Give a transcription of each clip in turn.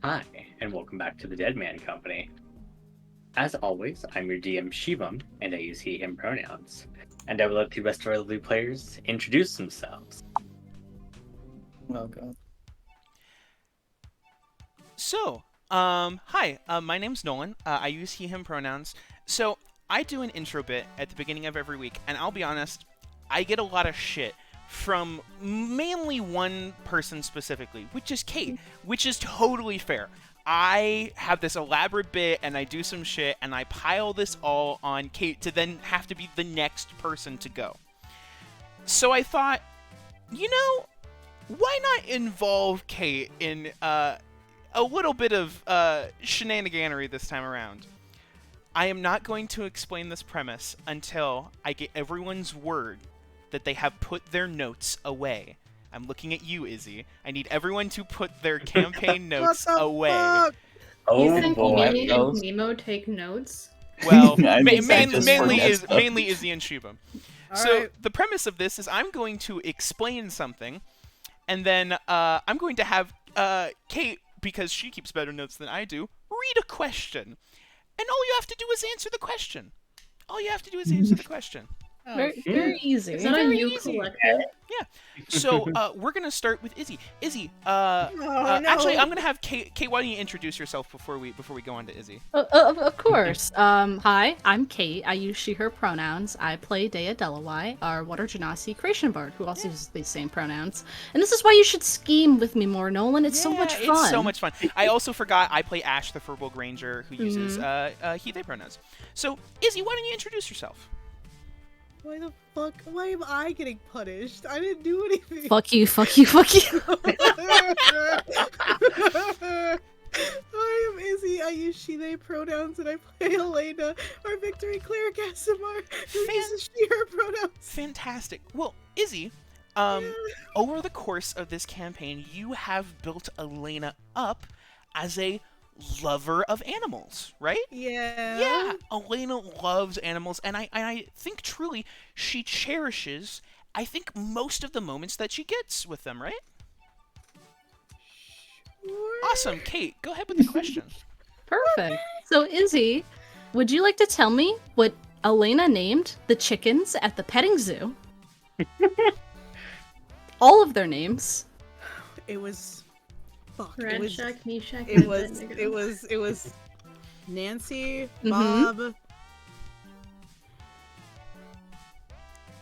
Hi, and welcome back to the Deadman Company. As always, I'm your DM Shivam, and I use he/him pronouns. And I will let the rest of our lovely players introduce themselves. Oh god. So, hi, my name's Nolan. I use he/him pronouns. So, I do an intro bit at the beginning of every week, and I'll be honest, I get a lot of shit from mainly one person specifically, which is Kate, which is totally fair. I have this elaborate bit, and I do some shit, and I pile this all on Kate to then have to be the next person to go. So I thought, why not involve Kate in, a little bit of shenaniganery this time around. I am not going to explain this premise until I get everyone's word that they have put their notes away. I'm looking at you, Izzy. I need everyone to put their campaign notes away. Oh You think boy. me and Nemo take notes? Well, I think that just mainly forgets Izzy and Shiva. All So right. the premise of this is I'm going to explain something, and then I'm going to have Kate, because she keeps better notes than I do, read a question. And all you have to do is answer the question. Oh, Very easy. Is that a Very you easy. collective? So we're gonna start with Izzy. Izzy, no. actually, I'm gonna have Kate. Kate, why don't you introduce yourself before we go on to Izzy? Of course. Hi, I'm Kate. I use she/her pronouns. I play Dea Delawai, our Water Genasi creation bard, who also uses these same pronouns. And this is why you should scheme with me more, Nolan. It's so much fun. It's so much fun. I also forgot I play Ash, the Furbolg Ranger, who uses he/they pronouns. So, Izzy, why don't you introduce yourself? Why the fuck? Why am I getting punished? I didn't do anything. Fuck you, fuck you, fuck you. I am Izzy. I use she/they pronouns, and I play Elena, our victory cleric ASMR, who uses she/her pronouns. Fantastic. Well, Izzy, over the course of this campaign, you have built Elena up as a lover of animals, right? Yeah. Elena loves animals, and I think truly she cherishes, I think, most of the moments that she gets with them, right? Sure. Awesome. Kate, go ahead with the question. Perfect. So, Izzy, would you like to tell me what Elena named the chickens at the petting zoo? All of their names. It was. Fuck. Red It was. Shack, knee shack, It and was. Abednego. It was. Nancy, Mhm. Bob.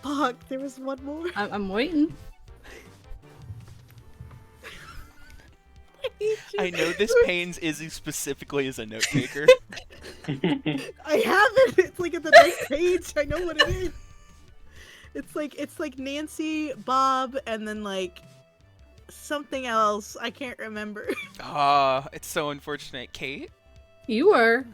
Fuck. There was one more. I'm waiting. I know this pains Izzy specifically as a note taker. I have it. It's like at the next page. I know what it is. It's like Nancy, Bob, and then like something else. I can't remember. It's so unfortunate. Kate? You were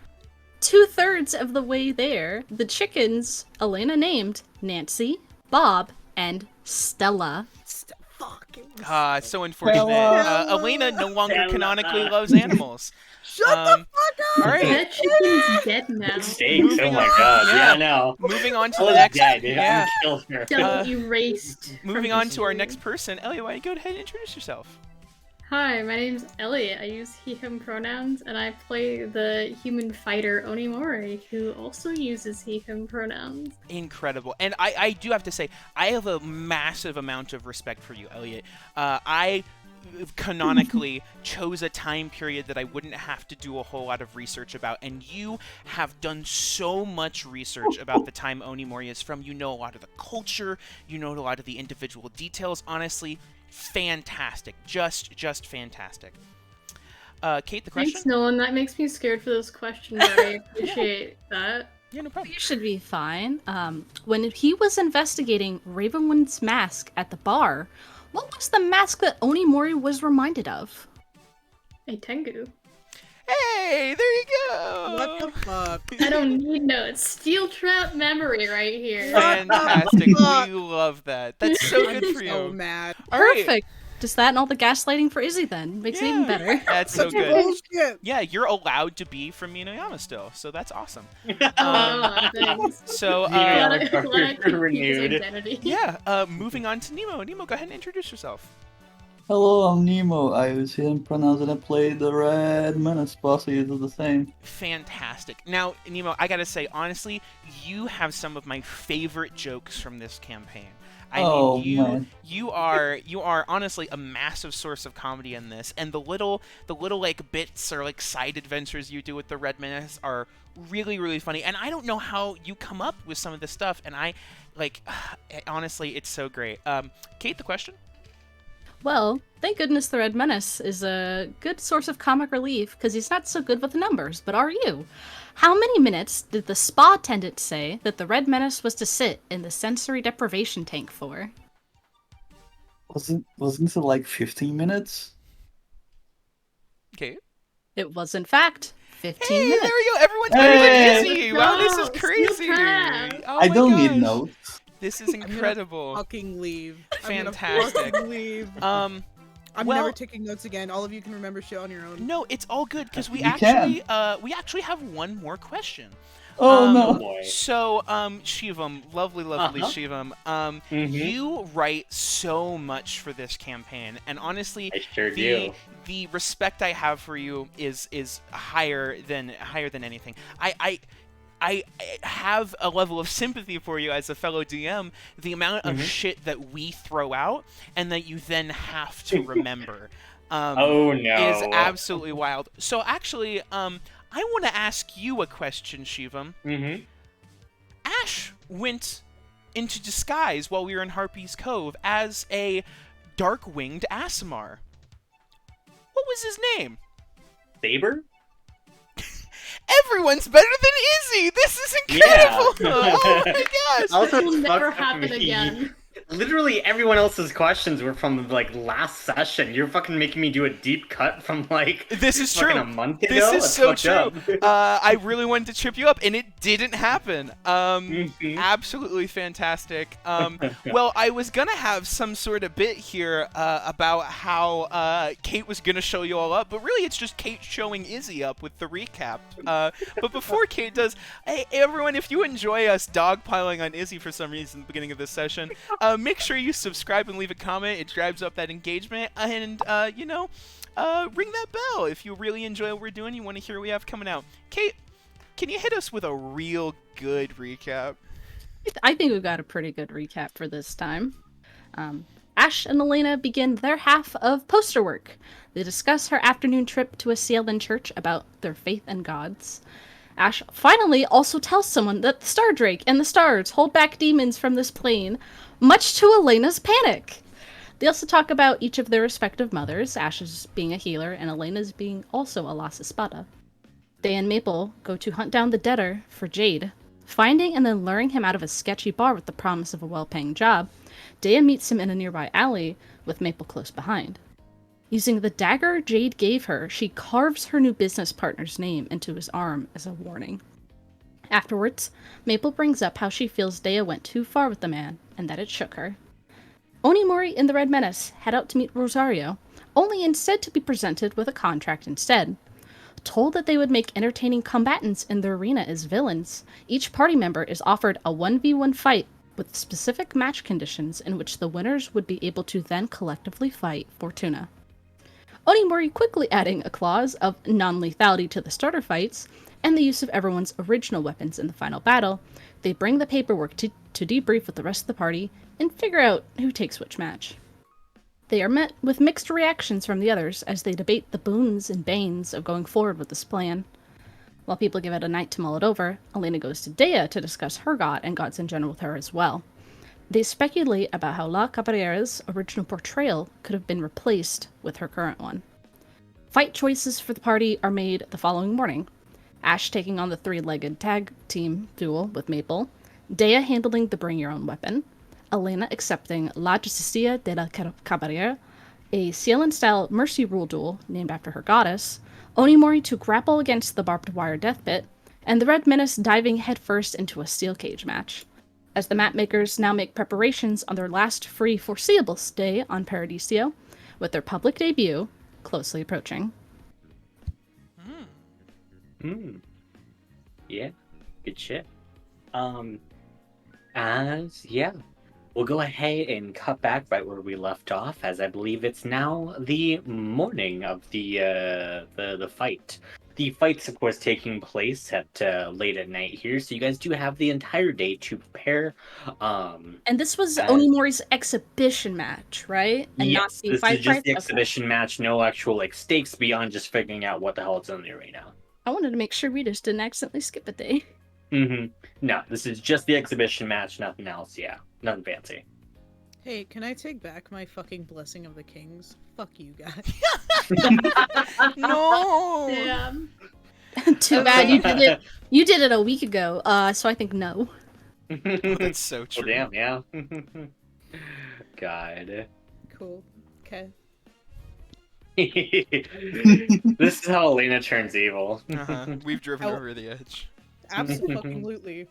2/3 of the way there. The chickens Elena named Nancy, Bob, and Stella. Fuck. It was It's so unfortunate. Stella. Elena no longer Stella. canonically loves animals. Shut the fuck up. All right. That chicken's dead now. Mistakes, Moving oh my on. god, Yeah. yeah, no. Moving on to I the was next. dead, Yeah. I killed her. Still erased. Moving from on to our history. next person. Elliot, why don't you go ahead and introduce yourself? Hi, my name's Elliot. I use he/him pronouns, and I play the human fighter Onimori, who also uses he/him pronouns. Incredible. And I do have to say, I have a massive amount of respect for you, Elliot. I canonically chose a time period that I wouldn't have to do a whole lot of research about, and you have done so much research about the time Onimori is from. You know a lot of the culture, you know a lot of the individual details. Honestly, fantastic. Just fantastic. Kate, the question? Thanks, Nolan. That makes me scared for this question, but I appreciate that. Yeah, no problem. You should be fine. When he was investigating Ravenwind's mask at the bar, what was the mask that Onimori was reminded of? A Tengu. Hey, there you go. What the fuck? I don't need notes. Steel trap memory right here. Fantastic. Fuck. We love that. That's so good for you. So mad. All right. Perfect. Just that and all the gaslighting for Izzy then. Makes it even better. That's so good. Bullshit. Yeah, you're allowed to be from Minoyama still, so that's awesome. Oh, thanks. So, Minoyama Glad I keep his renewed. identity. yeah, moving on to Nemo. Nemo, go ahead and introduce yourself. Hello, I'm Nemo. I use him pronouns and I play the Red Menace boss. He uses the same. Fantastic. Now, Nemo, I gotta say, honestly, you have some of my favorite jokes from this campaign. I mean, man. you are honestly a massive source of comedy in this, and the little like bits or like side adventures you do with the Red Menace are really funny. And I don't know how you come up with some of this stuff, and I like honestly, it's so great. Kate, the question? Well, thank goodness the Red Menace is a good source of comic relief, because he's not so good with the numbers, but are you? How many minutes did the spa attendant say that the Red Menace was to sit in the sensory deprivation tank for? Wasn't it like 15 minutes? Kate? It was, in fact, 15 Hey, minutes. there we go. Everyone's better than Hey. Izzy. Wow, this is Let's go. crazy. Steel trap. Oh I my don't gosh. need notes. This is incredible. Fucking leave. Fantastic. I'm gonna fucking leave. I'm well- never taking notes again. All of you can remember shit on your own. No, it's all good because we You actually have one more question. Oh Oh no. boy. So, Shivam, lovely Shivam, Mhm. you write so much for this campaign, and honestly, I sure do. the respect I have for you is higher than anything. I have a level of sympathy for you as a fellow DM. The amount of shit that we throw out and that you then have to remember Oh no. is absolutely wild. So actually, I want to ask you a question, Shivam. Mm-hmm. Ash went into disguise while we were in Harpy's Cove as a dark-winged Aasimar. What was his name? Saber? Everyone's better than Izzy! This is incredible! Yeah. Oh my gosh! Also, It will it's never fucked up happen me. again. Literally everyone else's questions were from like last session. You're fucking making me do a deep cut from like This is fucking true. a month ago. This is That's so fucked true. up. I really wanted to trip you up, and it didn't happen. Mhm. Absolutely fantastic. Well, I was gonna have some sort of bit here about how Kate was gonna show you all up, but really it's just Kate showing Izzy up with the recap. But before Kate does, hey everyone, if you enjoy us dogpiling on Izzy for some reason at the beginning of this session, make sure you subscribe and leave a comment. It drives up that engagement, and ring that bell if you really enjoy what we're doing. You want to hear what we have coming out. Kate, can you hit us with a real good recap? I think we've got a pretty good recap for this time. Ash and Elena begin their half of poster work. They discuss her afternoon trip to a Sealand church about their faith and gods. Ash finally also tells someone that the Star Drake and the stars hold back demons from this plane, much to Elena's panic. They also talk about each of their respective mothers, Ash's being a healer and Elena's being also a La Espada. Day and Maple go to hunt down the debtor for Jade. Finding and then luring him out of a sketchy bar with the promise of a well-paying job, Dea meets him in a nearby alley, with Maple close behind. Using the dagger Jade gave her, she carves her new business partner's name into his arm as a warning. Afterwards, Maple brings up how she feels Dea went too far with the man, and that it shook her. Onimori and the Red Menace head out to meet Rosario, only instead to be presented with a contract instead. Told that they would make entertaining combatants in the arena as villains, each party member is offered a 1v1 fight with specific match conditions in which the winners would be able to then collectively fight Fortuna. Onimori quickly adding a clause of non-lethality to the starter fights, and the use of everyone's original weapons in the final battle, they bring the paperwork to debrief with the rest of the party and figure out who takes which match. They are met with mixed reactions from the others as they debate the boons and banes of going forward with this plan. While people give it a night to mull it over, Elena goes to Dea to discuss her god and gods in general with her as well. They speculate about how La Caballero's original portrayal could have been replaced with her current one. Fight choices for the party are made the following morning. Ash taking on the three-legged tag team duel with Maple, Dea handling the bring your own weapon, Elena accepting La Justicia de la Caballera, a Sielan-style mercy rule duel named after her goddess, Onimori to grapple against the barbed wire death pit, and the Red Menace diving headfirst into a steel cage match. As the map makers now make preparations on their last free foreseeable stay on Paradiso, with their public debut closely approaching. Yeah, good shit. As yeah, we'll go ahead and cut back right where we left off, as I believe it's now the morning of the fight. The fight's of course taking place at late at night here, so you guys do have the entire day to prepare. And this was as- Onimori's exhibition match, right? And not Yes, the this fight is just fight? the Okay. exhibition match. No actual like stakes beyond just figuring out what the hell it's in there right now. I wanted to make sure we just didn't accidentally skip a day. No, this is just the exhibition match, nothing else. Yeah, nothing fancy. Hey, can I take back my fucking blessing of the kings? Fuck you guys. No. Damn. Too bad you did it. You did it a week ago, so I think no. Oh, that's so true. Well, damn, yeah. God. Cool. Okay. This is how Elena turns evil. We've driven Oh. over the edge. Absolutely.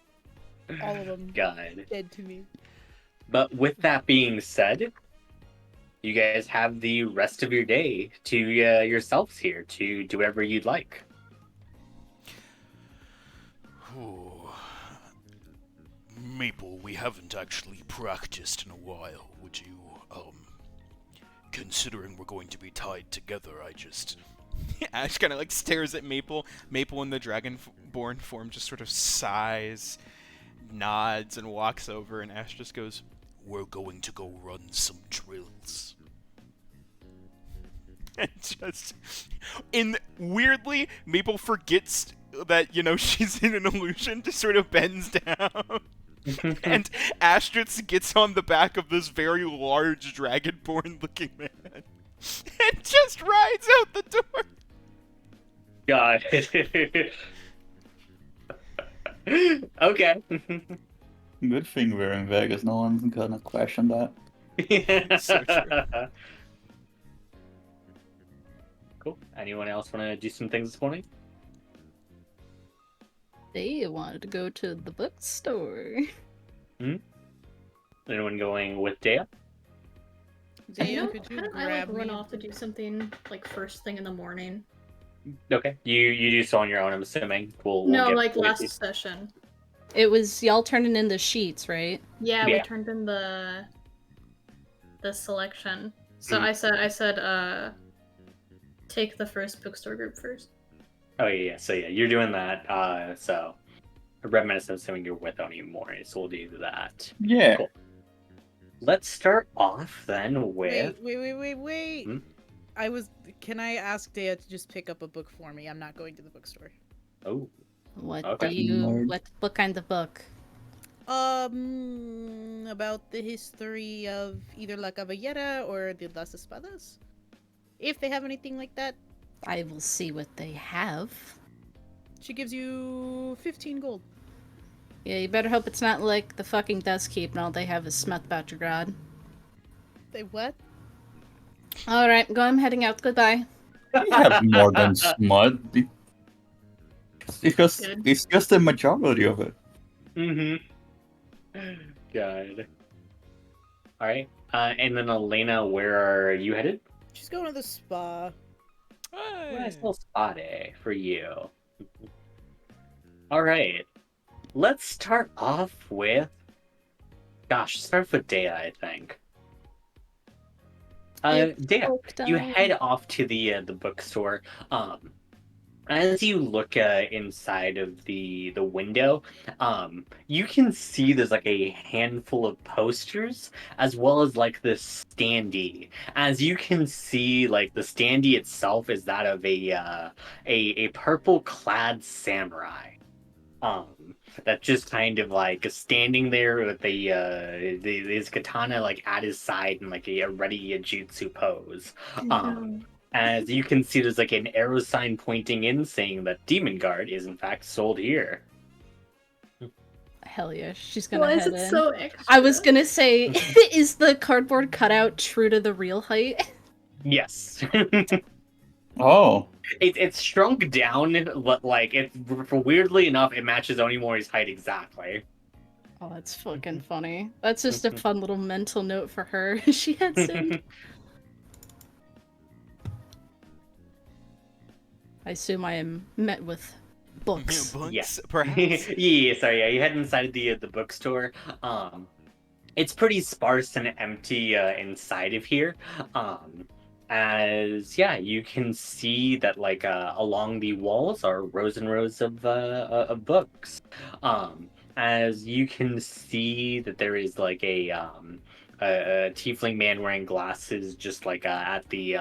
All of them God. dead to me. But with that being said, you guys have the rest of your day to yourselves here to do whatever you'd like. Oh. Maple, we haven't actually practiced in a while. Would you, considering we're going to be tied together, Ash kind of like stares at Maple. Maple in the dragonborn form just sort of sighs, nods, and walks over, and Ash just goes, we're going to go run some drills. and just weirdly, Maple forgets that, you know, she's in an illusion, just sort of bends down. And Astrix gets on the back of this very large dragonborn looking man and just rides out the door. God. Okay. Good thing we're in Vegas. No one's gonna question that. So true. Cool. Anyone else want to do some things this morning? They wanted to go to the bookstore. Anyone going with Dea? Dan, I could you like grab run me? off to do something like first thing in the morning. Okay. You do so on your own, I'm assuming. We'll No, get like with last you. session. It was y'all turning in the sheets, right? Yeah, Yeah. we turned in the selection. So Mhm. I said take the first bookstore group first. Oh yeah. So yeah, you're doing that. So Red Menace, I'm assuming you're with Onimori, so we'll do that. Yeah. Cool. Let's start off then with. Wait. Hmm? Can I ask Dea to just pick up a book for me? I'm not going to the bookstore. Oh. What Okay. do you? Nerd. What kind of book? About the history of either La Caballera or the Las Espadas. If they have anything like that, I will see what they have. she gives you 15 gold. Yeah, you better hope it's not like the fucking Dust Keep and all they have is Smut Bouchergrad. They what? Alright, I'm heading out. Goodbye. We have more than smut. Good. It's just the majority of it. God. All right. And then Elena, where are you headed? She's going to the spa. Nice little spot for you. All right. Let's start off with. Gosh, start with Dea, I think. Dea, you head off to the bookstore. As you look inside of the window, you can see there's like a handful of posters as well as like the standee. As you can see, like the standee itself is that of a purple clad samurai. That's just kind of like standing there with his katana like at his side in like a ready jutsu pose. As you can see, there's like an arrow sign pointing in saying that Demon Guard is in fact sold here. Hell yeah, she's gonna Why is head it in. so extra? I was gonna say, is the cardboard cutout true to the real height? Yes. Oh. It's shrunk down, but like it's weirdly enough, it matches Onimori's height exactly. Oh, that's fucking funny. That's just a fun little mental note for her. She heads in. I assume I am met with books. Books, Yeah. perhaps. Yeah, sorry, yeah, you head inside the bookstore. It's pretty sparse and empty inside of here. As yeah, you can see that like along the walls are rows and rows of books. As you can see that there is like a tiefling man wearing glasses just like at the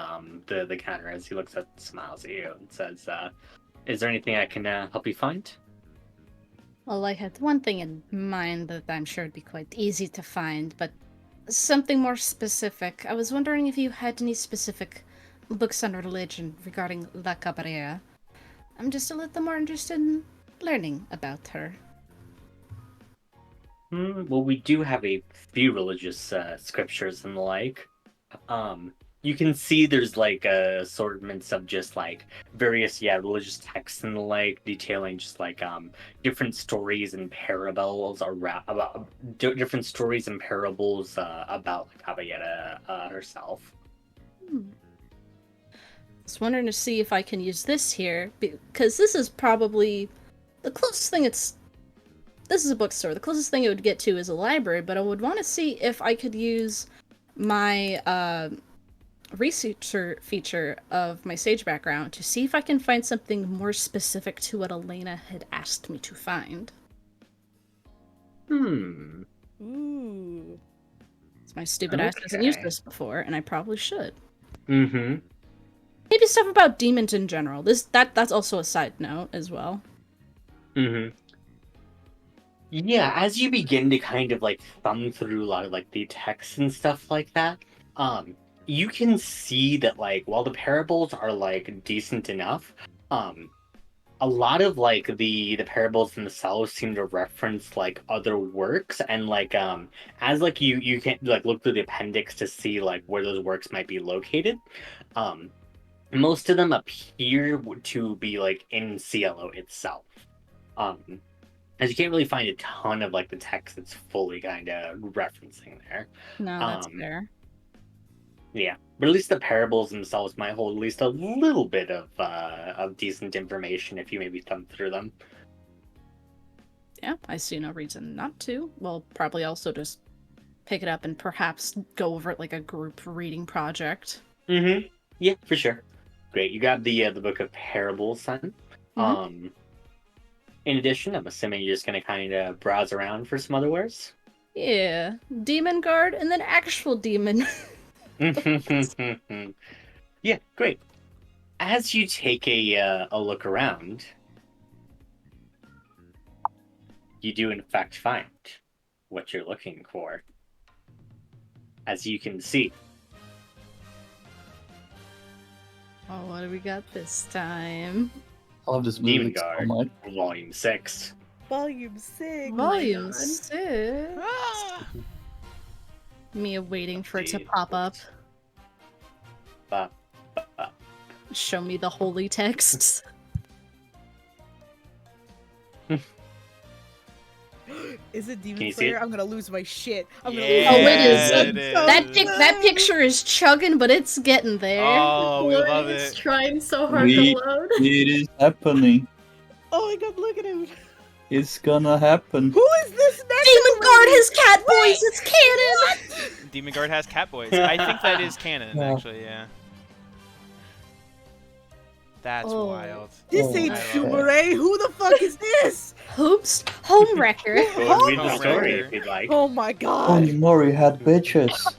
counter as he looks up, smiles at you, and says, "Is there anything I can help you find?" Well, I had one thing in mind that I'm sure would be quite easy to find, but something more specific. I was wondering if you had any specific books on religion regarding La Cabrera. I'm just a little more interested in learning about her. Well, we do have a few religious scriptures and the like. You can see there's like assortments of just like various religious texts and the like, detailing just like different stories and parables about different stories and parables about like Caballera herself. Just wondering to see if I can use this here, because this is probably the closest thing This is a bookstore. The closest thing it would get to is a library, but I would want to see if I could use my researcher feature of my Sage background to see if I can find something more specific to what Elena had asked me to find. Ooh. My stupid ass hasn't used this before, and I probably should. Mm-hmm. Maybe stuff about demons in general. That's also a side note as well. Mm-hmm. Yeah, as you begin to kind of like thumb through a lot of like the texts and stuff like that, you can see that like while the parables are like decent enough, a lot of like the parables themselves seem to reference like other works, and like as like you can like look through the appendix to see like where those works might be located. Most of them appear to be like in CLO itself. As you can't really find a ton of like the text that's fully kind of referencing there. No, that's fair. Yeah, but at least the parables themselves might hold at least a little bit of decent information if you maybe thumb through them. Yeah, I see no reason not to. We'll probably also just pick it up and perhaps go over it like a group reading project. Mm-hmm. Yeah, for sure. Great. You got the book of parables then. Mhm. In addition, I'm assuming you're just gonna kind of browse around for some other wares. Yeah, demon guard and then actual demon. Yeah, great. As you take a look around, you do in fact find what you're looking for. As you can see. Oh, what do we got this time? I love this Demon movie so Guard, much. Volume 6. Volume 6. Volume 6. Ah! Me waiting for it to Indeed. pop up. Ba, Show me the holy texts. Is it Can Demon you see Slayer? it? I'm gonna lose my shit. I'm gonna Yeah, lose Oh, it is. it is. That picture is chugging, but it's getting there. Oh, we love It's it. trying so hard to We- load. It is happening. Oh my god, look at him. It's gonna happen. Who is this next? Demon Guard has cat boys. It's canon. Demon Guard has cat boys. I think that is canon, Yeah. actually, yeah. That's Oh. wild. This Oh, ain't I love Shumare. Who the fuck is this? Hoops, homewrecker. Go and read the Homewrecker. story if you'd like. Oh my god. Onimori had bitches.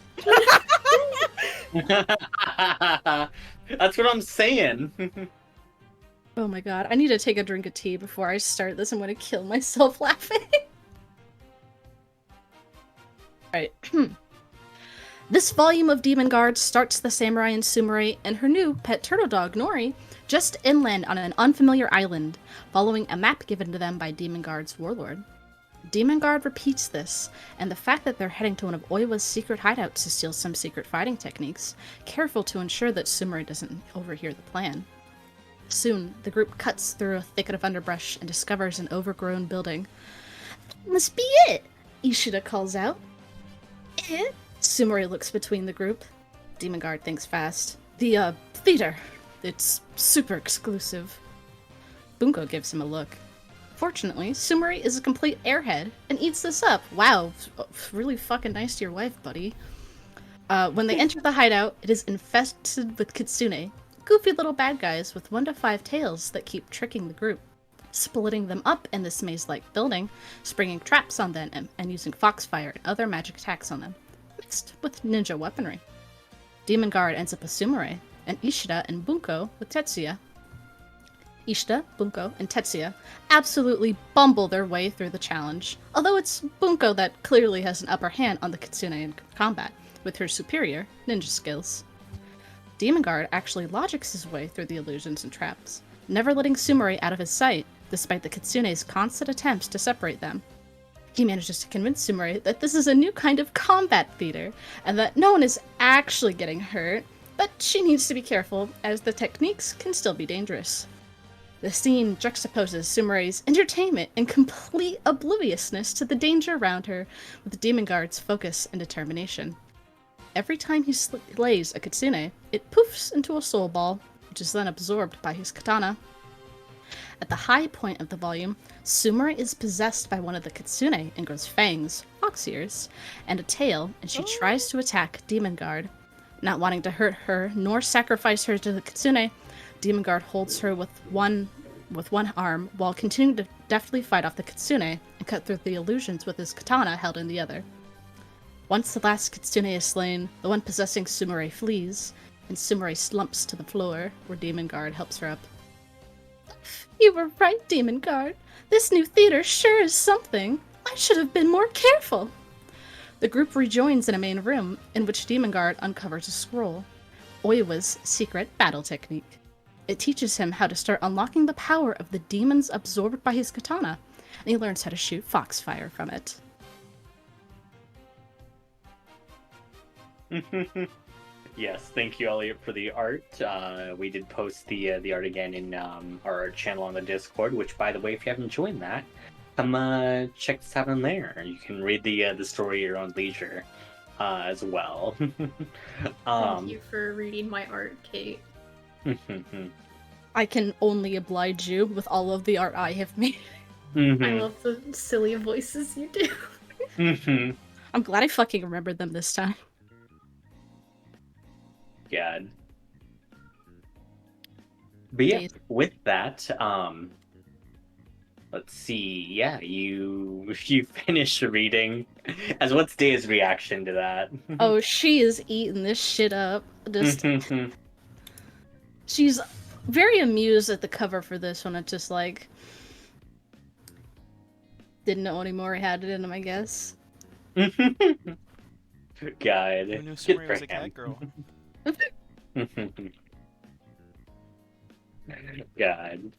That's what I'm saying. Oh my god, I need to take a drink of tea before I start this. I'm gonna kill myself laughing. Alright. This volume of Demon Guard starts the samurai and Sumire and her new pet turtle dog, Nori, just inland on an unfamiliar island, following a map given to them by Demon Guard's warlord. Demon Guard repeats this, and the fact that they're heading to one of Oiwa's secret hideouts to steal some secret fighting techniques, careful to ensure that Sumire doesn't overhear the plan. Soon, the group cuts through a thicket of underbrush and discovers an overgrown building. "That must be it!" Ishida calls out. "Eh?" Sumire looks between the group. Demon Guard thinks fast. "The, theater. It's super exclusive." Bunko gives him a look. Fortunately, Sumire is a complete airhead and eats this up. Wow, really fucking nice to your wife, buddy. When they enter the hideout, it is infested with kitsune, goofy little bad guys with 1 to 5 tails that keep tricking the group, splitting them up in this maze-like building, springing traps on them, and using foxfire and other magic attacks on them, mixed with ninja weaponry. Demon Guard ends up with Sumire, and Ishida and Bunko with Tetsuya. Ishida, Bunko, and Tetsuya absolutely bumble their way through the challenge, although it's Bunko that clearly has an upper hand on the kitsune in combat, with her superior ninja skills. Demon Guard actually logics his way through the illusions and traps, never letting Sumire out of his sight, despite the kitsune's constant attempts to separate them. He manages to convince Sumire that this is a new kind of combat theater, and that no one is actually getting hurt, but she needs to be careful, as the techniques can still be dangerous. The scene juxtaposes Sumire's entertainment and complete obliviousness to the danger around her, with Demon Guard's focus and determination. Every time he slays a kitsune, it poofs into a soul ball, which is then absorbed by his katana. At the high point of the volume, Sumire is possessed by one of the kitsune and grows fangs, fox ears, and a tail, and she tries to attack Demon Guard. Not wanting to hurt her nor sacrifice her to the kitsune, Demon Guard holds her with one arm while continuing to deftly fight off the kitsune and cut through the illusions with his katana held in the other. Once the last kitsune is slain, the one possessing Sumire flees, and Sumire slumps to the floor, where Demon Guard helps her up. "You were right, Demon Guard. This new theater sure is something. I should have been more careful." The group rejoins in a main room, in which Demon Guard uncovers a scroll, Oiwa's secret battle technique. It teaches him how to start unlocking the power of the demons absorbed by his katana, and he learns how to shoot foxfire from it. Yes, thank you, Elliot, for the art. We did post the art again in our channel on the Discord, which, by the way, if you haven't joined that, come check this out on there. You can read the story at your own leisure as well. Thank you for reading my art, Kate. I can only oblige you with all of the art I have made. I love the silly voices you do. I'm glad I fucking remembered them this time. God. But yeah, Days. with that, let's see. Yeah, you finished reading. As what's Daya's reaction to that? Oh, she is eating this shit up. Just she's very amused at the cover for this one. It's just like didn't know anymore. He had it in him, I guess. God, Who knew good Sumire for was a cat him. girl? God.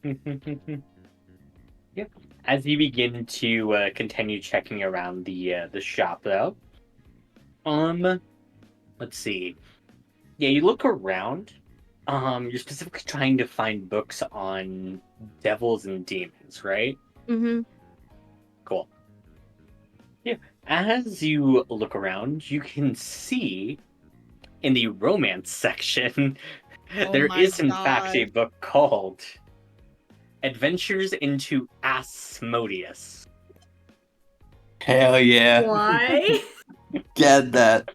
Yep. As you begin to continue checking around the shop, though, let's see. Yeah, you look around. You're specifically trying to find books on devils and demons, right? Mm-hmm. Cool. Yeah. As you look around, you can see in the romance section there my is in fact a God. book called Adventures into Asmodeus. Hell yeah. Why? Get that.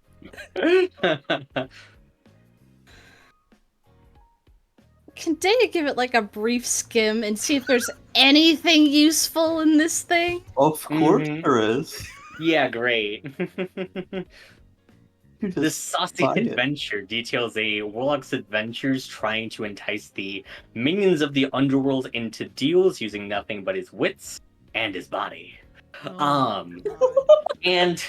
Can Daya give it like a brief skim and see if there's anything useful in this thing? Of course Mhm. there is. Yeah, great. You This just saucy buy it. adventure details a warlock's adventures trying to entice the minions of the underworld into deals using nothing but his wits and his body. Oh, And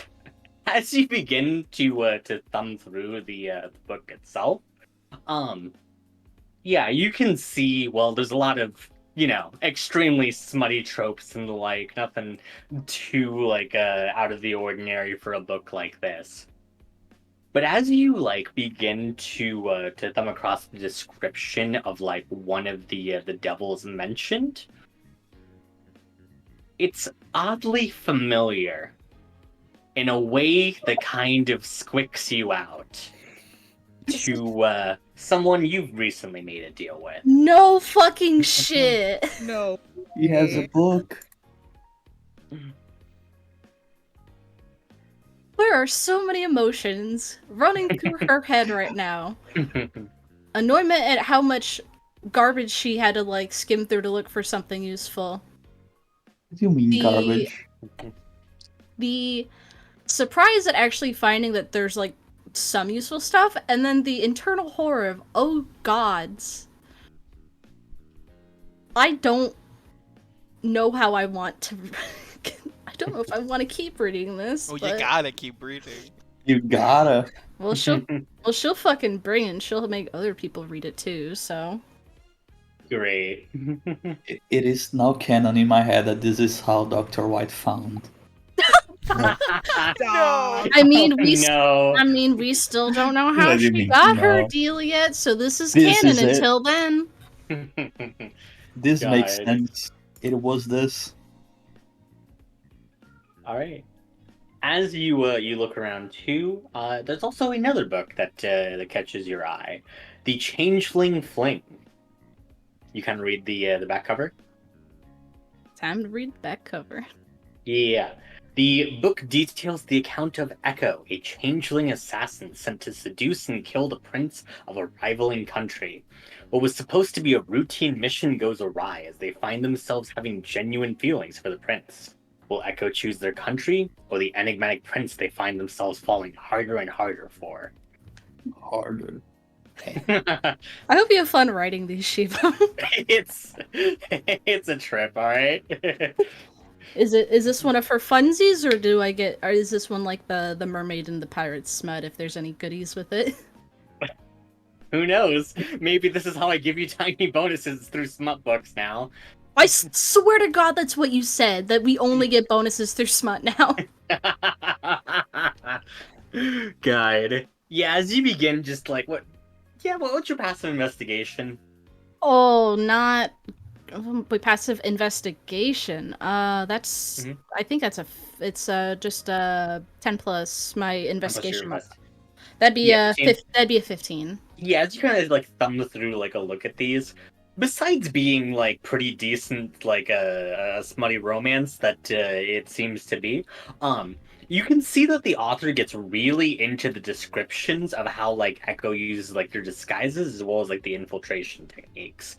as you begin to thumb through the book itself, yeah, you can see. Well, there's a lot of extremely smutty tropes and the like. Nothing too out of the ordinary for a book like this. But as you begin to thumb across the description of one of the devils mentioned, it's oddly familiar in a way that kind of squicks you out to someone you've recently made a deal with. No fucking shit. no. He has a book. There are so many emotions running through her head right now. Annoyment at how much garbage she had to skim through to look for something useful. What do you mean garbage? The surprise at actually finding that there's some useful stuff, and then the internal horror of, oh gods. I don't know how I want to I don't know if I want to keep reading this. Oh, but... you gotta keep reading. You gotta. Well, she'll fucking bring it and she'll make other people read it too, so. Great. It is now canon in my head that this is how Dr. White found. No. I mean, we still don't know how What do you she mean, got her no? deal yet, so this is This canon is it. until then. This makes God. sense. It was this. All right. As you look around too, there's also another book that catches your eye, The Changeling Fling. You kind of read the back cover. Time to read the back cover. Yeah. The book details the account of Echo, a changeling assassin sent to seduce and kill the prince of a rivaling country. What was supposed to be a routine mission goes awry as they find themselves having genuine feelings for the prince. Will Echo choose their country, or the enigmatic prince they find themselves falling harder and harder for? Harder. I hope you have fun writing these, Shiva. It's a trip, alright? Is this one of her funsies, or is this one like the mermaid and the pirate's smut, if there's any goodies with it? Who knows? Maybe this is how I give you tiny bonuses through smut books now. I swear to God that's what you said, that we only get bonuses through smut now. God. Yeah, as you begin, just what's your passive investigation? Oh, not passive investigation. That's I think that's just a 10 plus my investigation. That'd be a 15. Yeah, as you kind of thumb through a look at these, besides being pretty decent, a smutty romance that it seems to be, you can see that the author gets really into the descriptions of how Echo uses their disguises as well as the infiltration techniques.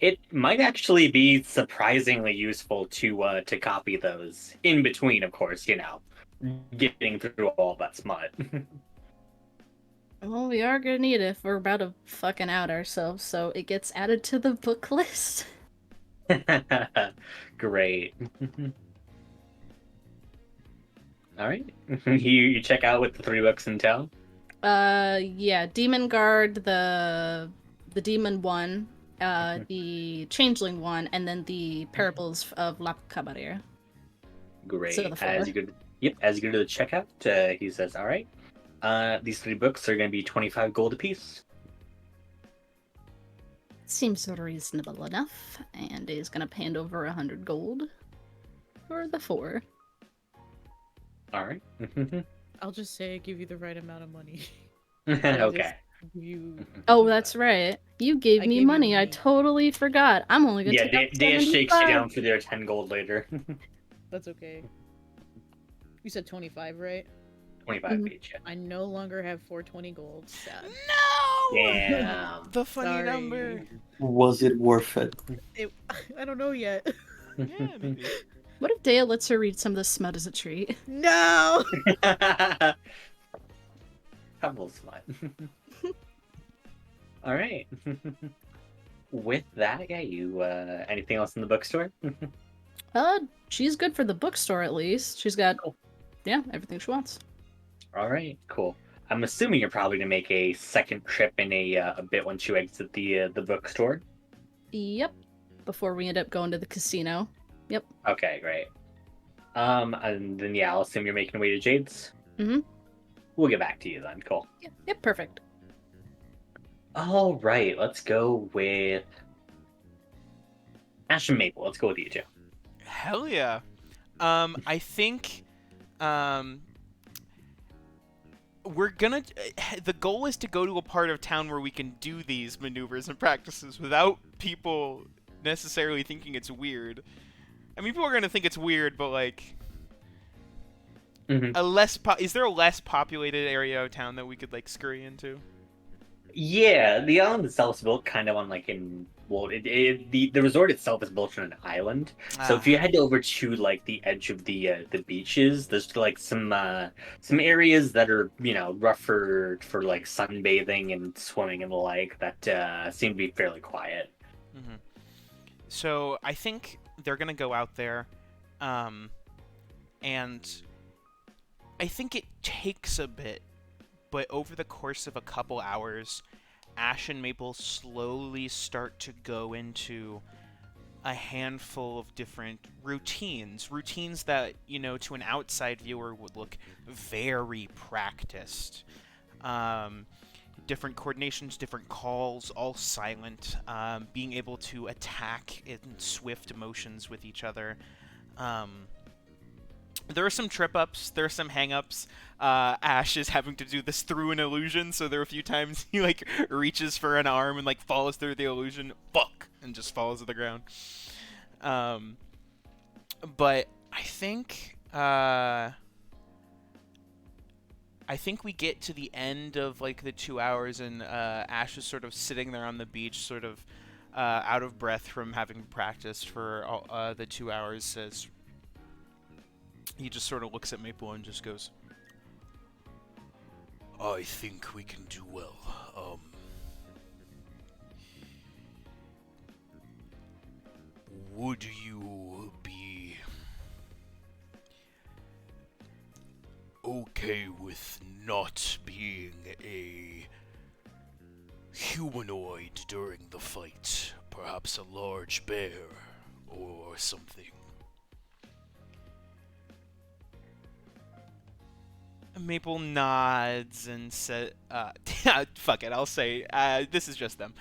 It might actually be surprisingly useful to copy those in between, of course, getting through all that smut. Well, we are gonna need it if we're about to fucking out ourselves, so it gets added to the book list. Great. All right. You check out with the 3 books in tow? Yeah, Demon Guard, the Demon one, the Changeling one, and then the Perils of La Cabarera. Great. So the 4. As you go to the checkout, he says, all right, these 3 books are going to be 25 gold apiece. Seems reasonable enough, and is gonna hand over 100 gold for the 4. All right. I'll just say I give you the right amount of money. Okay. Oh, that's right. You gave me money. I totally forgot. I'm only gonna take Dea shakes you down for their 10 gold later. That's okay. You said 25, right? 25 Mhm. each. Yeah. I no longer have 420 gold. Sad. No! Damn. The funny Sorry. number. Was it worth it? I don't know yet. Yeah, maybe. What if Dea lets her read some of the smut as a treat? No! Humble smut. All right. With that, yeah, you anything else in the bookstore? She's good for the bookstore at least. She's got, Cool. yeah, everything she wants. All right, cool. I'm assuming you're probably gonna make a second trip in a bit once you exit the bookstore. Yep. Before we end up going to the casino. Yep. Okay, great. And then yeah, I'll assume you're making your way to Jade's. Mhm. We'll get back to you then. Cool. Yep, perfect. All right, let's go with Ash and Maple. Let's go with you two. Hell yeah. I think, we're gonna. The goal is to go to a part of town where we can do these maneuvers and practices without people necessarily thinking it's weird. I mean, people are gonna think it's weird, but like, Mhm. is there a less populated area of town that we could like scurry into? Yeah, the island itself is built kind of on like the resort itself is built on an island. So if you head over to like the edge of the beaches, there's like some areas that are rough for like sunbathing and swimming and the like that seem to be fairly quiet. Mm-hmm. So I think they're gonna go out there, and I think it takes a bit, but over the course of a couple hours, Ash and Maple slowly start to go into a handful of different routines that to an outside viewer would look very practiced. Different coordinations, different calls, all silent, being able to attack in swift motions with each other. There are some trip-ups, there are some hang-ups. Ash is having to do this through an illusion, so there are a few times he, like, reaches for an arm and, like, follows through the illusion, fuck, and just falls to the ground. But I think we get to the end of, like, the 2 hours, and Ash is sort of sitting there on the beach, sort of out of breath from having practiced for the 2 hours, says... He just sort of looks at Maple and just goes, I think we can do well. Would you be okay with not being a humanoid during the fight? Perhaps a large bear or something? Maple nods and said, fuck it, I'll say, this is just them.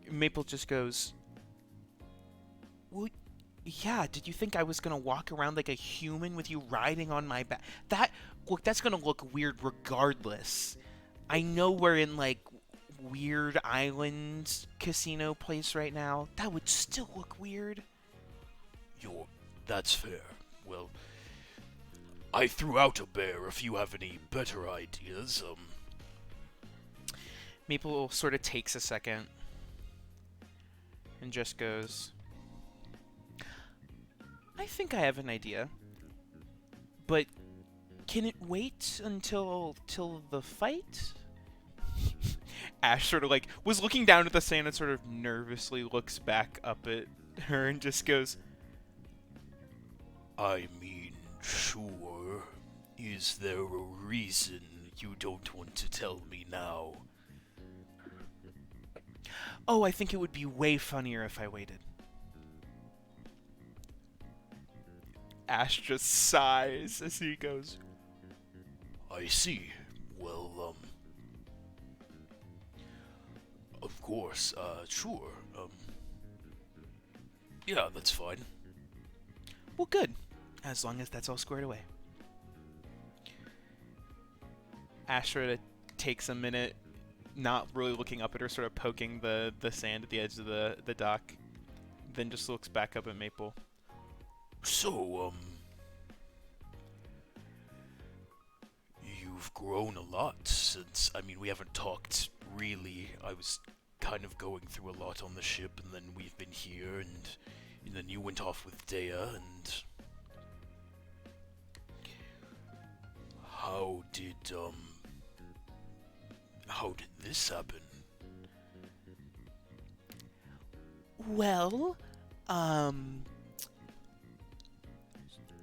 Maple just goes, well, yeah, did you think I was gonna walk around like a human with you riding on my back? That's gonna look weird regardless. I know we're in, like, weird island casino place right now. That would still look weird. That's fair. Well, I threw out a bear if you have any better ideas. Maple sort of takes a second and just goes, I think I have an idea, but can it wait until the fight? Ash sort of like was looking down at the sand and sort of nervously looks back up at her and just goes, I mean, sure. Is there a reason you don't want to tell me now? oh, I think it would be way funnier if I waited. Ash just sighs as he goes, I see. Well, of course, sure. Yeah, that's fine. well, good, as long as that's all squared away. Ash sort of takes a minute, not really looking up at her, sort of poking the sand at the edge of the dock, then just looks back up at Maple. So, you've grown a lot since, I mean, we haven't talked really. I was kind of going through a lot on the ship, and then we've been here, and then you went off with Dea, and how did this happen? Well,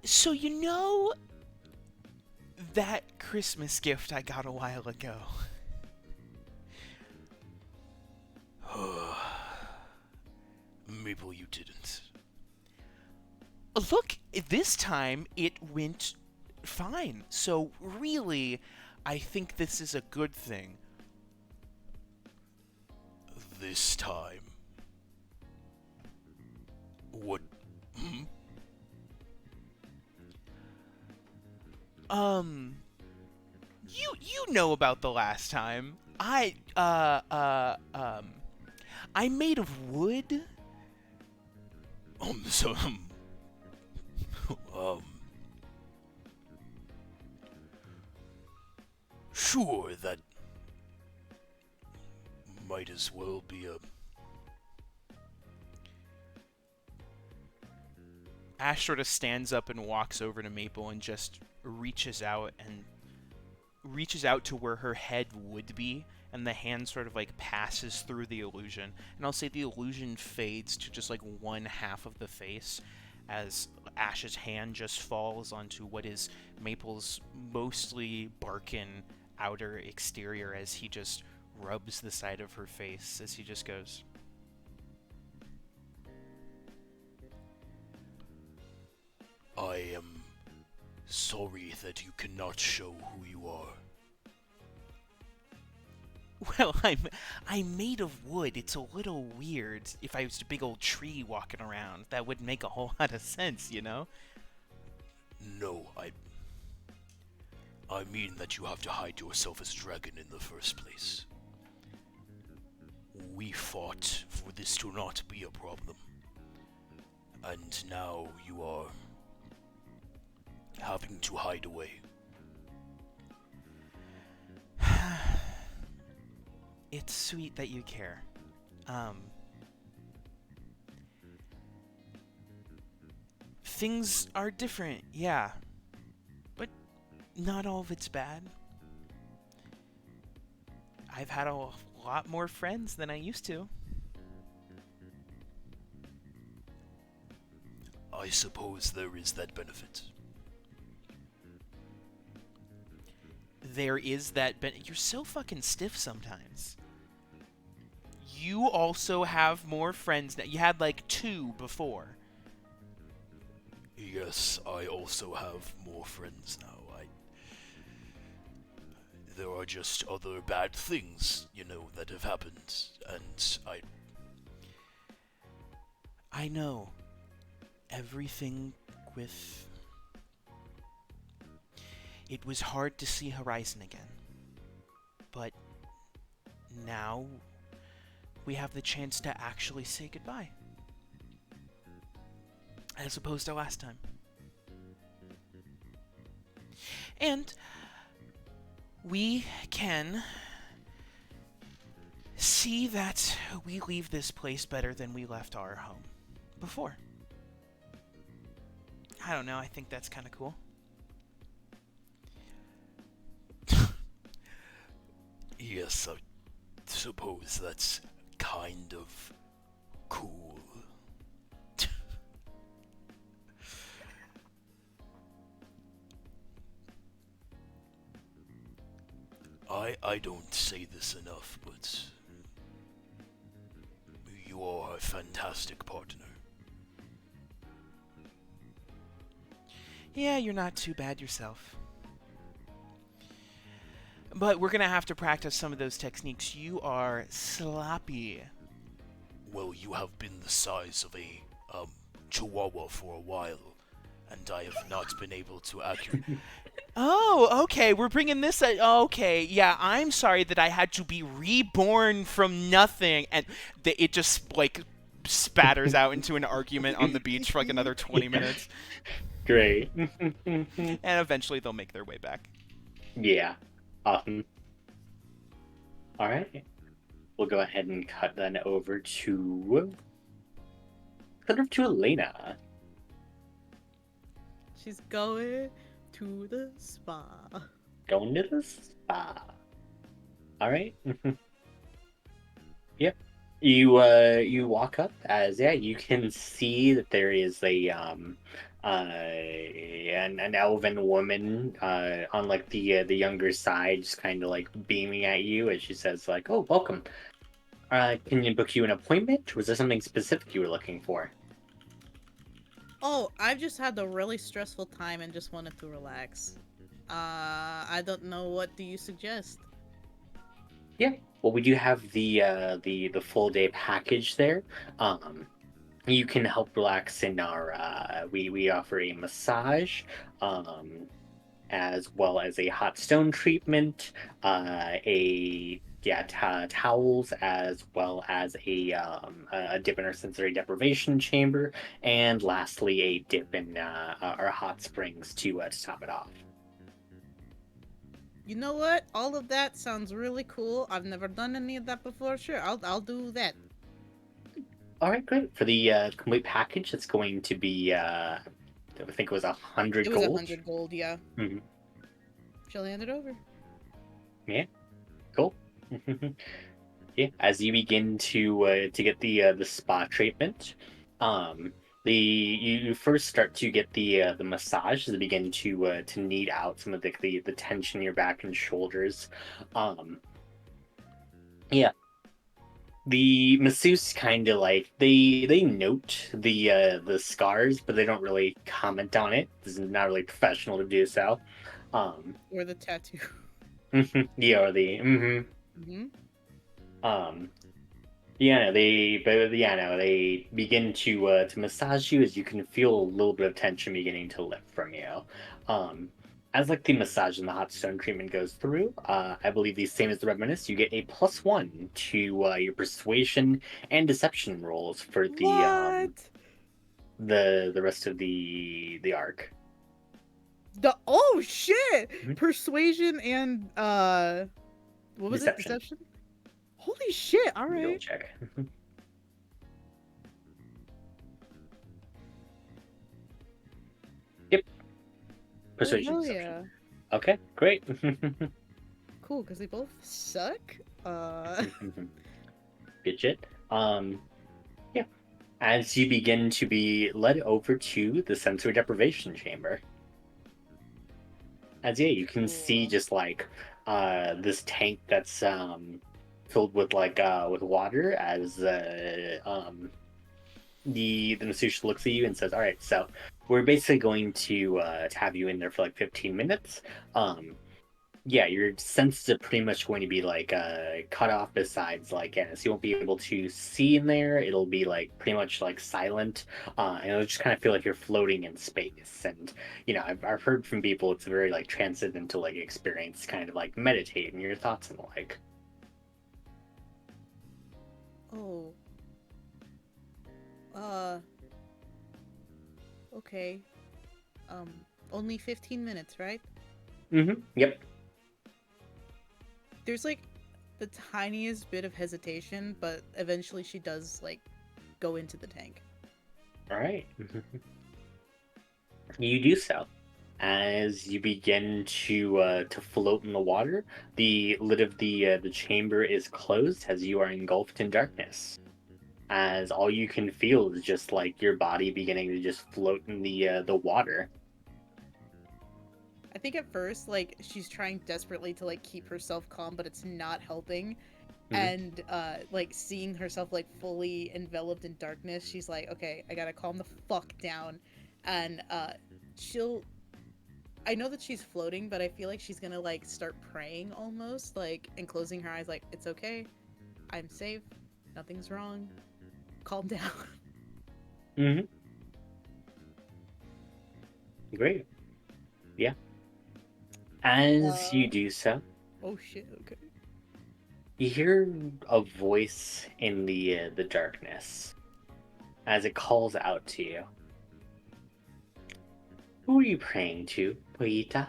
so you know that Christmas gift I got a while ago? Maple, you didn't. Look, this time it went fine. So really, I think this is a good thing. This time. What? You know about the last time. I'm made of wood. So, sure, that might as well be a... Ash sort of stands up and walks over to Maple and just reaches out to where her head would be, and the hand sort of like passes through the illusion. And I'll say the illusion fades to just like one half of the face as Ash's hand just falls onto what is Maple's mostly barken outer exterior as he just rubs the side of her face as he just goes, I am sorry that you cannot show who you are. well, I'm made of wood. It's a little weird. If I was a big old tree walking around, that would make a whole lot of sense, you know? No, I mean that you have to hide yourself as dragon in the first place. We fought for this to not be a problem. And now you are having to hide away. It's sweet that you care. Things are different, yeah. But not all of it's bad. I've had a lot more friends than I used to. I suppose there is that benefit. There is that, but you're so fucking stiff sometimes. You also have more friends now. You had like 2 before. Yes, I also have more friends now. There are just other bad things, that have happened, and I know. Everything with... It was hard to see Horizon again. But now we have the chance to actually say goodbye. As opposed to last time. And we can see that we leave this place better than we left our home before. I don't know, I think that's kind of cool. yes, I suppose that's kind of cool. I don't say this enough, but you are a fantastic partner. Yeah, you're not too bad yourself. But we're gonna have to practice some of those techniques. You are sloppy. Well, you have been the size of a chihuahua for a while, and I have not been able to accurately... Oh, okay, we're bringing this... okay, yeah, I'm sorry that I had to be reborn from nothing, and it just, like, spatters out into an argument on the beach for, like, another 20 minutes. Great. And eventually they'll make their way back. Yeah. Awesome. All right. We'll go ahead and cut then over to Elena. She's going to the spa. Going to the spa. All right. Yep. You walk up as you can see that there is an elven woman on like the younger side, just kind of like beaming at you as she says like, "Oh, welcome. Can you book you an appointment? Was there something specific you were looking for?" Oh, I've just had a really stressful time and just wanted to relax. I don't know, what do you suggest? Yeah. Well, we do have the full day package there. You can help relax in our we offer a massage, as well as a hot stone treatment, towels, as well as a dip in our sensory deprivation chamber, and lastly a dip in our hot springs to top it off. You know what? All of that sounds really cool. I've never done any of that before. Sure, I'll do that. All right, great. For the complete package, it's going to be I think it was 100 It was gold. 100 gold, yeah. Mm-hmm. She'll hand it over. Yeah, cool. Yeah, as you begin to get the spa treatment, you first start to get the massage to begin to knead out some of the tension in your back and shoulders. Yeah, the masseuse kind of like they note the scars, but they don't really comment on it. This is not really professional to do so. Or the tattoo. Yeah, or the Mm-hmm. um. Yeah, no, they begin to massage you as you can feel a little bit of tension beginning to lift from you. As like the massage and the hot stone treatment goes through, I believe the same as the reminisce, you get a +1 to your persuasion and deception rolls for What? the rest of the arc. Oh shit! Mhm. Persuasion and what was it? Deception. Deception? Holy shit! All Roll right. check. Yep. Persuasion. Hell Deception. yeah. Okay, great. Cool, because they both suck. Good shit. Yeah. As you begin to be led over to the sensory deprivation chamber, you can see Cool. just like this tank that's filled with with water as the masseuse looks at you and says, "All right, so we're basically going to have you in there for like 15 minutes. Yeah, your senses are pretty much going to be like cut off besides like so you won't be able to see in there. It'll be like pretty much like silent, and it'll just kind of feel like you're floating in space. And I've heard from people it's a very like transcendental like experience, kind of like meditate in your thoughts and the like." Oh. Okay. Only 15 minutes, right? Yep. There's like the tiniest bit of hesitation, but eventually she does like go into the tank. All right. You do so. As you begin to float in the water, the lid of the chamber is closed as you are engulfed in darkness. As all you can feel is just like your body beginning to just float in the water. I think at first, like, she's trying desperately to like keep herself calm, but it's not helping. And like seeing herself like fully enveloped in darkness, she's like, okay, I gotta calm the fuck down. And I know that she's floating, but I feel like she's gonna like start praying almost, like, and closing her eyes, like, it's okay, I'm safe, nothing's wrong, calm down. Great. Yeah. As you do so, Oh shit, okay. you hear a voice in the darkness as it calls out to you. "Who are you praying to, Poita?"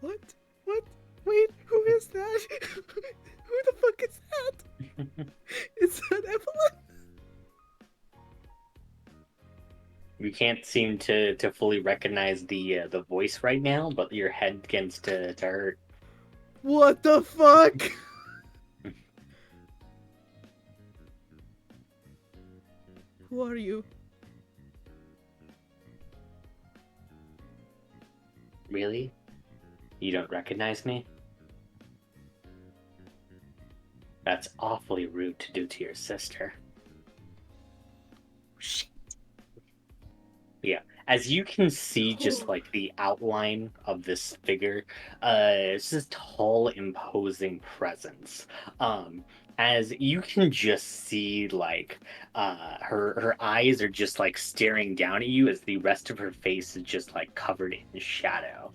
What? What? Wait, who is that? Who the fuck is that? Is that Evelyn? You can't seem to fully recognize the voice right now, but your head begins to hurt. What the fuck? Who are you? Really? You don't recognize me? That's awfully rude to do to your sister. Shit. Yeah. As you can see, just like the outline of this figure, it's this tall, imposing presence. As you can just see, like, her eyes are just like staring down at you, as the rest of her face is just like covered in shadow.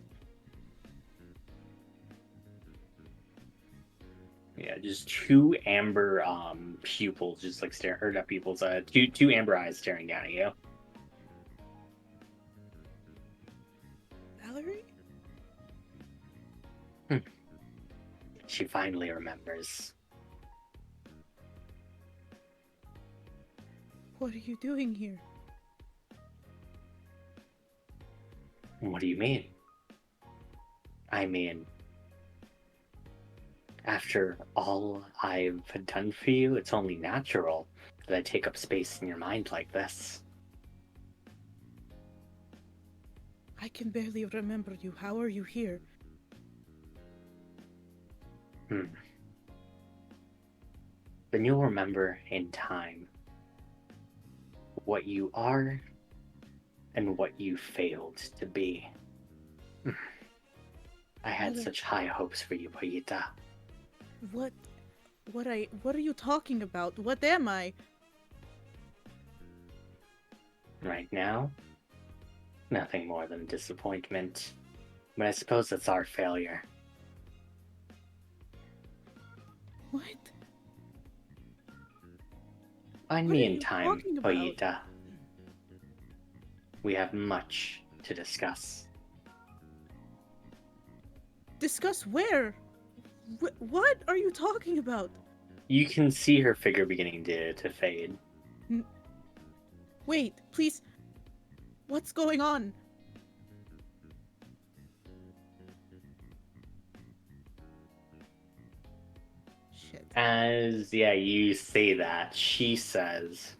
Yeah, just two amber pupils, just like staring, or not pupils, two amber eyes staring down at you. Valerie? She finally remembers. What are you doing here? What do you mean? I mean, after all I've done for you, it's only natural that I take up space in your mind like this. I can barely remember you. How are you here? Then you'll remember in time what you are and what you failed to be. I had such high hopes for you, Poyita. What are you talking about? What am I? Right now, nothing more than disappointment. But I suppose that's our failure. What? Find What me are in you time, talking about? Poyita. We have much to discuss. Discuss where? What are you talking about? You can see her figure beginning to fade. Wait, please. What's going on? Shit. As, you say that, she says,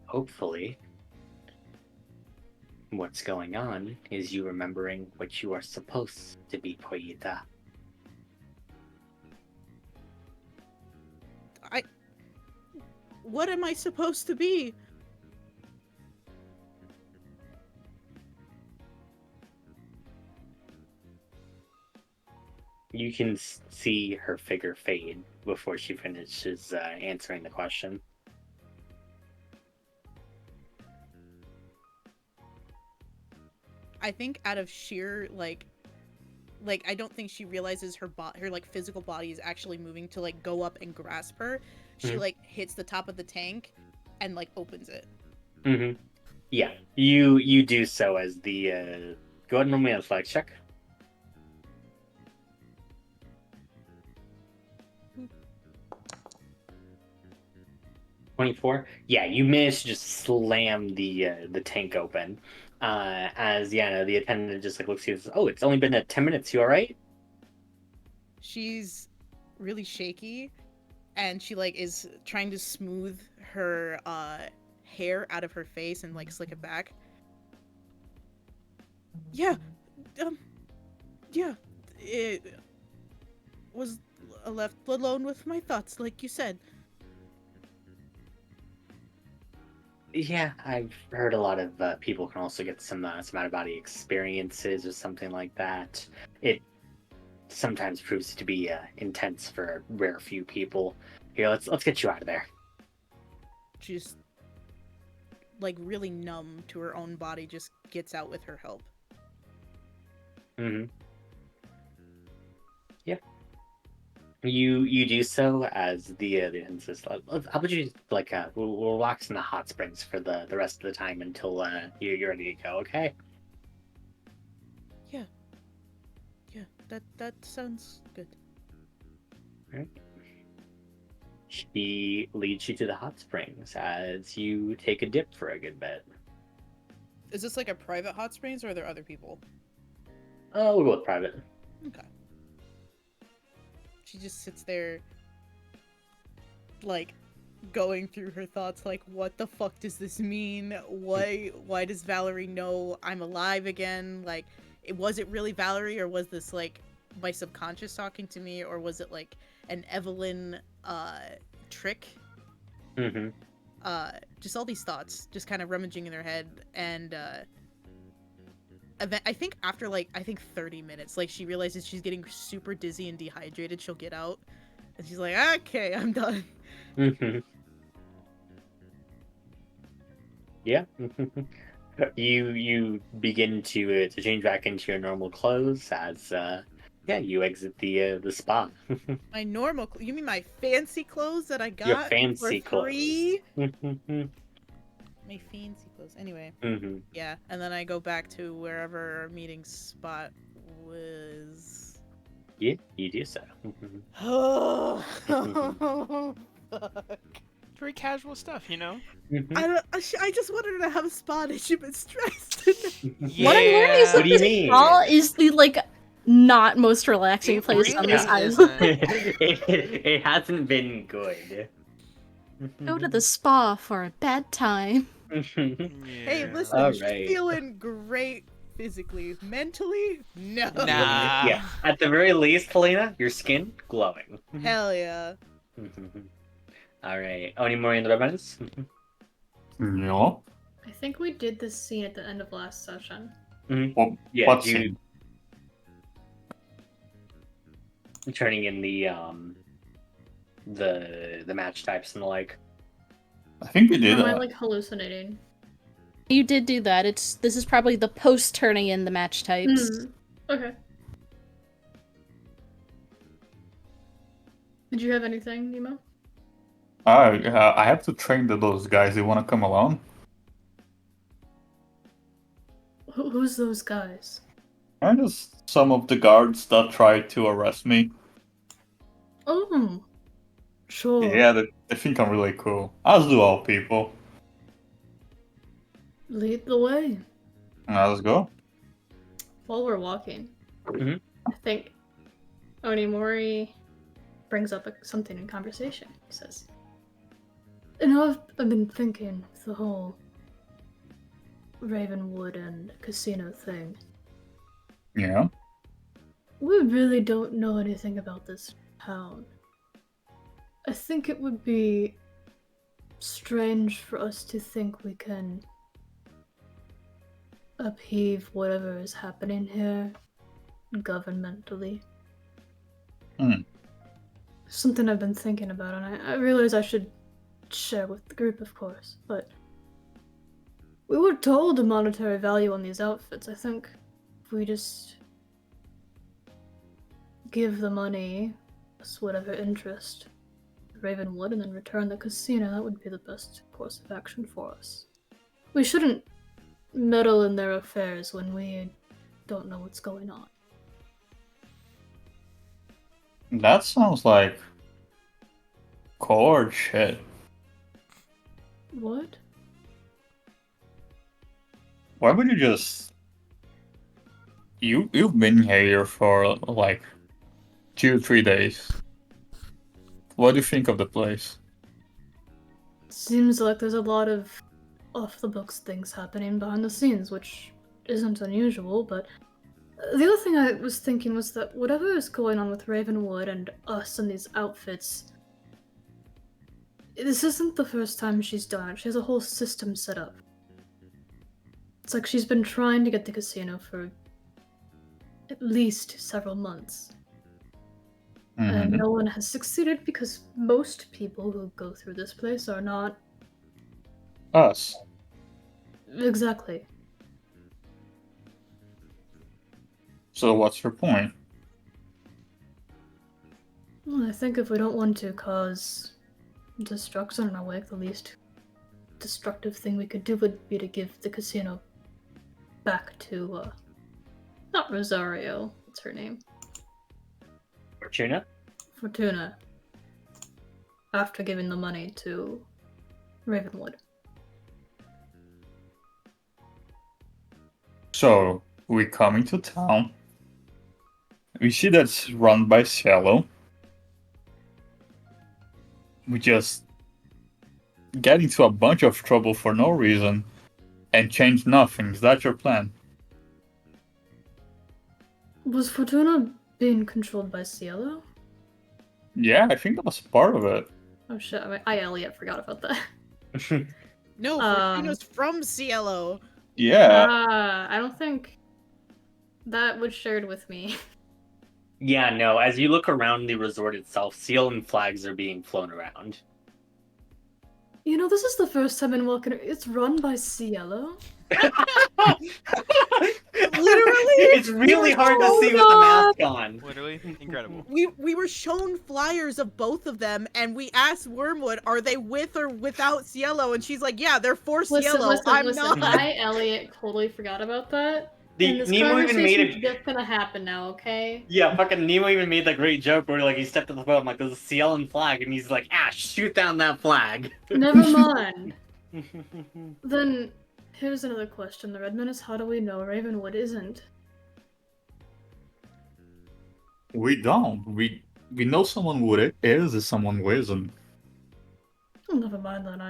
hopefully, what's going on is you remembering what you are supposed to be, Poyita. What am I supposed to be? You can see her figure fade before she finishes answering the question. I think out of sheer like I don't think she realizes her like physical body is actually moving to like go up and grasp her. She like hits the top of the tank and like opens it. Yeah, you do so as the go ahead and roll me a flag check. 24. Yeah, you managed to just slam the tank open. As the attendant just like looks at you and says, "Oh, it's only been 10 minutes. You all right?" She's really shaky, and she like is trying to smooth her hair out of her face and like slick it back. Yeah, it was left alone with my thoughts, like you said. Yeah, I've heard a lot of people can also get some out-of-body experiences or something like that. It sometimes proves to be intense for a rare few people. Here, let's get you out of there. Just like really numb to her own body, just gets out with her help. Yeah. You do so as the insist. How about you like we'll relax in the hot springs for the rest of the time until you're ready to go. Okay. Yeah. Yeah. That sounds good. She leads you to the hot springs as you take a dip for a good bit. Is this like a private hot springs, or are there other people? Oh, we'll go with private. Okay. She just sits there, like, going through her thoughts, like, what the fuck does this mean? Why does Valerie know I'm alive again? Like, was it really Valerie, or was this, like, my subconscious talking to me, or was it, like, an Evelyn, trick? Mm-hmm. Just all these thoughts, just kind of rummaging in her head, and, I think after, like, 30 minutes, like, she realizes she's getting super dizzy and dehydrated, she'll get out, and she's like, okay, I'm done. Mm-hmm. Yeah. You begin to change back into your normal clothes as you exit the spa. My normal, you mean my fancy clothes that I Your got fancy for free? clothes. My fancy clothes. Anyway, Mm-hmm. yeah, and then I go back to wherever our meeting spot was. Yeah, you do so. Oh, fuck. Very casual stuff, you know. I just wanted her to have a spot and she's been stressed. What I'm learning is What that do you this mean? hall is the like not most relaxing It place on this really island. It hasn't been good. Go to the spa for a bad time. Hey, listen, All she's right. feeling great physically. Mentally, no. Nah. Yeah. At the very least, Helena, your skin glowing. Hell yeah. All right. Any more in the ribbons? Yeah. I think we did this scene at the end of last session. What, Yeah. what You scene? turning in the match types and the like. I think we Or did am I that. like hallucinating? You did do that. This is probably the post turning in the match types. Okay. Did you have anything, Nemo? I have to train those guys. You want to come along? Who's those guys? And just some of the guards that tried to arrest me. Oh, sure. Yeah, they think I'm really cool. As do all people. Lead the way. Now let's go. While we're walking, Mhm. I think Onimori brings up something in conversation. He says, "You know, I've been thinking the whole Ravenwood and casino thing. Yeah. We really don't know anything about this town. I think it would be strange for us to think we can upheave whatever is happening here governmentally. Something I've been thinking about, and I realize I should share with the group, of course, but we were told a monetary value on these outfits. I think if we just give the money, plus whatever interest, Ravenwood, and then return the casino, that would be the best course of action for us. We shouldn't meddle in their affairs when we don't know what's going on." That sounds like cord shit. What? Why would you just... You've been here for like 2-3 days. What do you think of the place? Seems like there's a lot of off-the-books things happening behind the scenes, which isn't unusual, but the other thing I was thinking was that whatever is going on with Ravenwood and us and these outfits, this isn't the first time she's done it. She has a whole system set up. It's like she's been trying to get the casino for at least several months. And no one has succeeded because most people who go through this place are not... Us. Exactly. So what's your point? Well, I think if we don't want to cause destruction in our wake, the least destructive thing we could do would be to give the casino back to, not Rosario, what's her name? Fortuna? Fortuna. After giving the money to Ravenwood. So we come into town. We see that's run by Cielo. We just get into a bunch of trouble for no reason and change nothing. Is that your plan? Was Fortuna being controlled by Cielo? Yeah, I think that was part of it. Oh shit, I Elliot forgot about that. No, Fortuna's from Cielo. Yeah. I don't think that was shared with me. Yeah, no, as you look around the resort itself, seal and flags are being flown around. You know, this is the first time in walking. It's run by Cielo. Literally, it's really hard to see with the mask on. Literally incredible. We were shown flyers of both of them, and we asked Wormwood, "Are they with or without Cielo?" And she's like, "Yeah, they're for Cielo. I'm not." I, Elliot, totally forgot about that. And this Nemo even made conversation's it. just gonna happen now, okay? Yeah, fucking Nemo even made that great joke where like he stepped to the boat, I'm like, there's a CL and flag, and he's like, shoot down that flag. Never mind. Then, here's another question. The Redman is, how do we know Ravenwood isn't? We don't. We know someone who it is and someone who isn't. Oh, never mind then,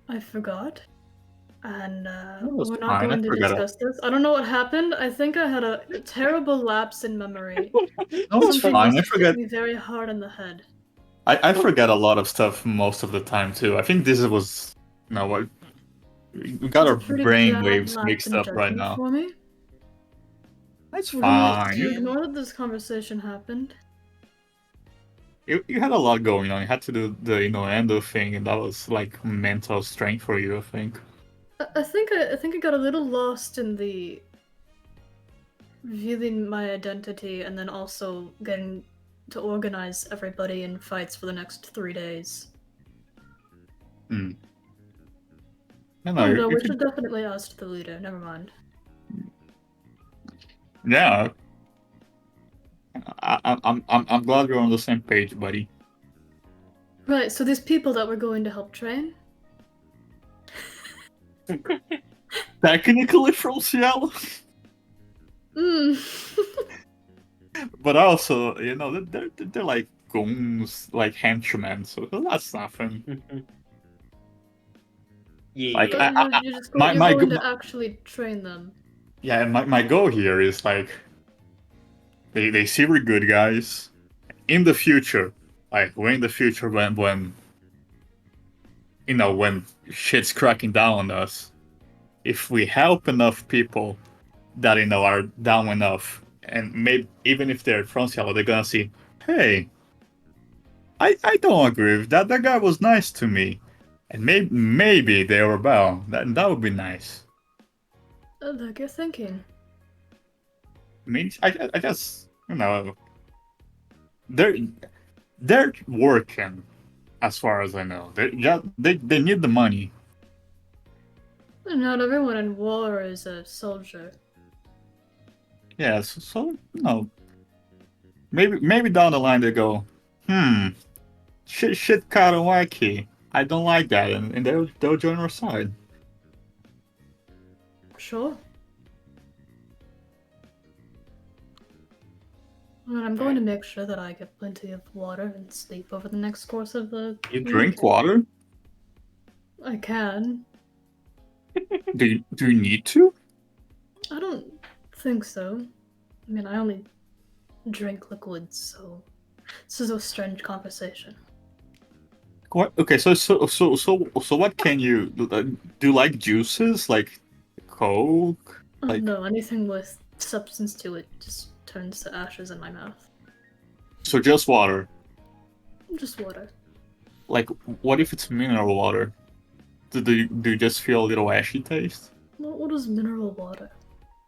I forgot. And was we're not fine, I going to forgot discuss this. I don't know what happened. I think I had a terrible lapse in memory. No, it's Something fine. I just hit forget. me very hard in the head. I forget a lot of stuff most of the time too. I think this was what we got our It's a pretty brain bad waves lapse mixed in up right judgment now. For me. That's We're gonna fine. ignore that this conversation happened. You had a lot going on. You had to do the endo thing, and that was like mental strength for you, I think. I think I got a little lost in the revealing my identity and then also getting to organize everybody in fights for the next 3 days. No, Oh no, we should definitely ask the leader. Never mind. Yeah. I'm glad we're on the same page, buddy. Right, so these people that we're going to help train? Technically from Seattle, but also, they're like goons, like henchmen, so that's nothing. Yeah. Like, You're going to actually train them. Yeah, my goal here is like they see we're good guys. In the future, like we're in the future when shit's cracking down on us, if we help enough people that are down enough, and maybe even if they're from Seattle, they're gonna see, hey, I don't agree with that. That guy was nice to me, and maybe they rebel. That would be nice. Like you're thinking. I mean, I just they're working, as far as I know. They need the money. Not everyone in war is a soldier. Yeah, so maybe down the line they go, shit kind of wacky. I don't like that, and they'll join our side. Sure. Well, I'm going to make sure that I get plenty of water and sleep over the next course of the You week. drink water? I can. Do you need to? I don't think so. I mean, I only drink liquids, so this is a strange conversation. What? Okay, so what can you do? You like juices, like Coke? Like, No, anything with substance to it just turns to ashes in my mouth. so just water. Just water. Like, what if it's mineral water? Do you just feel a little ashy taste? What is mineral water?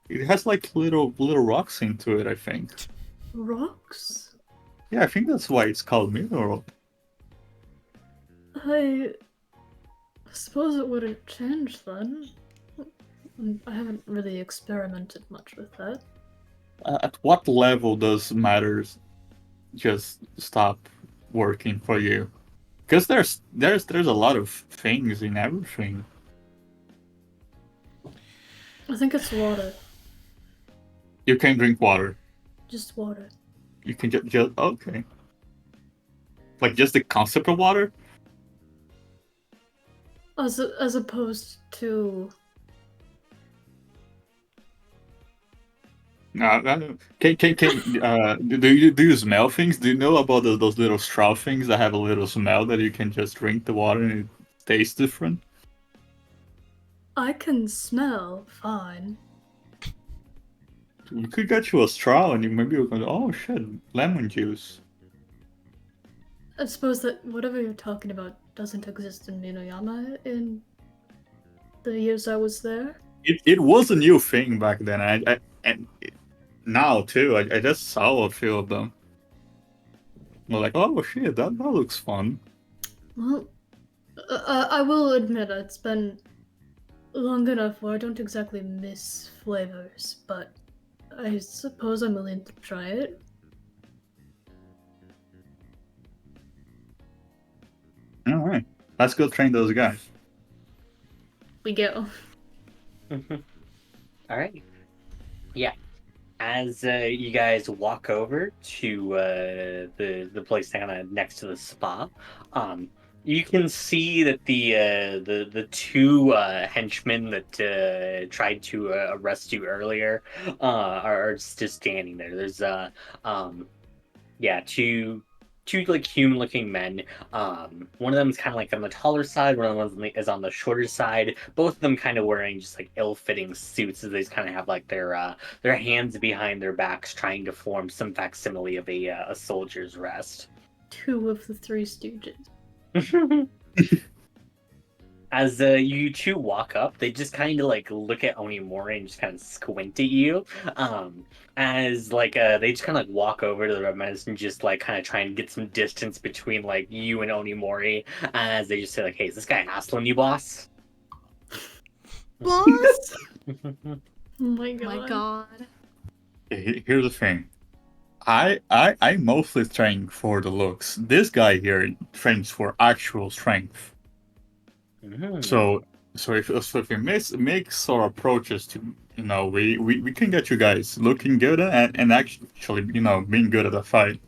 It has like little rocks into it, I think. Rocks? Yeah, I think that's why it's called mineral. I suppose it wouldn't change then. I haven't really experimented much with that. At what level does matters just stop working for you? Because there's a lot of things in everything. I think it's water. You can drink water. Just water. You can just okay. Like just the concept of water. As opposed to... Do you smell things? Do you know about those little straw things that have a little smell that you can just drink the water and it tastes different? I can smell fine. You could get you a straw and maybe you can. Oh shit, lemon juice. I suppose that whatever you're talking about doesn't exist in Minoyama in the years I was there. It was a new thing back then. And now too. I just saw a few of them. I'm like, oh shit, that looks fun. Well, I will admit it's been long enough where I don't exactly miss flavors, but I suppose I'm willing to try it. All right, let's go train those guys. We go. All right. Yeah. As you guys walk over to the place kind of next to the spa, you can see that the two henchmen that tried to arrest you earlier are just standing there. There's two like human looking men. One of them is kind of like on the taller side, one of them is on the shorter side. Both of them kind of wearing just like ill-fitting suits, as they just kind of have like their hands behind their backs, trying to form some facsimile of a soldier's rest. 2 of the 3 Stooges. As you two walk up, they just kind of like look at Onimori and just kind of squint at you. As like they just kind of like walk over to the Red Menace and just like kind of try and get some distance between like you and Onimori. As they just say like, "Hey, is this guy hassling you, boss?" Boss? Oh my god. Oh my god. Here's the thing. I mostly train for the looks. This guy here trains for actual strength. So if we make sort of approaches to we can get you guys looking good and actually being good at a fight.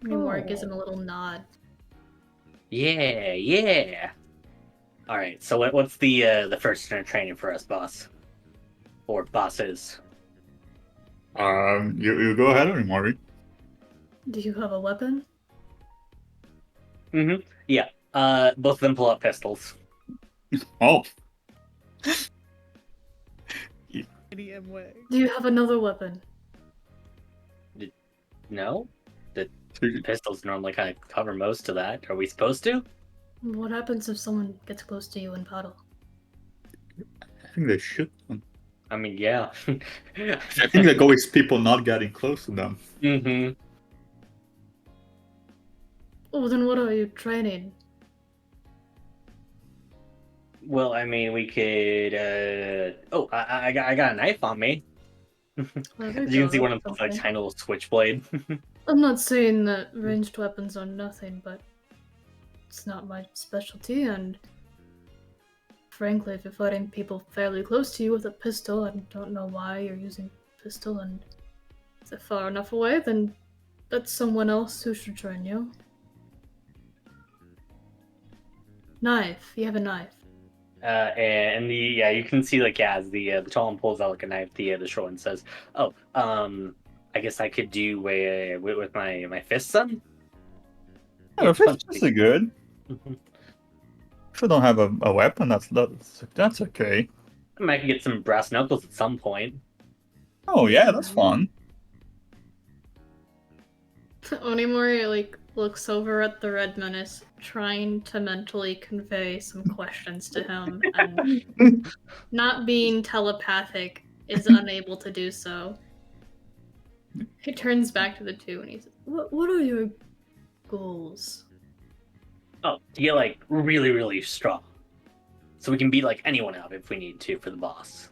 Mimori gives him a little nod. Yeah. All right. So what's the first turn of training for us, boss? Or bosses? You go ahead, Mori. Do you have a weapon? Mm-hmm. Yeah. Both of them pull out pistols. Oh. IDM way. Do you have another weapon? No? The pistols normally kind of cover most of that. Are we supposed to? What happens if someone gets close to you in battle? I think they should. I mean, yeah. I think the goal is people not getting close to them. Mm-hmm. Oh, then what are you training? Well, I mean, we could. Oh, I got a knife on me. There As you can see, go, one of that's them's like something. tiny little switchblade. I'm not saying that ranged weapons are nothing, but it's not my specialty, and frankly, if you're fighting people fairly close to you with a pistol, I don't know why you're using a pistol, and if they're far enough away, then that's someone else who should train you. Knife. You have a knife. And you can see like as the tall one pulls out like a knife, the short one says, "Oh, I guess I could do with my fists then." Yeah, fists are good. If you don't have a weapon, that's okay. I might get some brass knuckles at some point. Oh yeah, that's fun. Onimori looks over at the Red Menace, trying to mentally convey some questions to him, and not being telepathic is unable to do so. He turns back to the two and he says, What are your goals? Oh, to get like really, really strong, so we can beat like anyone out if we need to for the boss.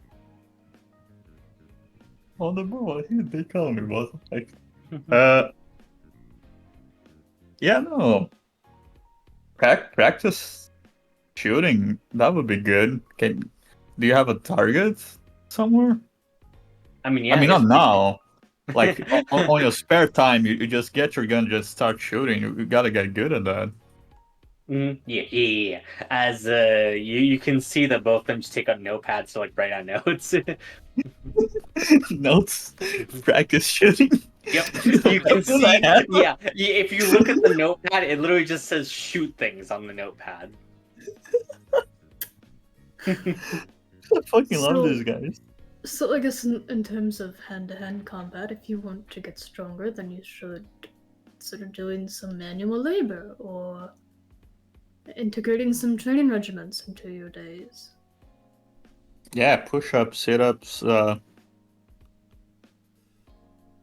On the ball, they call me, but like, yeah, no, practice shooting. That would be good. Do you have a target somewhere? I mean, I yeah. mean, not now. Like on your spare time, you just get your gun, and just start shooting. You gotta get good at that. Yeah. As you can see that both of them just take out notepads to like write out notes. Notes, practice shooting. Yep, you can see. Yeah, if you look at the notepad, it literally just says "shoot things" on the notepad. I fucking love So- these guys. So I guess in terms of hand-to-hand combat, if you want to get stronger, then you should consider doing some manual labor or integrating some training regiments into your days. Yeah, push-ups, sit-ups,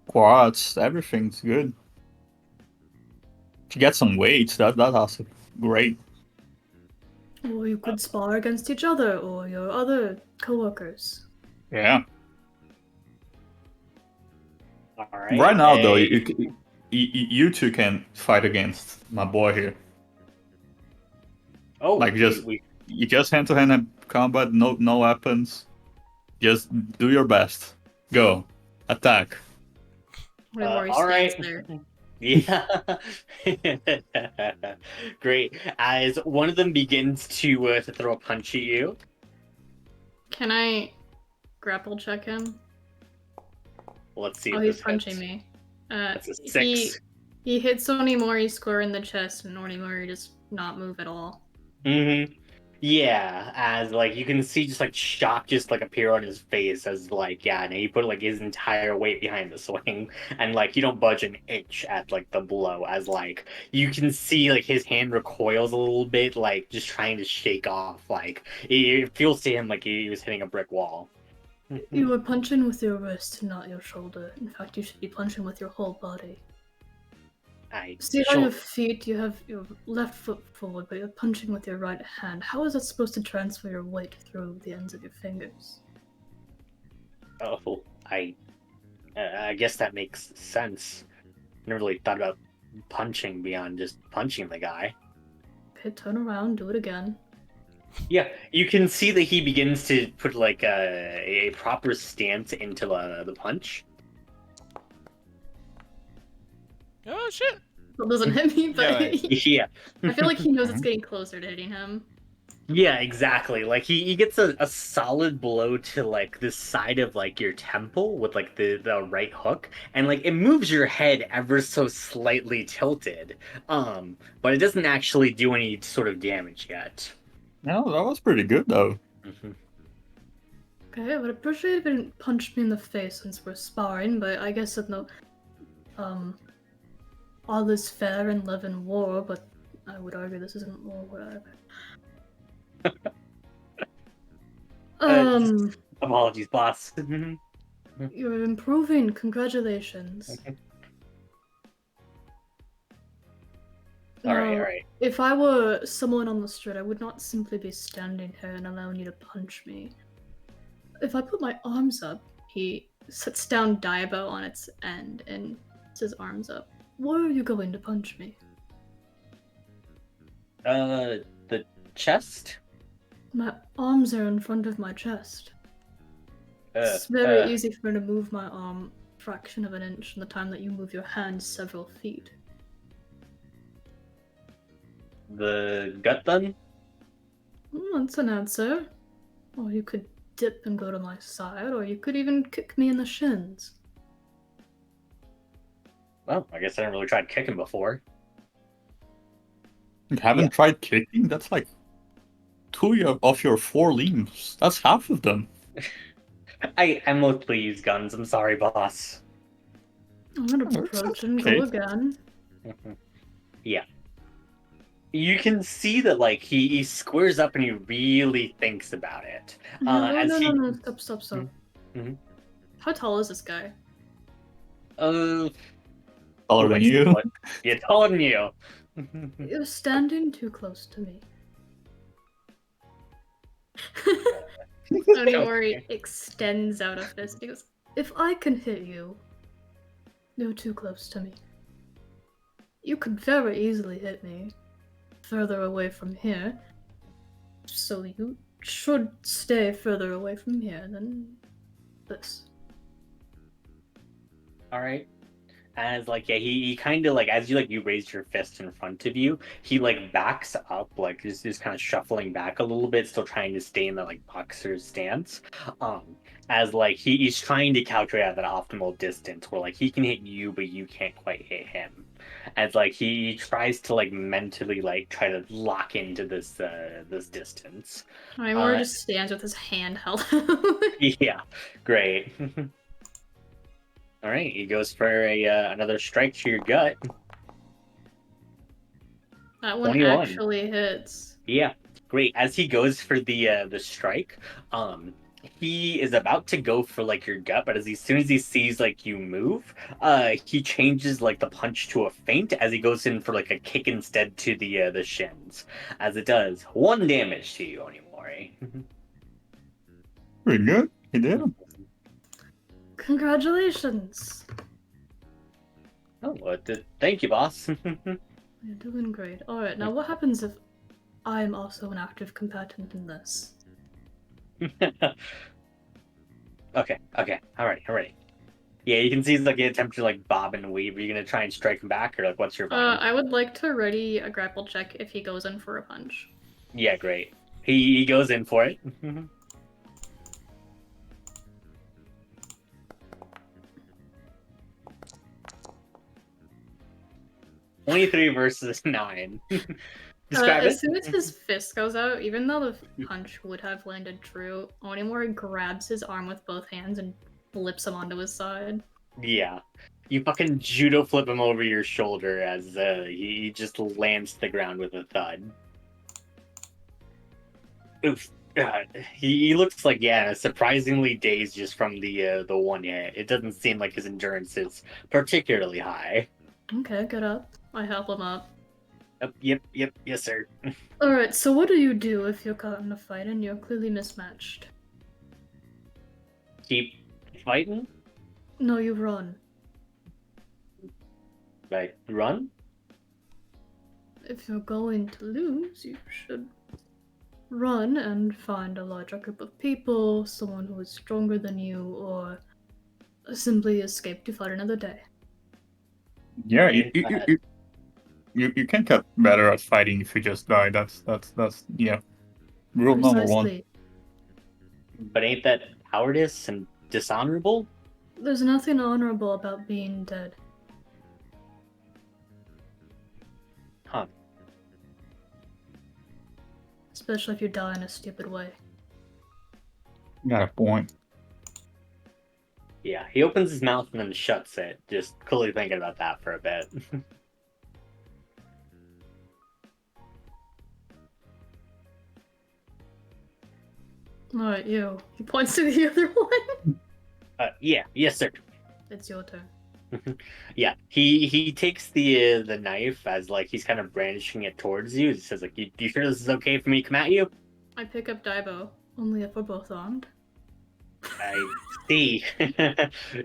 quads, everything's good. If you get some weights, that's also great. Or you could spar against each other or your other coworkers. Yeah. All right. Right now, though, you two can fight against my boy here. Oh, Like you just hand-to-hand combat, no weapons. Just do your best. Go, attack. Rory all right. stands there. Yeah. Great. As one of them begins to throw a punch at you. Can I grapple check him? Let's see. Oh, if he's this punching hits. me. That's a 6. He hits Onimori square in the chest, and Onimori does not move at all. Yeah, as like you can see just like shock just like appear on his face as like and he put like his entire weight behind the swing and like you don't budge an inch at like the blow as like you can see like his hand recoils a little bit like just trying to shake off like it feels to him like he was hitting a brick wall. You are punching with your wrist, not your shoulder. In fact, you should be punching with your whole body. See how your feet, you have your left foot forward, but you're punching with your right hand. How is that supposed to transfer your weight through the ends of your fingers? Oh, I guess that makes sense. Never really thought about punching beyond just punching the guy. Okay, turn around, do it again. Yeah, you can see that he begins to put like a proper stance into the punch. Oh shit! It doesn't hit me, but Yeah. I feel like he knows it's getting closer to hitting him. Yeah, exactly. Like he gets a solid blow to like the side of like your temple with like the right hook, and like it moves your head ever so slightly tilted. But it doesn't actually do any sort of damage yet. No, that was pretty good though. Okay, I would appreciate if it didn't punch me in the face since we're sparring, but I guess that no, all is fair in love and war, but I would argue this isn't war, whatever. Apologies, boss. You're improving, congratulations. All Now, right. if I were someone on the street, I would not simply be standing here and allowing you to punch me. If I put my arms up, he sets down Diabo on its end and puts his arms up. Where are you going to punch me? The chest? My arms are in front of my chest. It's very easy for me to move my arm a fraction of an inch in the time that you move your hand several feet. The gut then? That's an answer. Or you could dip and go to my side, or you could even kick me in the shins. Well, I guess I haven't really tried kicking before. You haven't tried kicking? That's like 2 of your 4 limbs. That's half of them. I mostly use guns. I'm sorry, boss. I'm gonna approach and go again. Yeah. You can see that, like, he squares up and he really thinks about it. No, stop. Mhm. How tall is this guy? Uh, Taller than wait, you. what? Yeah, taller than you. You're standing too close to me. Onimori extends out a fist. He goes, if I can hit you, you're too close to me. You could very easily hit me further away from here. So you should stay further away from here than this. All right. As like yeah, he kind of like as you raise your fist in front of you, he like backs up, like just kind of shuffling back a little bit, still trying to stay in the like boxer stance. As like he's trying to calculate out that optimal distance where like he can hit you, but you can't quite hit him. As like he tries to like mentally like try to lock into this distance. Onimori just stands with his hand held. Yeah, great. All right, he goes for a another strike to your gut. That one 21. actually hits. Yeah, great. As he goes for the strike, he is about to go for like your gut, but as soon as he sees like you move, he changes like the punch to a feint as he goes in for like a kick instead to the shins. As it does 1 damage to you, Onimori. Pretty good. He did. Congratulations. Oh, thank you, boss. You're doing great. Alright, now what happens if I'm also an active combatant in this? Okay, alright. Yeah, you can see he's like attempt to like bob and weave. Are you gonna try and strike him back, or like what's your plan? I would like to ready a grapple check if he goes in for a punch. Yeah, great. He goes in for it. 23 versus 9. Describe As it. soon as his fist goes out, even though the punch would have landed true, Onimori grabs his arm with both hands and flips him onto his side. Yeah. You fucking judo flip him over your shoulder as he just lands to the ground with a thud. Oof. He looks like, yeah, surprisingly dazed just from the one hit. It doesn't seem like his endurance is particularly high. Okay, get up. I help him up. Yep, yes, sir. Alright, so what do you do if you're caught in a fight and you're clearly mismatched? Keep fighting? No, you run. Like, run? If you're going to lose, you should run and find a larger group of people, someone who is stronger than you, or simply escape to fight another day. Yeah, Yeah. you can get better at fighting if you just die. That's yeah. Rule number one. Precisely. But ain't that cowardice and dishonorable? There's nothing honorable about being dead. Huh. Especially if you die in a stupid way. Got a point. Yeah, he opens his mouth and then shuts it, just clearly thinking about that for a bit. Alright, you. He points to the other one. Yeah, yes, sir. It's your turn. Yeah, he takes the knife as like he's kind of brandishing it towards you. He says like, "You sure this is okay for me to come at you?" I pick up Daibo, only if we're both armed. I see.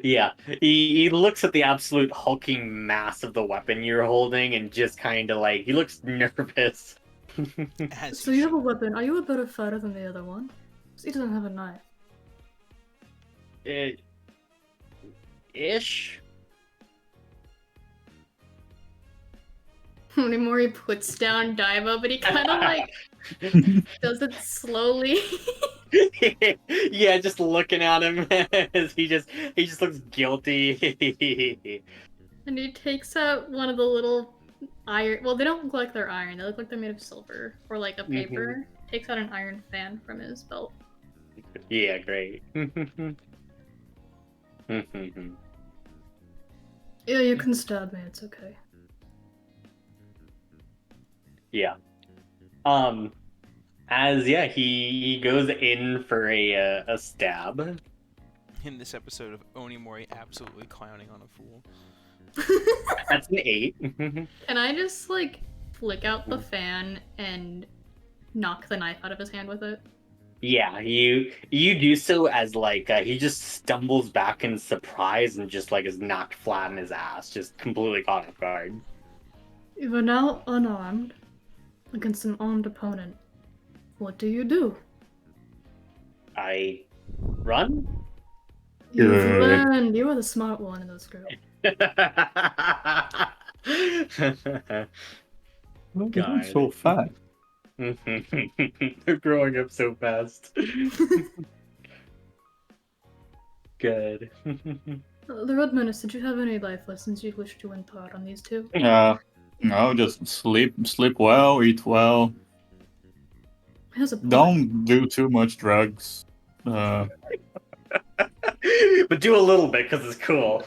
Yeah, he looks at the absolute hulking mass of the weapon you're holding and just kind of like he looks nervous. As So you you have a weapon. Are you a better fighter than the other one? 'Cause he doesn't have a knife. Ish. Onimori puts down Daibo, but he kind of like does it slowly. Yeah, just looking at him as he just looks guilty. And he takes out one of the little iron. Well, they don't look like they're iron. They look like they're made of silver or like a paper. Takes out an iron fan from his belt. Yeah, great. Yeah, you can stab me. It's okay. Yeah. As yeah, he goes in for a stab. in this episode of Onimori absolutely clowning on a fool. That's an 8. Can I just like flick out the fan and knock the knife out of his hand with it? Yeah, you do so as like he just stumbles back in surprise and just like is knocked flat on his ass, just completely caught off guard. You are now unarmed against an armed opponent. What do you do? I run. You've Good. learned. You are the smart one in this group. You're so fat. They're growing up so fast. Good. The Redmanus, did you have any life lessons you wish to impart on these two? No, just sleep well, eat well. Here's a point. Don't do too much drugs. But do a little bit because it's cool.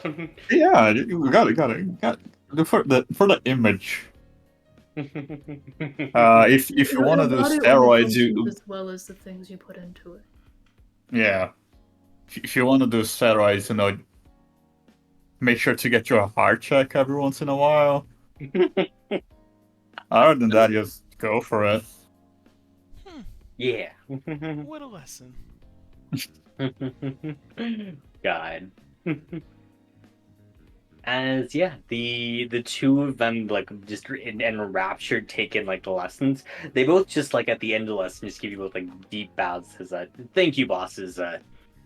Yeah, you got for the image. If you want to do Your body only steroids, functions as well as the things you put into it. yeah. If you want to do steroids, make sure to get your heart check every once in a while. Other than that, just go for it. Yeah. What a lesson. God. As the two of them like just enraptured taking like the lessons. They both just like at the end of the lesson just give you both like deep bows as thank you bosses.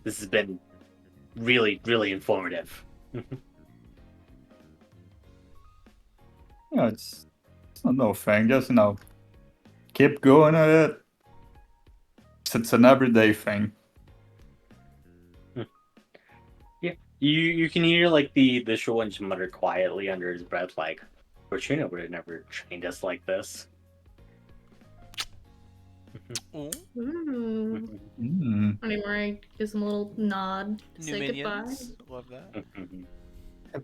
This has been really, really informative. Yeah, it's no thing. Just keep going at it. It's an everyday thing. Yeah, you can hear like the Shulwinch mutter quietly under his breath, like, Fortuna would have never trained us like this. Ooh, Ooh. Mm. Onimori gives him a little nod to new say minions. Love that.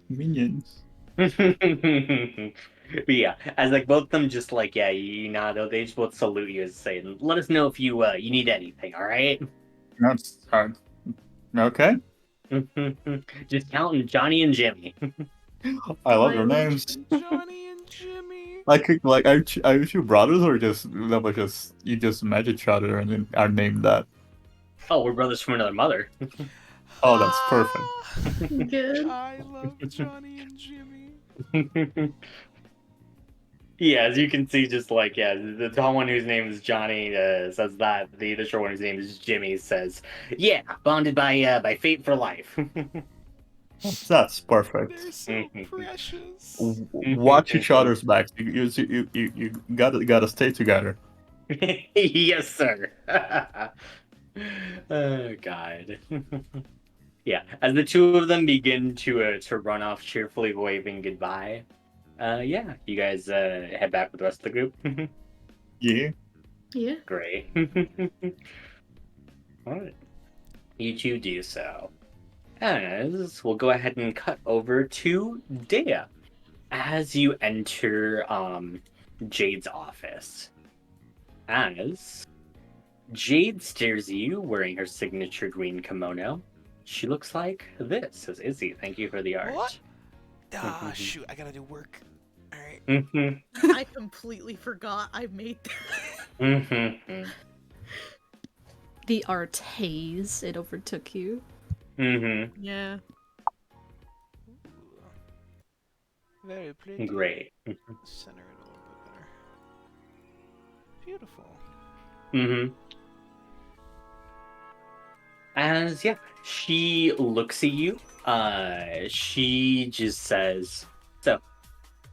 Minions. But yeah, as like both of them just like they just both salute you as saying, "Let us know if you you need anything, all right?" That's okay. Just counting Johnny and Jimmy. I love your names. Johnny and Jimmy. Like are you brothers or you just met each other and then are named that? Oh, we're brothers from another mother. Oh, that's perfect. Good. I love Johnny and Jimmy. Yeah, as you can see, just like the tall one whose name is Johnny says that. The short one whose name is Jimmy says, "Yeah, bonded by fate for life." That's perfect. They're so precious. Watch each other's backs. You gotta stay together. Yes, sir. Oh God. Yeah, as the two of them begin to run off, cheerfully waving goodbye. You guys head back with the rest of the group. Yeah. Yeah. Great. All right, you two do so. As we'll go ahead and cut over to Dea as you enter Jade's office. As Jade stares at you wearing her signature green kimono. She looks like this, says Izzy. Thank you for the art. What? Ah, shoot, I gotta do work. Alright. I completely forgot I made that. The art haze, it overtook you. Yeah. Very pretty. Great. Center it a little bit better. Beautiful. As she looks at you. She just says, "So,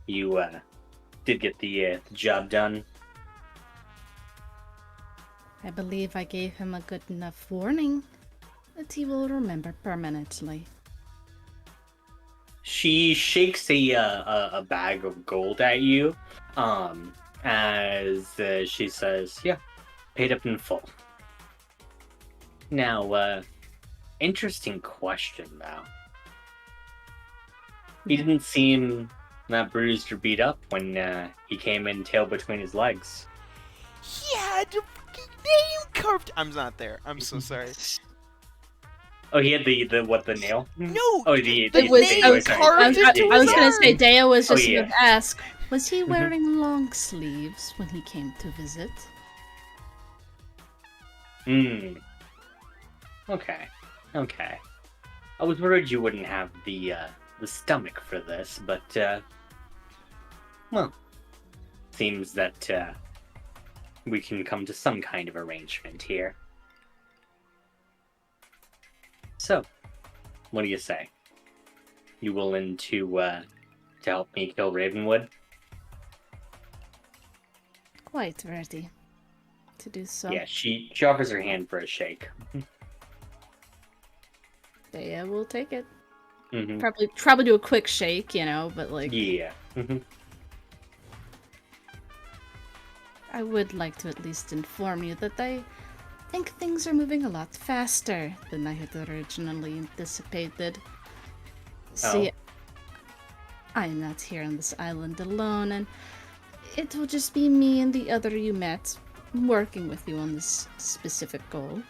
you did get the job done?" I believe I gave him a good enough warning that he will remember permanently. She shakes a bag of gold at you, as she says, "Yeah, paid up in full." Now, interesting question, though. He didn't seem that bruised or beat up when he came in tail between his legs. He had a fucking name carved. I'm not there. I'm so sorry. Oh, he had the what, the nail? No, Oh, the It was- nail I was- carved Yeah, into I was his gonna arm. say, Dea was Oh, just yeah. gonna ask, was he Mhm. wearing long sleeves when he came to visit? Hmm. Okay. Okay. I was worried you wouldn't have the stomach for this, but well, seems that we can come to some kind of arrangement here. So, what do you say? You willing to help me kill Ravenwood? Quite ready to do so. Yeah, she offers her hand for a shake. Dea will take it. Mm-hmm. Probably do a quick shake, you know, but like Yeah. Mm-hmm. I would like to at least inform you that I think things are moving a lot faster than I had originally anticipated. See, I'm not here on this island alone, and it will just be me and the other you met working with you on this specific goal.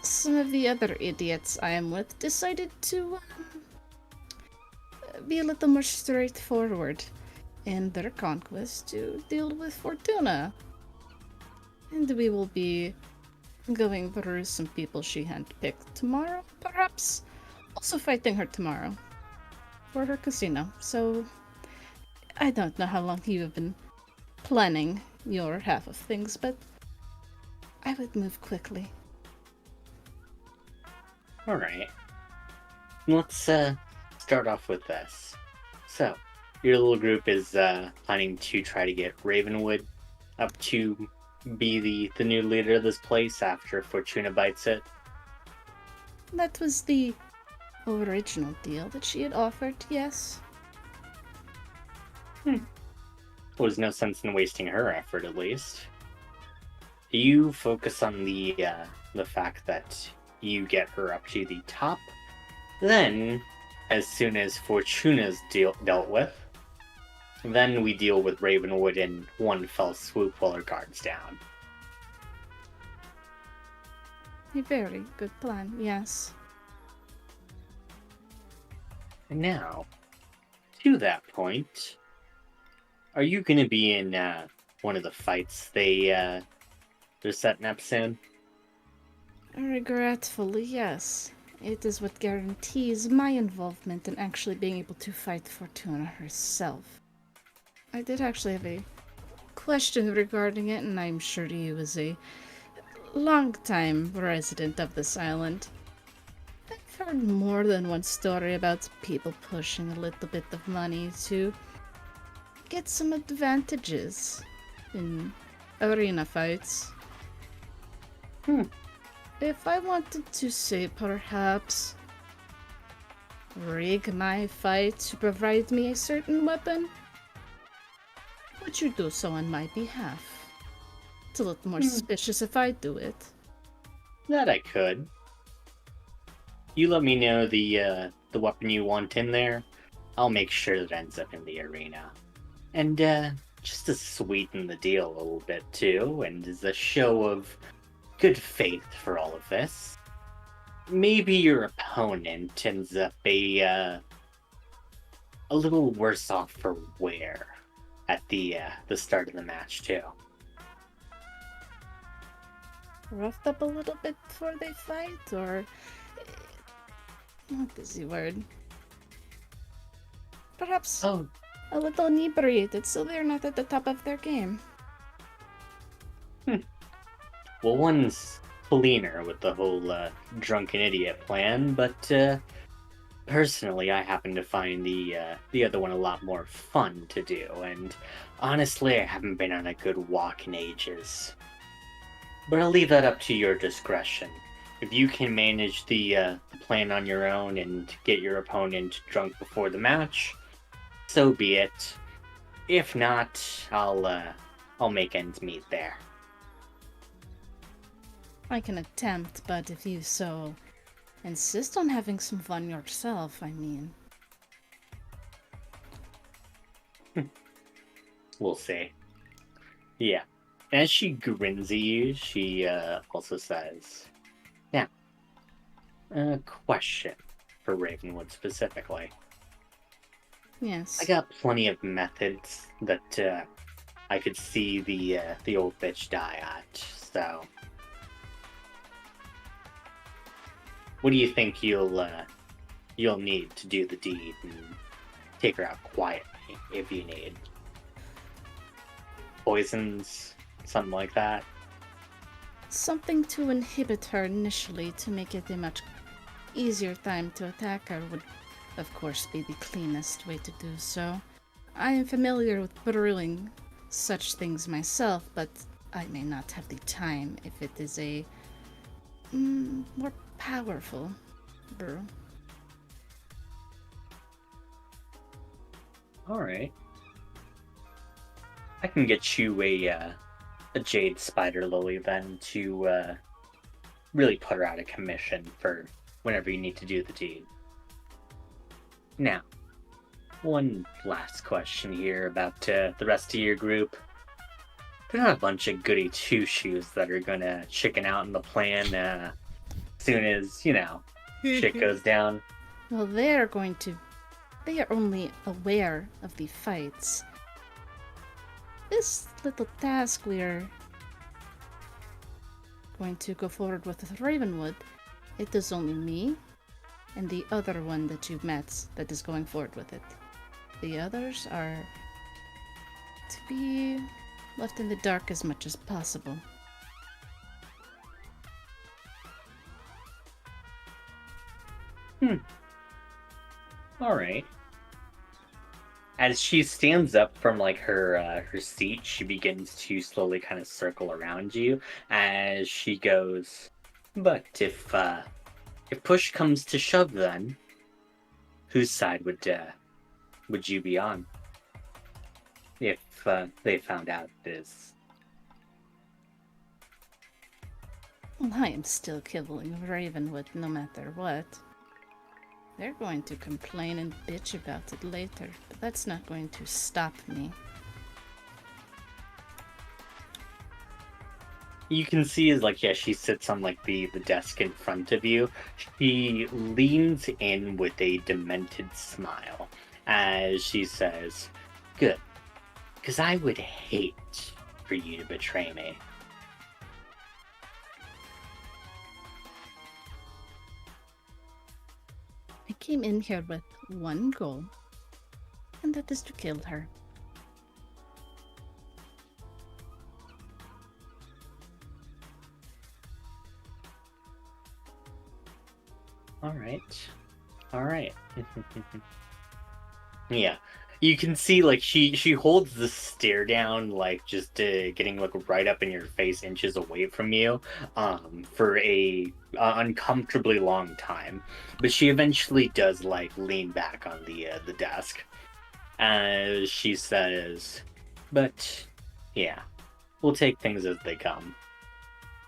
Some of the other idiots I am with decided to be a little more straightforward in their conquest to deal with Fortuna. And we will be going through some people she handpicked tomorrow, perhaps. Also fighting her tomorrow for her casino. So I don't know how long you have been planning your half of things, but I would move quickly. Alright. Let's start off with this. So, your little group is planning to try to get Ravenwood up to be the new leader of this place after Fortuna bites it. That was the original deal that she had offered, yes. Well, there's no sense in wasting her effort, at least. You focus on the fact that you get her up to the top. Then, as soon as Fortuna's dealt with, then we deal with Ravenwood in one fell swoop while her guard's down. A very good plan, yes. And now, to that point, are you going to be in one of the fights they're setting up soon? Regretfully, yes. It is what guarantees my involvement in actually being able to fight Fortuna herself. I did actually have a question regarding it, and I'm sure you, as a long-time resident of this island, I've heard more than one story about people pushing a little bit of money to get some advantages in arena fights. If I wanted to say perhaps rig my fight to provide me a certain weapon, would you do so on my behalf? It's a little more suspicious if I do it. That I could. You let me know the weapon you want in there. I'll make sure that ends up in the arena. And just to sweeten the deal a little bit too, and as a show of good faith for all of this, maybe your opponent ends up a little worse off for wear at the start of the match too. Roughed up a little bit before they fight, or what is the word? Perhaps Oh, a little inebriated, so they're not at the top of their game. well, one's cleaner with the whole drunken idiot plan, but personally, I happen to find the other one a lot more fun to do, and honestly, I haven't been on a good walk in ages. But I'll leave that up to your discretion. If you can manage the plan on your own and get your opponent drunk before the match, so be it. If not, I'll make ends meet there. I can attempt, but if you so insist on having some fun yourself, I mean. We'll see. Yeah. As she grins at you, she also says, "Now, Question for Ravenwood specifically. Yes. I got plenty of methods that I could see the old bitch die at. So, what do you think you'll need to do the deed and take her out quietly if you need? Poisons, something like that. Something to inhibit her initially to make it a much easier time to attack her would, of course, be the cleanest way to do so. I am familiar with brewing such things myself, but I may not have the time if it is a more powerful brew. Alright. I can get you a jade spider lily then to really put her out of commission for whenever you need to do the deed. Now, one last question here about the rest of your group. They're not a bunch of goody two-shoes that are gonna chicken out in the plan soon as, shit goes down. Well, they are only aware of the fights. This little task we are going to go forward with Ravenwood, it is only me and the other one that you've met that is going forward with it. The others are to be left in the dark as much as possible. Alright. As she stands up from her seat, she begins to slowly kind of circle around you as she goes, but if push comes to shove then, whose side would you be on? If they found out this. Well, I am still killing Ravenwood no matter what. They're going to complain and bitch about it later, but that's not going to stop me. You can see as she sits on the desk in front of you. She leans in with a demented smile as she says, "Good, because I would hate for you to betray me." I came in here with one goal, and that is to kill her. Alright. Yeah. You can see she holds the stare down just getting right up in your face, inches away from you for a uncomfortably long time, but she eventually does lean back on the desk as she says, "But yeah, we'll take things as they come.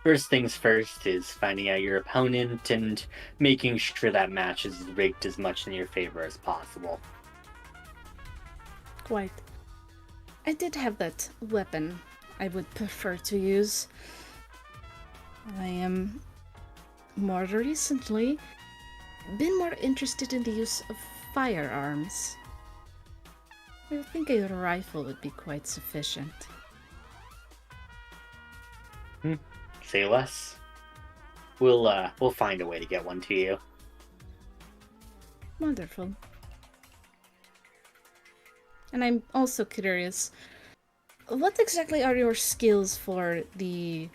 First things first is finding out your opponent and making sure that match is rigged as much in your favor as possible." Quite. I did have that weapon I would prefer to use. I am more recently been more interested in the use of firearms. I think a rifle would be quite sufficient. Say less. We'll find a way to get one to you. Wonderful. And I'm also curious, what exactly are your skills for the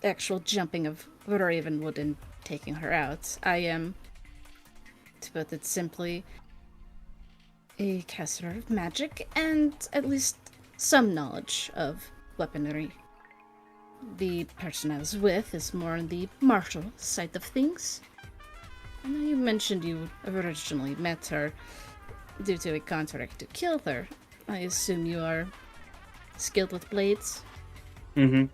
actual jumping of Ravenwood and taking her out? I am, to put it simply, a caster of magic and at least some knowledge of weaponry. The person I was with is more on the martial side of things. I know you mentioned you originally met her due to a contract to kill her. I assume you are skilled with blades? Mm-hmm.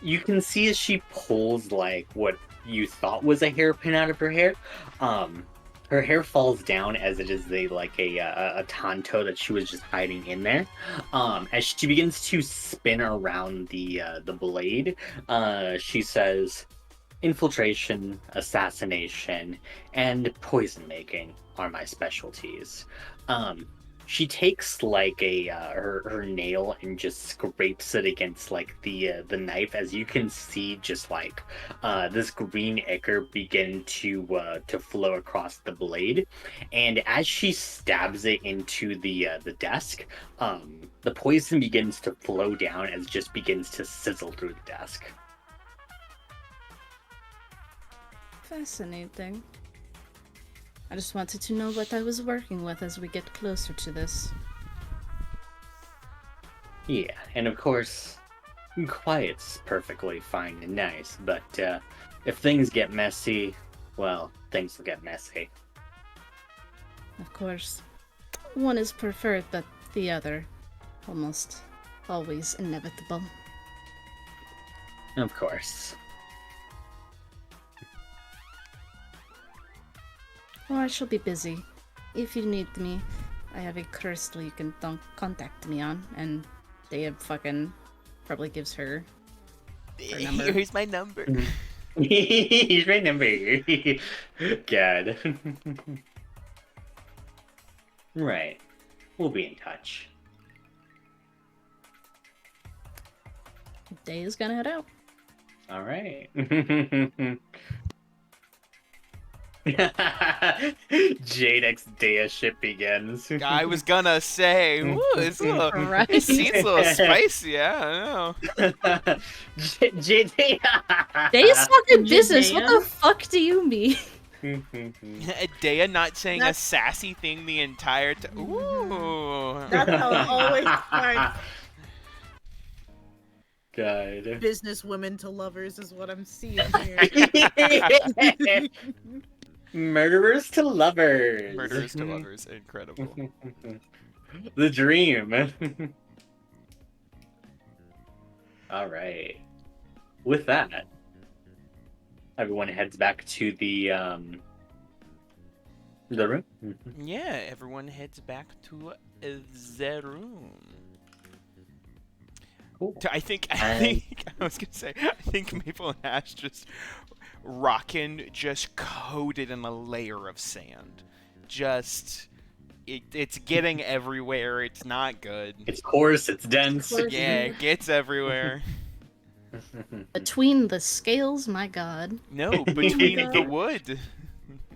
You can see as she pulls what you thought was a hairpin out of her hair. Her hair falls down as it is a tanto that she was just hiding in there. As she begins to spin around the blade, she says, infiltration, assassination, and poison making are my specialties. She takes like her nail and just scrapes it against like the knife, as you can see, just like this green ichor begin to flow across the blade, and as she stabs it into the desk, the poison begins to flow down as it just begins to sizzle through the desk. Fascinating. I just wanted to know what I was working with as we get closer to this. Yeah, and of course, quiet's perfectly fine and nice, but if things get messy, well, things will get messy. Of course. One is preferred, but the other almost always inevitable. Of course. Well, I shall be busy. If you need me, I have a crystal you can contact me on, and they fucking probably gives her number. Here's my number. Here's my number. God. Right. We'll be in touch. Day is gonna head out. All right. Jadex Dea ship begins. I was gonna say, ooh, this seems a little spicy. I don't know. Jade. Day's fucking business. What the fuck do you mean? Dea not saying a That's- sassy thing the entire time. Ooh. That's how it always starts. God. Business women to lovers is what I'm seeing here. Murderers to lovers. Murderers to lovers. Incredible. The dream. All right. With that, everyone heads back to the room. Yeah, everyone heads back to the room. Cool. I think And- I was gonna say I think Maple and Ash just rockin' just coated in a layer of sand. Just it's getting everywhere. It's not good. It's coarse. It's dense. Coarse. Yeah, it gets everywhere. Between the scales, my god. No, between God. the wood.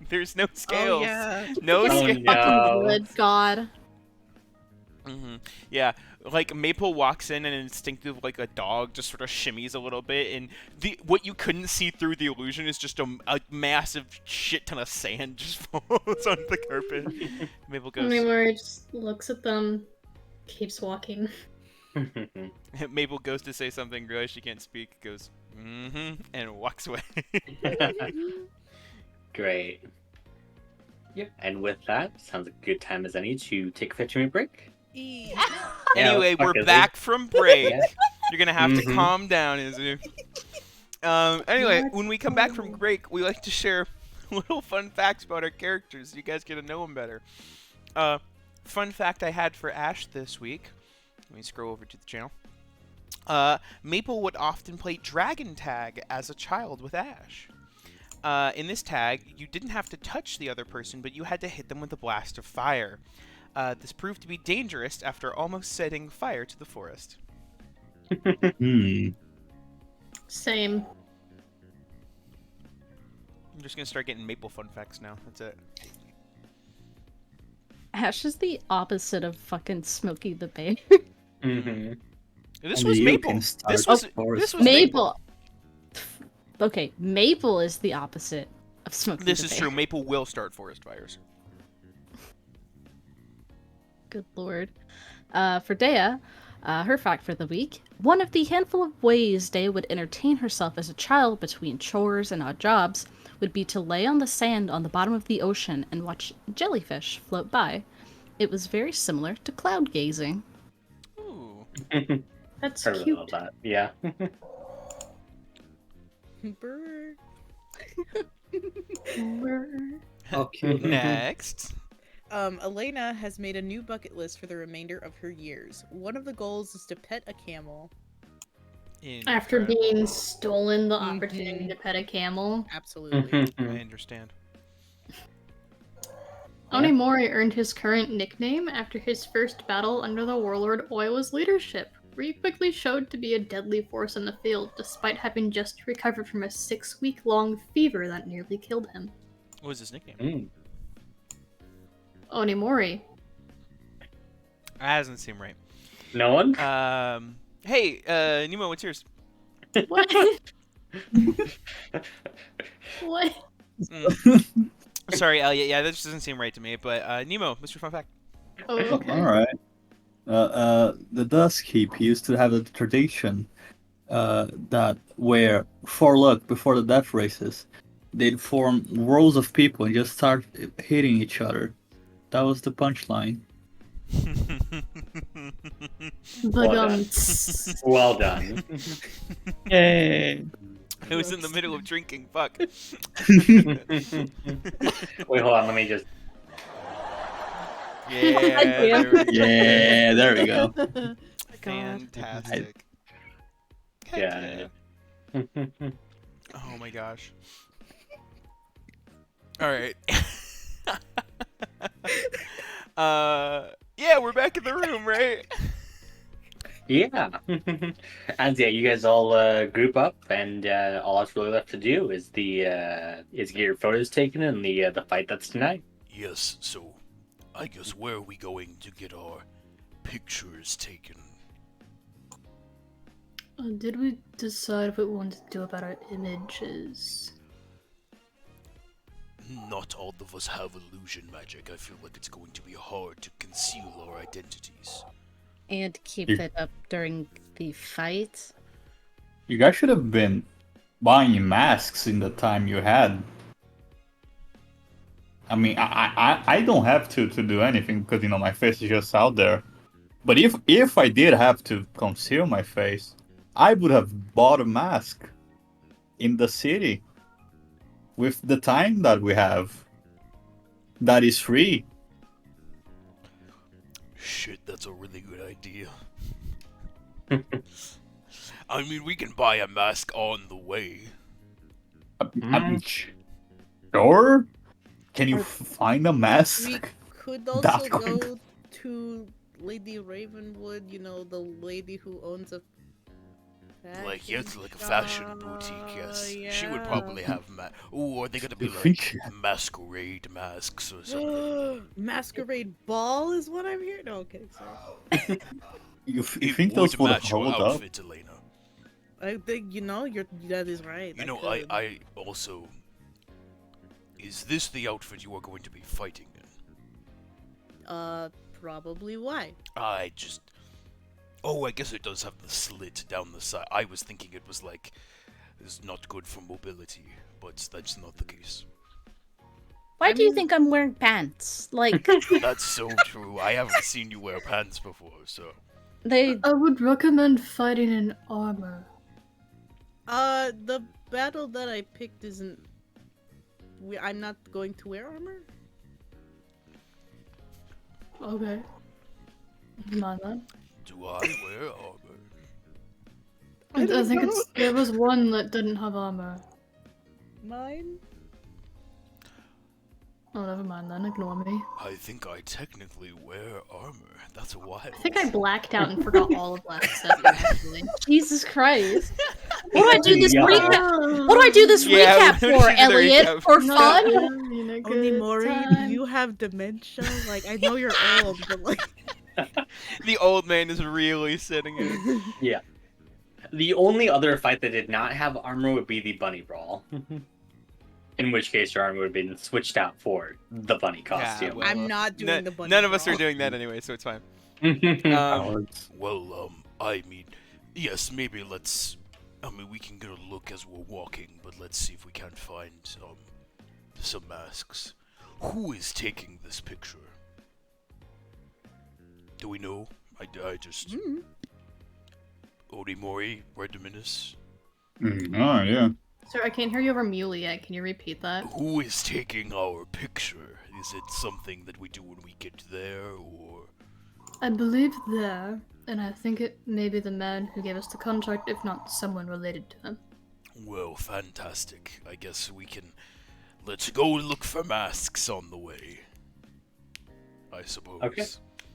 There's no scales. Oh yeah. No Oh, scales. no. Fucking wood god. Yeah, like Maple walks in and instinctive like a dog just sort of shimmies a little bit, and what you couldn't see through the illusion is just a massive shit ton of sand just falls on the carpet. Maple goes. Anywhere, just looks at them, keeps walking. Maple goes to say something, realizes she can't speak, goes and walks away. Great. Yep. And with that, sounds like a good time as any to take a 15-minute break. E. Anyway, fuck we're is it? back from break. Yeah. You're gonna have to Mhm. calm down, Izzy. Anyway, when we come back from break, we like to share little fun facts about our characters so you guys get to know them better. Fun fact I had for Ash this week. Let me scroll over to the channel. Maple would often play Dragon Tag as a child with Ash. In this tag, you didn't have to touch the other person, but you had to hit them with a blast of fire. This proved to be dangerous after almost setting fire to the forest. Same. I'm just gonna start getting Maple fun facts now. That's it. Ash is the opposite of fucking Smokey the Bear. Mm-hmm. This And was you Maple. can start This was forest this was Maple. Okay, Maple is the opposite of Smokey This the is Bear. true. Maple will start forest fires. Good lord. For Dea, her fact for the week, one of the handful of ways Dea would entertain herself as a child between chores and odd jobs would be to lay on the sand on the bottom of the ocean and watch jellyfish float by. It was very similar to cloud gazing. Ooh. That's Heard cute. about that. Yeah. Brr. Okay. Next. Elena has made a new bucket list for the remainder of her years. One of the goals is to pet a camel. After Incredible. being stolen the Mhm. opportunity to pet a camel, Absolutely. I understand. Onimori earned his current nickname after his first battle under the warlord Oiwa's leadership, where he quickly showed to be a deadly force in the field, despite having just recovered from a 6-week-long fever that nearly killed him. What was his nickname? Mm. Onimori. That doesn't seem right. No one? Hey, Nemo, what's yours? What? What? Sorry, Elliot. Yeah, that just doesn't seem right to me. But Nemo, Mr. Fun Fact. Oh, okay. All right. The Dusk Keep used to have a tradition that where, for luck, before the death races, they'd form rows of people and just start hitting each other. That was the punchline. But, Well done. Yay! I was in the middle of drinking. Fuck. Wait, hold on. Let me just. Yeah. There we go. Yeah, there we go. Fantastic. Heck Yeah. Oh my gosh. All right. Yeah, we're back in the room, right? Yeah. And yeah, you guys all group up, and all that's really left to do is get your photos taken and the fight that's tonight. Yes, so I guess where are we going to get our pictures taken? did we decide what we wanted to do about our images? Not all of us have illusion magic. I feel like it's going to be hard to conceal our identities. And keep You- it up during the fight. You guys should have been buying masks in the time you had. I mean, I don't have to do anything because my face is just out there. But if I did have to conceal my face, I would have bought a mask in the city with the time that we have. That is free. Shit, that's a really good idea. I mean, we can buy a mask on the way. I'm sure. Can you find a mask? We could That's also going- go to Lady Ravenwood, the lady who owns a Like, yeah, it's like a shop. fashion boutique, yes. She would probably have Ooh, are they gonna be You like think- masquerade masks or something? Masquerade ball is what I'm hearing. No, kidding. Sorry. You It think those would match your hold up? outfit, Elena. I think that is right. You know, could. I also... Is this the outfit you are going to be fighting in? Probably why? I just... Oh, I guess it does have the slit down the side. I was thinking it was like... It's not good for mobility, but that's not the case. Why do you think I'm wearing pants? Like, That's so true. I haven't seen you wear pants before, so... they. I would recommend fighting in armor. The battle that I picked isn't... I'm not going to wear armor? Okay. Mind that. Do I wear armor? I think there was one that didn't have armor. Mine? Oh, never mind then. Ignore me. I think I technically wear armor. That's wild. I think I blacked out and forgot all of last session, actually. Jesus Christ. What do I do this Yeah. recap? What do I do this Yeah, recap what do you for, do the Elliot? recap For for? fun? Onimori, you have dementia? Like, I know you're old, but like... The old man is really sitting in. Yeah. The only other fight that did not have armor would be the bunny brawl. In which case your armor would have been switched out for the bunny costume. well, I'm not doing the bunny None of us are brawl. doing that anyway, so it's fine. Well, I mean, yes, maybe let's... I mean, we can get a look as we're walking, but let's see if we can't find, some masks. Who is taking this picture? Do we know? I just... Onimori, Redominus? Oh, yeah. Sir, I can't hear you over Muley yet. Can you repeat that? Who is taking our picture? Is it something that we do when we get there, or... I believe there And I think it may be the man who gave us the contract, if not someone related to him. Well, fantastic. I guess we can... Let's go look for masks on the way. I suppose. Okay.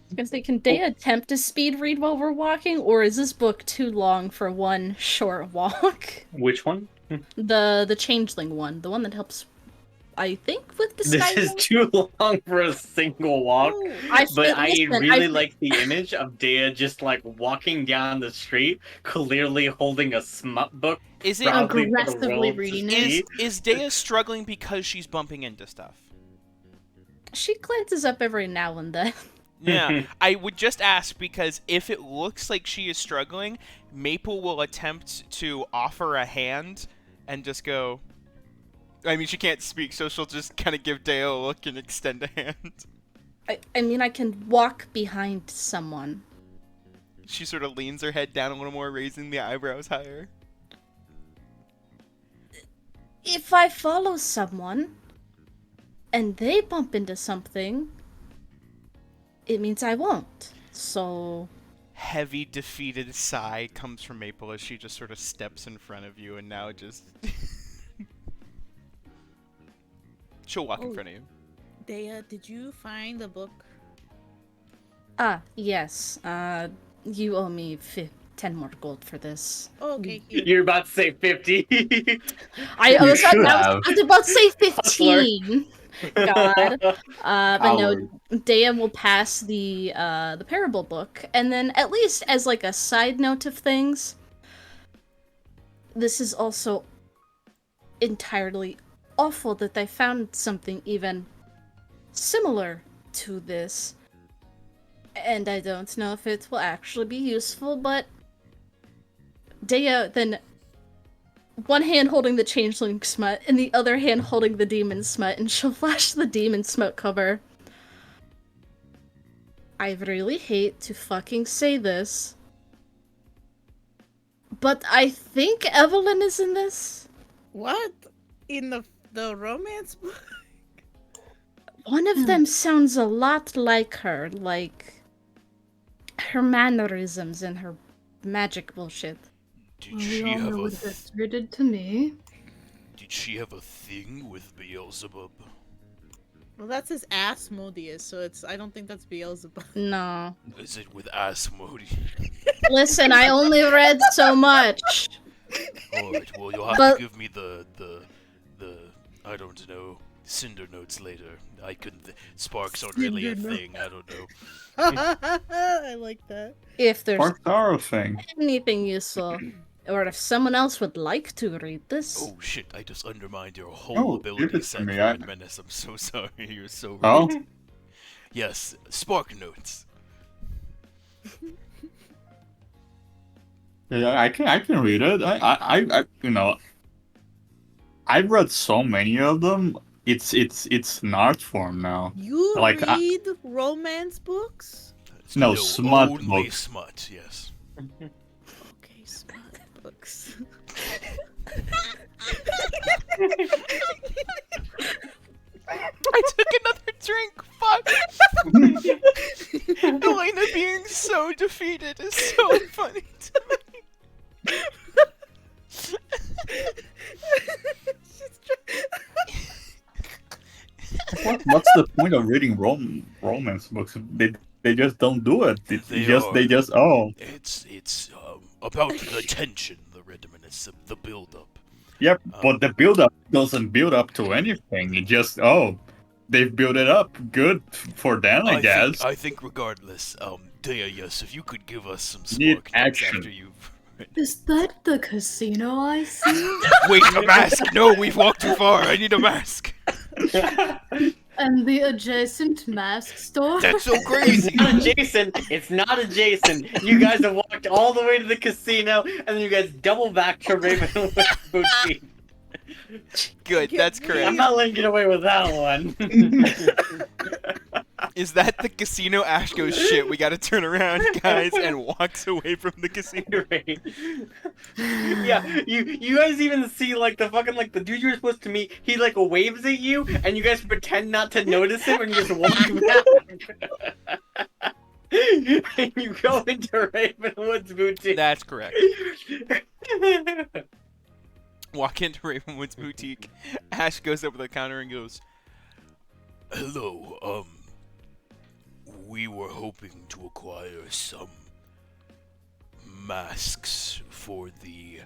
Because can they attempt to speed read while we're walking, or is this book too long for one short walk? Which one? The changeling one, the one that helps, I think, with disguising. This is too long for a single walk. But I really like the image of Dea just like walking down the street, clearly holding a smut book. Is it proudly for the aggressively world to reading see. is Dea struggling because she's bumping into stuff? She glances up every now and then. Yeah, I would just ask because if it looks like she is struggling, Maple will attempt to offer a hand and just go... I mean, she can't speak, so she'll just kind of give Dea a look and extend a hand. I mean, I can walk behind someone. She sort of leans her head down a little more, raising the eyebrows higher. If I follow someone, and they bump into something, it means I won't. So... Heavy, defeated sigh comes from Maple as she just sort of steps in front of you and now just... She'll walk in front of you. Dea, did you find the book? Yes. You owe me 10 more gold for this. Oh, okay. Here. You're about to say 50. I was about to say 15. God. But Howard. no, Dea will pass the parable book, and then at least as like a side note of things, this is also entirely awful that I found something even similar to this, and I don't know if it will actually be useful, but Dea then, one hand holding the changeling smut and the other hand holding the demon smut, and she'll flash the demon smut cover. I really hate to fucking say this, but I think Evelyn is in this. What? In the romance book? One of them sounds a lot like her, like her mannerisms and her magic bullshit. Did We she all have know a what Victor did to me. Did she have a thing with Beelzebub? Well, that's his Asmodeus, so I don't think that's Beelzebub. No. Is it with Asmodee? Listen, I only read so much. Alright, well you'll have to give me the I don't know, Cinder notes later. I couldn't sparks aren't really a Cinder thing, I don't know. I like that. If there's Sparks are a thing. anything useful, or if someone else would like to read this. Oh shit, I just undermined your whole give ability it to set me, for I- Red Menace. I'm so sorry, you're so right. Oh? Yes, spark notes. Yeah, I can read it. I you know, I've read so many of them. It's an art form now. You Like, read romance books? No, smut only books. smut, yes. Okay, smart books. I took another drink. Fuck. Elena being so defeated is so funny to me. What's the point of reading romance books? They just don't do it. They They just It's about the tension, the Red Menace, the build-up. Yep, but the build up doesn't build up to anything. It just they've built it up. Good for them, I guess. I think regardless, Dea, yes, if you could give us some Need spark notes action. after you've Is that the casino I see? Wait, a mask! No, we've walked too far. I need a mask. And the adjacent mask store? That's so crazy. It's not adjacent. It's not adjacent. You guys have walked all the way to the casino, and then you guys double back to Ravenwood Boutique. Good, that's I'm correct. not letting you get away with that one. Is that the casino? Ash goes, shit, we gotta turn around, guys, and walks away from the casino. Right. Yeah, you guys even see like the fucking like the dude you're supposed to meet. He like waves at you, and you guys pretend not to notice him, and you just walk back. and you go into Ravenwood's boutique. That's correct. Walk into Ravenwood's boutique. Ash goes up to the counter and goes, Hello, we were hoping to acquire some masks for the...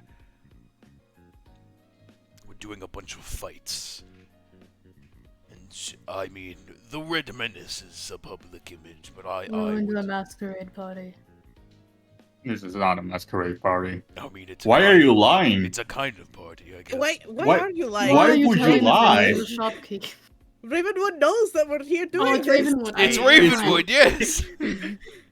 We're doing a bunch of fights. And, I mean, the Red Menace is a public image, but I Going to a would... masquerade party. This is not a masquerade party. I mean, it's a Why are kind you of- lying? It's a kind of party, I guess. Wait, why What- are you lying? Why are you would you telling us that lie? you're the shopkeep? Ravenwood knows that we're here doing Oh, it's this. Ravenwood. It's I- Ravenwood, yes!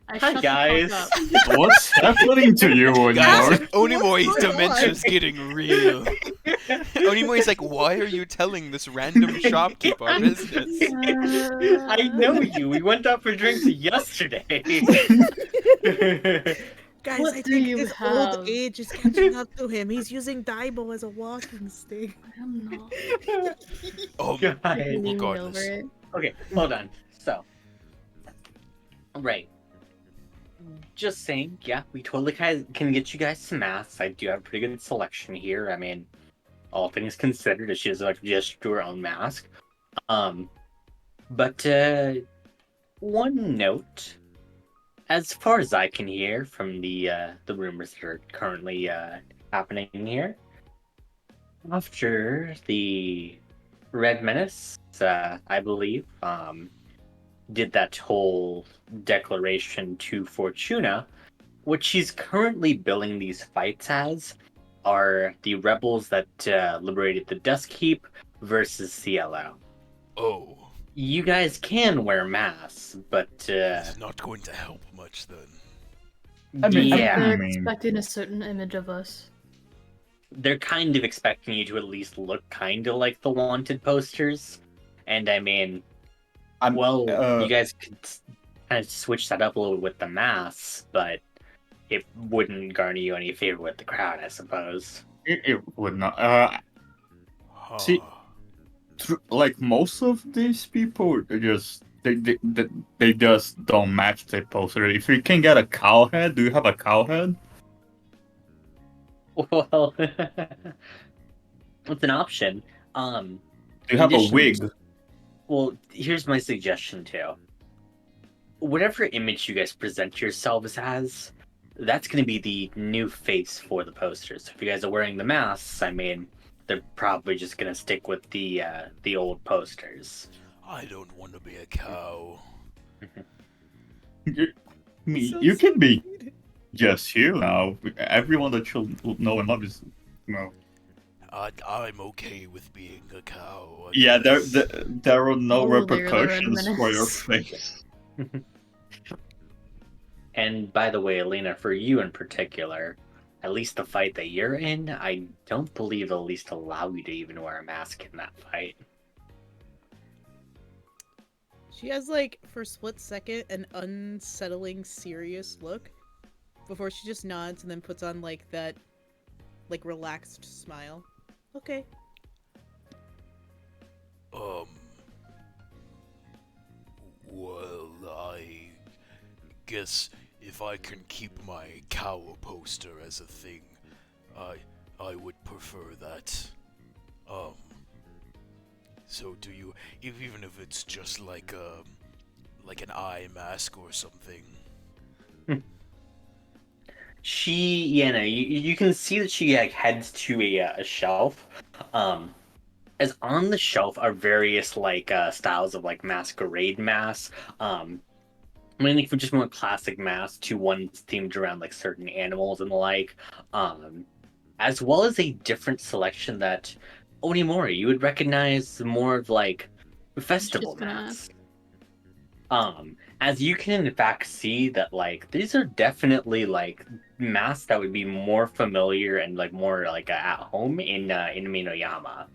I Hi, shut the guys. fuck up. What's happening to you anymore? Guys, Onimoi's What's going dementia's getting real. Onimoi's like, why are you telling this random shopkeep our business? I know you. We went out for drinks yesterday. Guys, What I do think you his have? old age is catching up to him. He's using Daibo as a walking stick. I'm not. Guys. Leave me regardless. over it. Okay, hold on. So, right. Just saying, yeah, we totally can get you guys some masks. I do have a pretty good selection here. I mean, all things considered, she doesn't like to just do her own mask. But one note, as far as I can hear from the rumors that are currently happening here, after the Red Menace, I believe, did that whole declaration to Fortuna, what she's currently billing these fights as are the rebels that liberated the Dusk Keep versus CLO. Oh, You guys can wear masks, but it's not going to help much then. I mean, yeah, They're mean- expecting a certain image of us. they're kind of expecting you to at least look kind of like the wanted posters. And I mean, well, you guys could kind of switch that up a little with the masks, but it wouldn't garner you any favor with the crowd, I suppose. It would not. Huh. See- Like most of these people, they just don't match the poster. If you can get a cow head, do you have a cow head? Well, it's an option. Do you have a conditions- wig? Well, here's my suggestion too. Whatever image you guys present yourselves as, that's going to be the new face for the posters. If you guys are wearing the masks, I mean, they're probably just going to stick with the old posters. I don't want to be a cow. You can be just you now. Everyone that you know and love is, you know. I'm okay with being a cow. I Yeah, guess. there are no Oh, they're the repercussions for your menace. face. And by the way, Elena, for you in particular, at least the fight that you're in, I don't believe they'll at least allow you to even wear a mask in that fight. She has, like, for a split second, an unsettling, serious look before she just nods and then puts on, like, that, like, relaxed smile. Okay. Well, I guess if I can keep my cow poster as a thing, I would prefer that. So do you, even if it's just like an eye mask or something? You can see that she like heads to a shelf. As on the shelf are various like styles of like masquerade masks. Mainly from just more classic masks to ones themed around like certain animals and the like. As well as a different selection that Onimori, you would recognize more of like festival Just gonna masks. As you can in fact see that like these are definitely like masks that would be more familiar and like more like at home in Minoyama,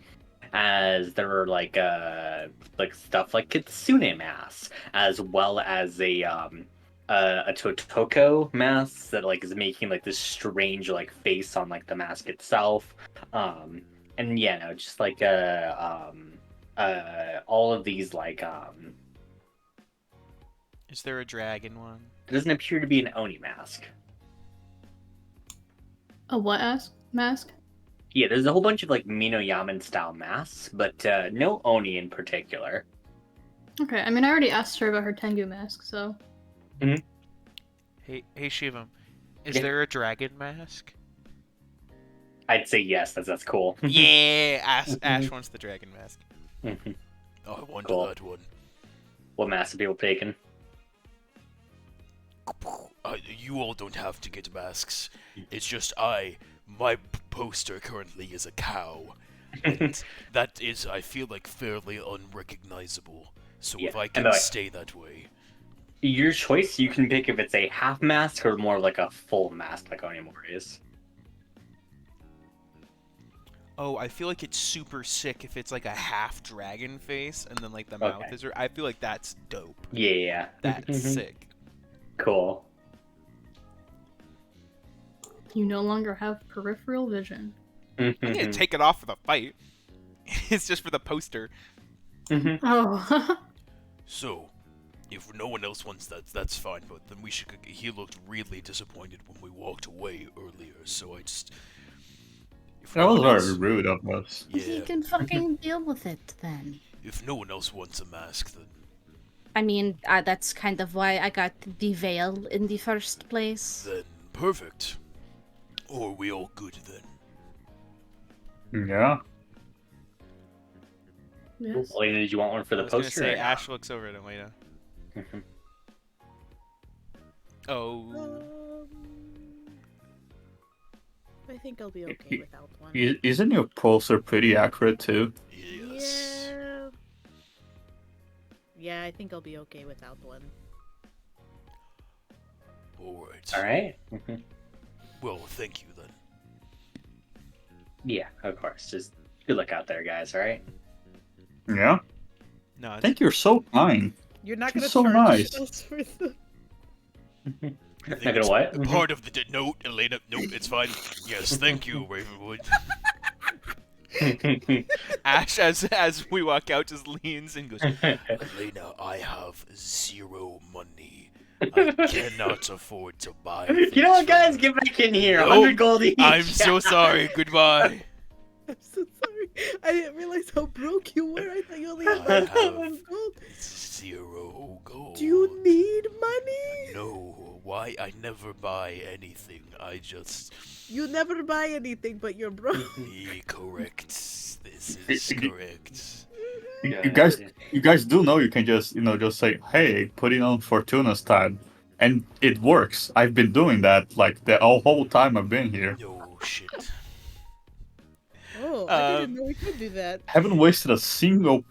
as there are like stuff like kitsune masks, as well as a Totoko mask that like is making like this strange like face on like the mask itself, and yeah, no, just like all of these like Is there a dragon one? there doesn't appear to be an Oni mask. A what mask? Yeah, there's a whole bunch of like Mino Yaman style masks, but no Oni in particular. Okay, I mean, I already asked her about her Tengu mask, so. Hey Shivam, is Yeah. there a dragon mask? I'd say yes. That's cool. Yeah, Ash wants the dragon mask. Mhm. I want Cool. that one. What mask have people taken? You all don't have to get masks. It's just my poster currently is a cow. And that is, I feel like, fairly unrecognizable. So Yeah, if I and can like- stay that way. Your choice. You can pick if it's a half mask or more like a full mask, like Onimori is. Oh, I feel like it's super sick if it's like a half dragon face and then like the mouth Okay. is. I feel like that's dope. Yeah. That's sick. Cool. You no longer have peripheral vision. I'm gonna take it off for the fight. It's just for the poster. Oh. So, if no one else wants that, that's fine. But then we should. He looked really disappointed when we walked away earlier. So I just. If That no was one very else- rude of us. You Yeah. can fucking deal with it then. If no one else wants a mask, then I mean, that's kind of why I got the veil in the first place. perfect. Or are we all good then? Yeah. Yes. Elena, did you want one for I the was gonna poster? say or not? Ash looks over at Elena. Mhm. Oh. I think I'll be okay without one. Isn't your poster pretty accurate too? Yes. Yeah. Yeah, I think I'll be okay without one. Alright. All right. Mhm. Well, thank you then. Yeah, of course. Just good luck out there, guys. All right. Yeah. No, I it's, think you're so kind. You're not She's gonna so charge nice. us for the... Not gonna what? Part of the note, Elena. Nope, it's fine. Yes, thank you, Ravenwood. Ash, as we walk out, just leans and goes, Elena, I have zero money. I cannot afford to buy. You know what, things guys? from Get back in here. Nope. 100 gold each. I'm so sorry. Goodbye. I'm so sorry. I didn't realize how broke you were. I thought you only had I like have 1 gold. zero gold. Do you need money? No. Why? I never buy anything. I just. You never buy anything, but you're broke. Correct. This is correct. You guys do know you can just just say, hey, put it on Fortuna's tab, and it works. I've been doing that like the whole time I've been here. No shit. Oh, I Um, didn't know we could do that. Haven't wasted a single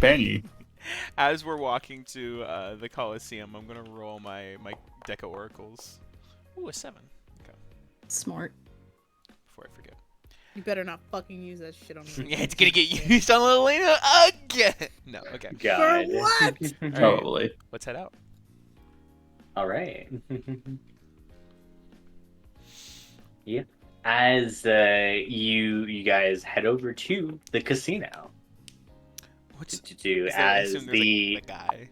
penny. as we're walking to the Coliseum, I'm gonna roll my deck of oracles. Ooh, a 7. Okay, Smart. before I forget. You better not fucking use that shit on me. Yeah, it's gonna get used on Elena again. No, okay. God. For what? All right, Probably. let's head out. All right. Yeah. As you guys head over to the casino What's to do is there- I as assume there's, the like, guy?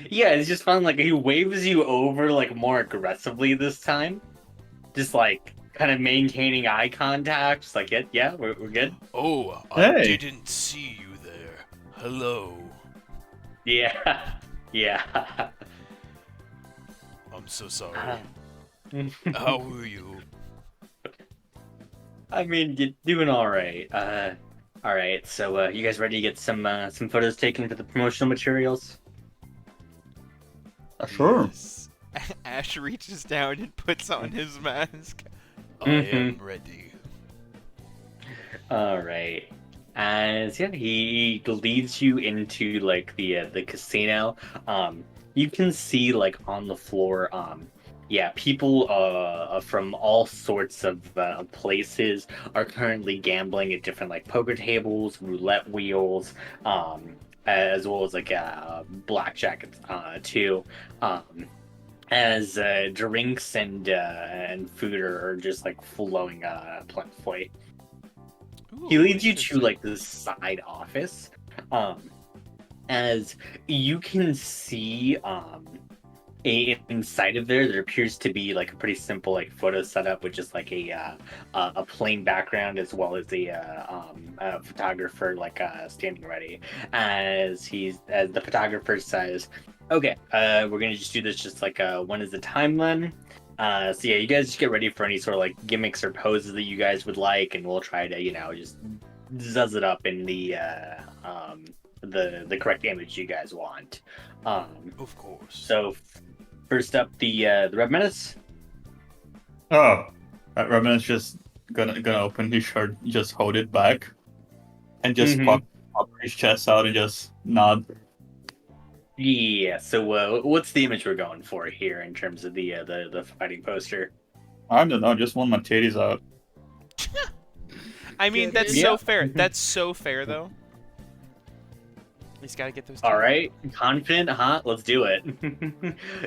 yeah, it's just fun. Like he waves you over like more aggressively this time, just like kind of maintaining eye contact. Just like yeah, we're good. Oh, I Hey. didn't see you there. Hello. Yeah, yeah. I'm so sorry. Uh, How are you? I mean, you're doing all right. All right. So, you guys ready to get some photos taken for the promotional materials? Sure. Yes. Ash reaches down and puts on his mask. I am ready. All right. As yeah, he leads you into like the casino. You can see like on the floor. Yeah, people from all sorts of places are currently gambling at different like poker tables, roulette wheels, as well as like blackjack too. As drinks and food are just like flowing plentifully. He Ooh, leads you to interesting. like this side office. As you can see inside of there appears to be like a pretty simple like photo setup with just like a plain background as well as a photographer like standing ready as the photographer says, okay, we're gonna just do this just like when is the time then. So yeah, you guys just get ready for any sort of like gimmicks or poses that you guys would like, and we'll try to just zuzz it up in the correct image you guys want. Of course. So first up, the Red Menace. Oh, Raman's just gonna open his shirt, just hold it back, and just pop his chest out and just nod. Yeah. So what's the image we're going for here in terms of the fighting poster? I don't know, just want my titties out. I mean, that's so fair. That's so fair, though. He's got to get those. All right, confident, huh? Let's do it.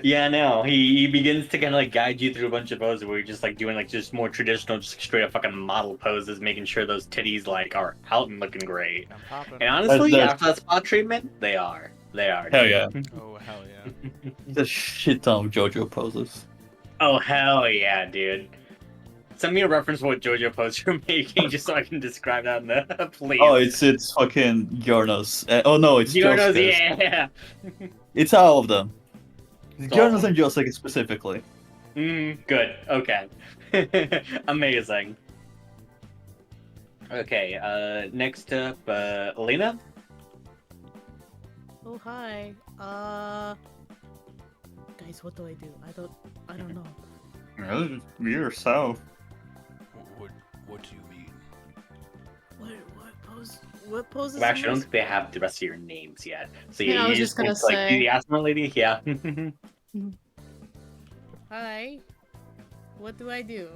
Yeah, no, he begins to kind of like guide you through a bunch of poses where you're just like doing like just more traditional, just straight up fucking model poses, making sure those titties like are out and looking great. I'm popping. And honestly, That's- after that spot treatment, they are. Hell yeah. Oh hell yeah. The shit ton of JoJo poses. Oh hell yeah, dude. Send me a reference for what JoJo pose you're making, just so I can describe that in the please. Oh, it's fucking Giornos. Oh no, it's Giorno's, Josuke's. yeah. It's all of them. all Giornos of and Josuke specifically. Good. Okay. Amazing. Okay. Next up, Elena. Oh hi. Guys, what do I do? I don't know. Yeah, just be yourself. What do you mean? What poses? Well, actually, I don't think they have the rest of your names yet. So Yeah, I you was just just gonna like do the asthma lady. Yeah. Hi. What do I do?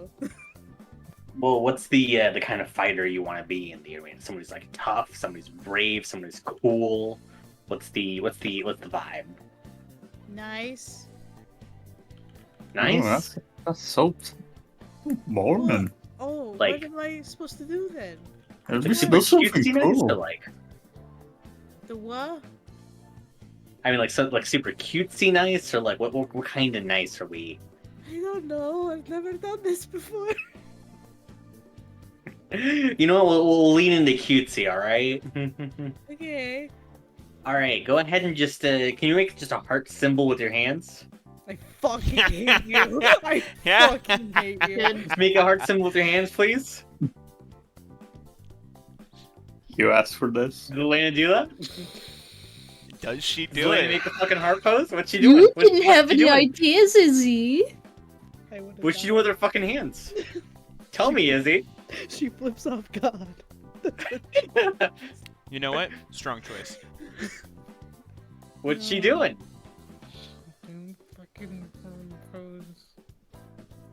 Well, what's the kind of fighter you want to be in the arena? Somebody's like tough, somebody's brave, somebody's cool. What's the vibe? Nice. Nice. Oh, that's so boring. Oh, Like- what am I supposed to do then? At Like least super do something cutesy nice, or cool. like The what? I mean, like super cutesy nice, or like what kind of nice are we? I don't know. I've never done this before. You know what? We'll lean into cutesy. All right. Okay. All right. Go ahead and just can you make just a heart symbol with your hands? I fucking hate you. I Yeah. fucking hate you. Good. Just make a heart symbol with your hands, please. You asked for this. Did Elena do that? Does she Did do Elena it? make the fucking heart pose? What's she doing? You What's didn't have she any doing? ideas, Izzy. I would've What's she done doing with her fucking hands? Tell me, Izzy. it. She flips off God. You know what? Strong choice. What's she doing? Fucking pose.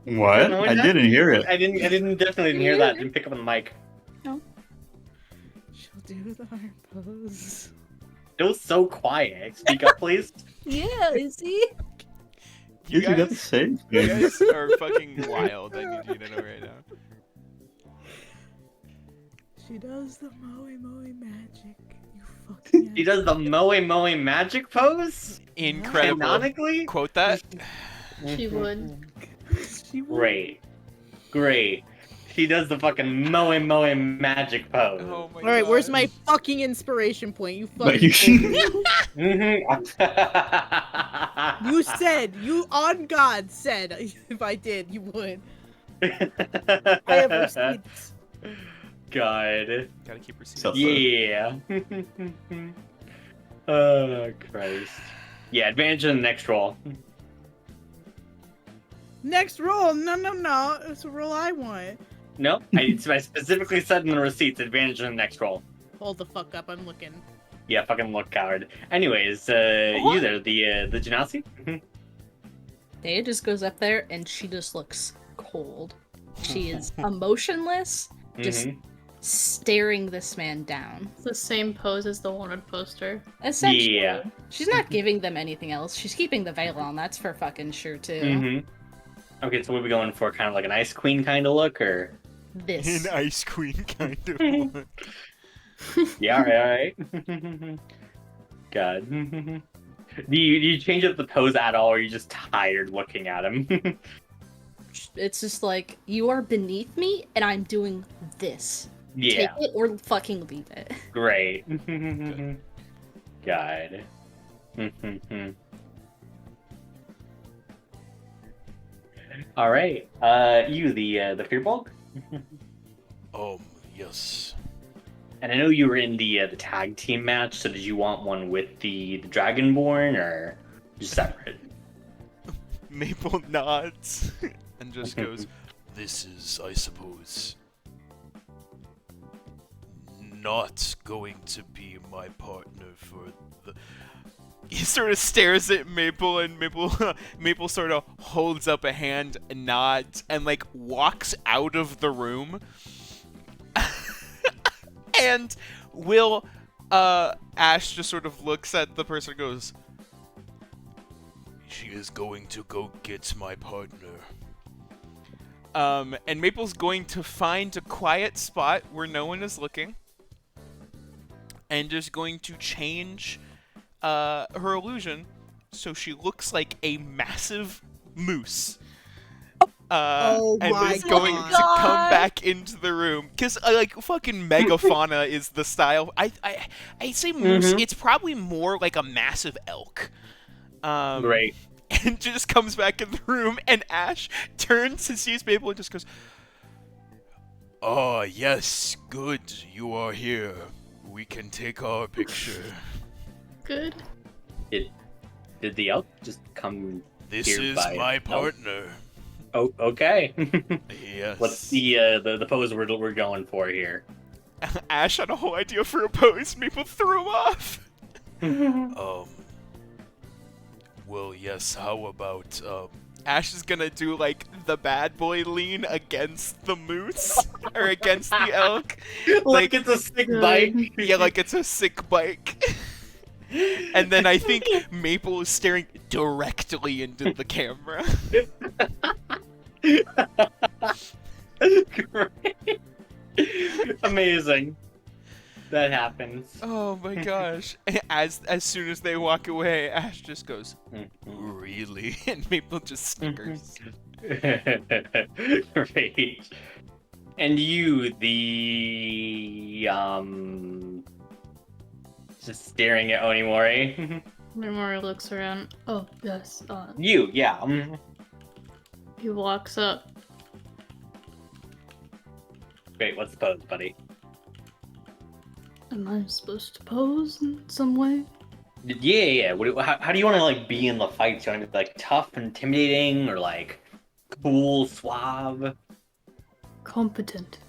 What? No, I that- didn't hear it. I definitely didn't hear that. Didn't pick up on the mic. She'll do the heart pose. It was so quiet. Speak up, please. Yeah, Izzy. You got guys- to say You things. guys are fucking wild. I need you to know right now. She does the Moe magic. You fucking He does the Moe magic pose? Incredible. Canonically? Quote that. She would. She would. Great. He does the fucking Moe magic pose. Oh my god. Alright, where's my fucking inspiration point? You But fucking. Mhm. You said, you on God said, if I did, you would. I have receipts. God. Gotta keep receipts. So- Yeah. Oh, Christ. Yeah, advantage in the next roll. Next roll, no, it's a roll I want. Nope, I specifically said in the receipts, advantage in the next roll. Hold the fuck up, I'm looking. Yeah, fucking look, coward. Anyways, you there, the Genasi? Daya just goes up there and she just looks cold. She is emotionless, just staring this man down. It's the same pose as the wanted poster. Essentially. Yeah. She's not giving them anything else. She's keeping the veil on, that's for fucking sure too. Mm-hmm. Okay, so what are we going for? Kind of like an ice queen kind of look, or? This. An ice queen kind of one. Yeah, alright. God. Do you change up the pose at all, or are you just tired looking at him? It's just like, you are beneath me, and I'm doing this. Take Yeah, it or fucking leave it. great. God. All right. You the Fearbog? Yes. And I know you were in the tag team match, so did you want one with the Dragonborn or just separate? Maple nods and just goes, This is, I suppose, not going to be my partner for the. he sort of stares at Maple, and Maple sort of holds up a hand, nods, and like walks out of the room. And Ash just sort of looks at the person and goes, She is going to go get my partner. and Maple's going to find a quiet spot where no one is looking, and just going to change her illusion so she looks like a massive moose. Oh and my is going God. to come back into the room because like fucking megafauna is the style. I say moose. Mhm. It's probably more like a massive elk. Great. And just comes back in the room, and Ash turns and sees Maple and just goes, Ah, yes, good, you are here. We can take our picture. Good. Did the elk just come? This Here is by my itself. partner. Oh, okay. Yes. What's the pose we're going for here? Ash had a whole idea for a pose. Maple threw him off. Well, yes, how about, Ash is gonna do like the bad boy lean against the moose or against the elk. Like it's a sick bike. Yeah, like it's a sick bike. And then I think Maple is staring directly into the camera. Great. Amazing. That happens. Oh my gosh. As soon as they walk away, Ash just goes, really? and Maple just snickers. Great. And you, just staring at Onimori. Mimori looks around. Oh, yes. You, yeah. He walks up. Great, what's the pose, buddy? Am I supposed to pose in some way? Yeah. How do you want to like be in the fight? Do you want to be like tough, intimidating, or like cool, suave? Competent.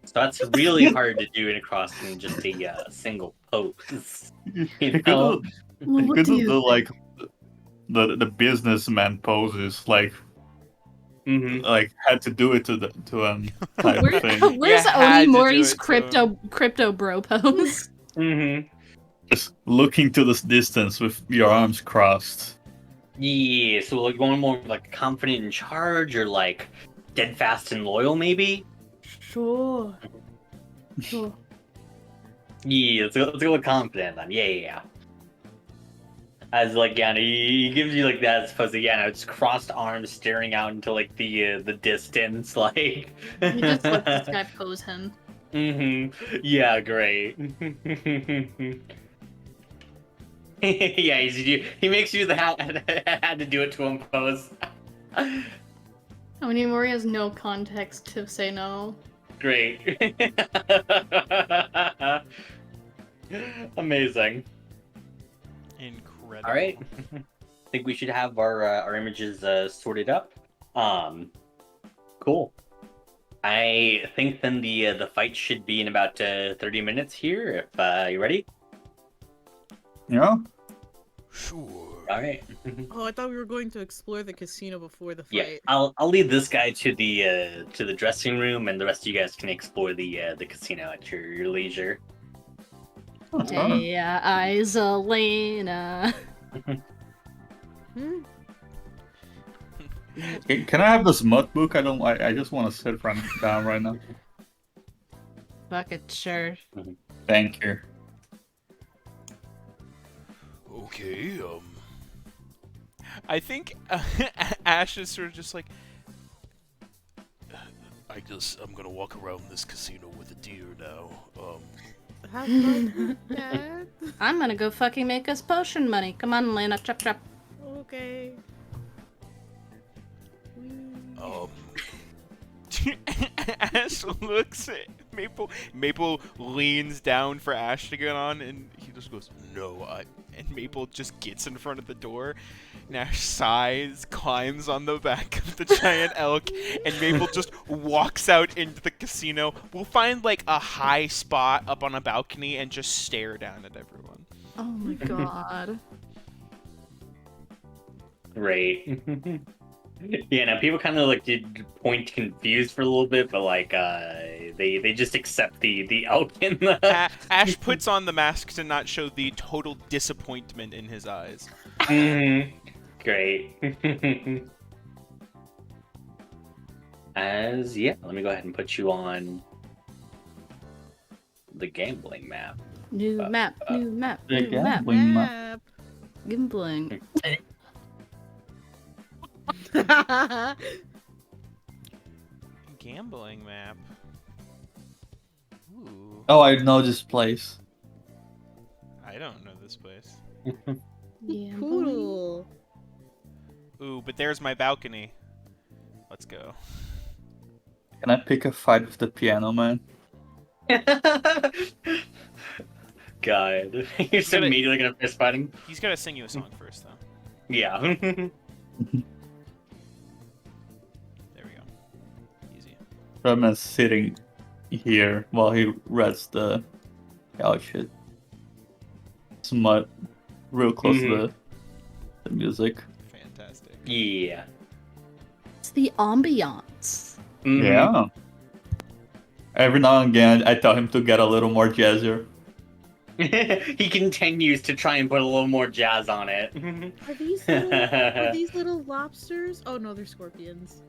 So that's really hard to do across in just a single pose. You know? Well, what Because do of you the think? like the businessman poses, like had to do it to type of thing. Where's You had to do Onimori's it to him. crypto bro pose? Just looking to this distance with your arms crossed. Yeah, so like going more like confident in charge, or like steadfast and loyal, maybe. Sure. Sure. Yeah, let's go with confident then. Yeah. As like he gives you like that, supposed to just crossed arms, staring out into like the distance, like. He just lets this guy pose him. Yeah, great. Yeah, he makes you the had to do it to him pose. Onimori has no context to say no. Great. Amazing. Incredible. All right. I think we should have our images sorted up. Cool. I think then the fight should be in about 30 minutes here. If you ready? Yeah. Sure. All right. Oh, I thought we were going to explore the casino before the fight. Yeah, I'll lead this guy to the dressing room, and the rest of you guys can explore the casino at your leisure. Yeah, Isolina. Hmm? Can I have this mud book? I just want to sit down right now. Fuck it, sure. Thank you. Okay, I think Ash is sort of just like, I guess I'm gonna walk around this casino with a deer now. Have fun with that. I'm gonna go fucking make us potion money. Come on, Lena, chop chop. Okay. Ash looks at Maple. Maple leans down for Ash to get on, and he just goes, "No, And Maple just gets in front of the door. Ash sighs, climbs on the back of the giant elk, and Maple just walks out into the casino. We'll find like a high spot up on a balcony and just stare down at everyone. Oh my god. Right. Yeah, now people kind of like did point confused for a little bit, but like they just accept the elk in the. Ash puts on the mask to not show the total disappointment in his eyes. Great. Let me go ahead and put you on the gambling map. New map, new map, the new map. gambling map. Gambling. Gambling map. Ooh. Oh, I know this place. I don't know this place. Yeah. Cool. Ooh, but there's my balcony. Let's go. Can I pick a fight with the piano man? God, you're so Gonna- immediately gonna fist fighting. He's gotta sing you a song first, though. Yeah. There we go. Easy. Redman's sitting here while he reads the. Oh shit. Smut real close to the music. Fantastic. Yeah. It's the ambiance. Mhm. Yeah. Every now and again, I tell him to get a little more jazzier. He continues to try and put a little more jazz on it. Are these little lobsters? Oh no, they're scorpions.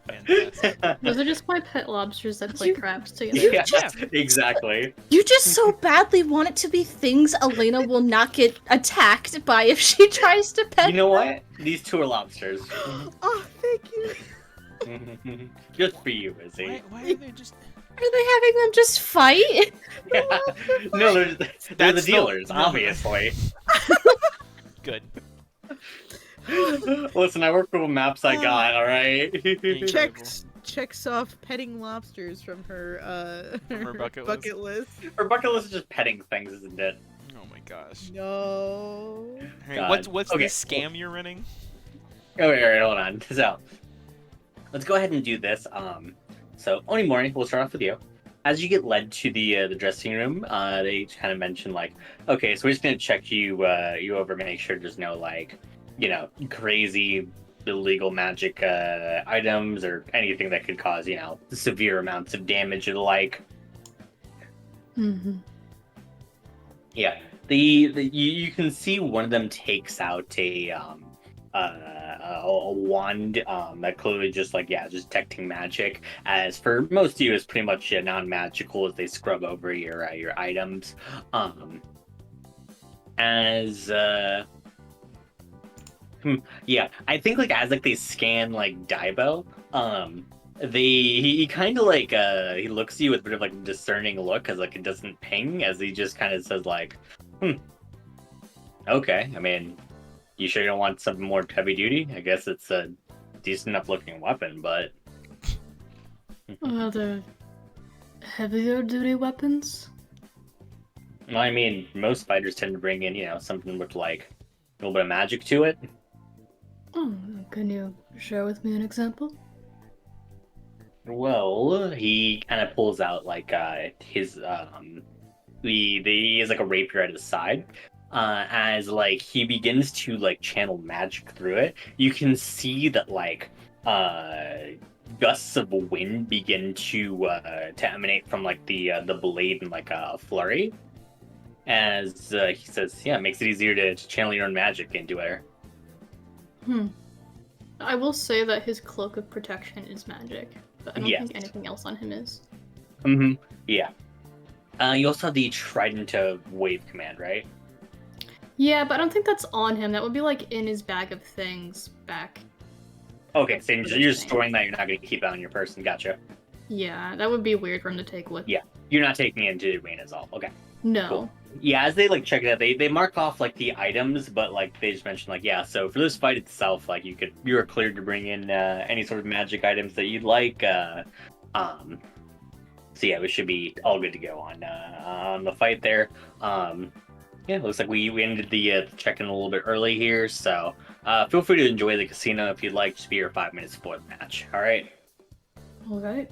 Fantastic. Those are just my pet lobsters that play craps together. Yeah, exactly. You just so badly want it to be things Elena will not get attacked by if she tries to pet You know what? These two are lobsters. Oh, thank you. Just for you, Izzy. Why are they just... Are they having them just fight? Yeah. No, they're the That's dealers, no. obviously. Good. Listen, I work with what maps I got, alright? Checks off petting lobsters from her From her bucket list. Her bucket list is just petting things, isn't it? Oh my gosh. No. Hey, God. what's Okay, this scam you're running? Alright, hold on. So, let's go ahead and do this. So, Onimori, we'll start off with you. As you get led to the dressing room, they kind of mention like, okay, so we're just gonna check you over, make sure there's no like, crazy illegal magic items or anything that could cause severe amounts of damage or the like. Mm-hmm. Yeah, you can see one of them takes out a wand that clearly just just detecting magic. As for most of you, it's pretty much non-magical as they scrub over your items. I think as they scan Daibo, he kind of he looks at you with a bit of a discerning look as it doesn't ping, as he just kind of says okay, I mean, you sure you don't want something more heavy duty? I guess it's a decent enough looking weapon, but Are there heavier duty weapons? well, I mean, most fighters tend to bring in something with a little bit of magic to it. Oh, can you share with me an example? Well, he kind of pulls out his he has a rapier at his side. As he begins to channel magic through it, you can see that gusts of wind begin to emanate from the blade in a flurry. As he says, yeah, it makes it easier to channel your own magic into her. I will say that his cloak of protection is magic, but I don't Yes. think anything else on him is. Yeah. You also have the Trident of Wave command, right? Yeah, but I don't think that's on him. That would be like in his bag of things back. Okay, so Other you're just thing. storing that. You're not going to keep it on your person. Gotcha. Yeah, that would be weird for him to take with. Yeah. You're not taking it into the arena as all. Okay. No. Cool. Yeah, as they like check it out, they mark off like the items, but like they just mention like, yeah, so for this fight itself, like you are cleared to bring in any sort of magic items that you'd like. So yeah, we should be all good to go on the fight there. Yeah, looks like we ended the check-in a little bit early here, so feel free to enjoy the casino if you'd like. Just be here 5 minutes before the match. All right. All right.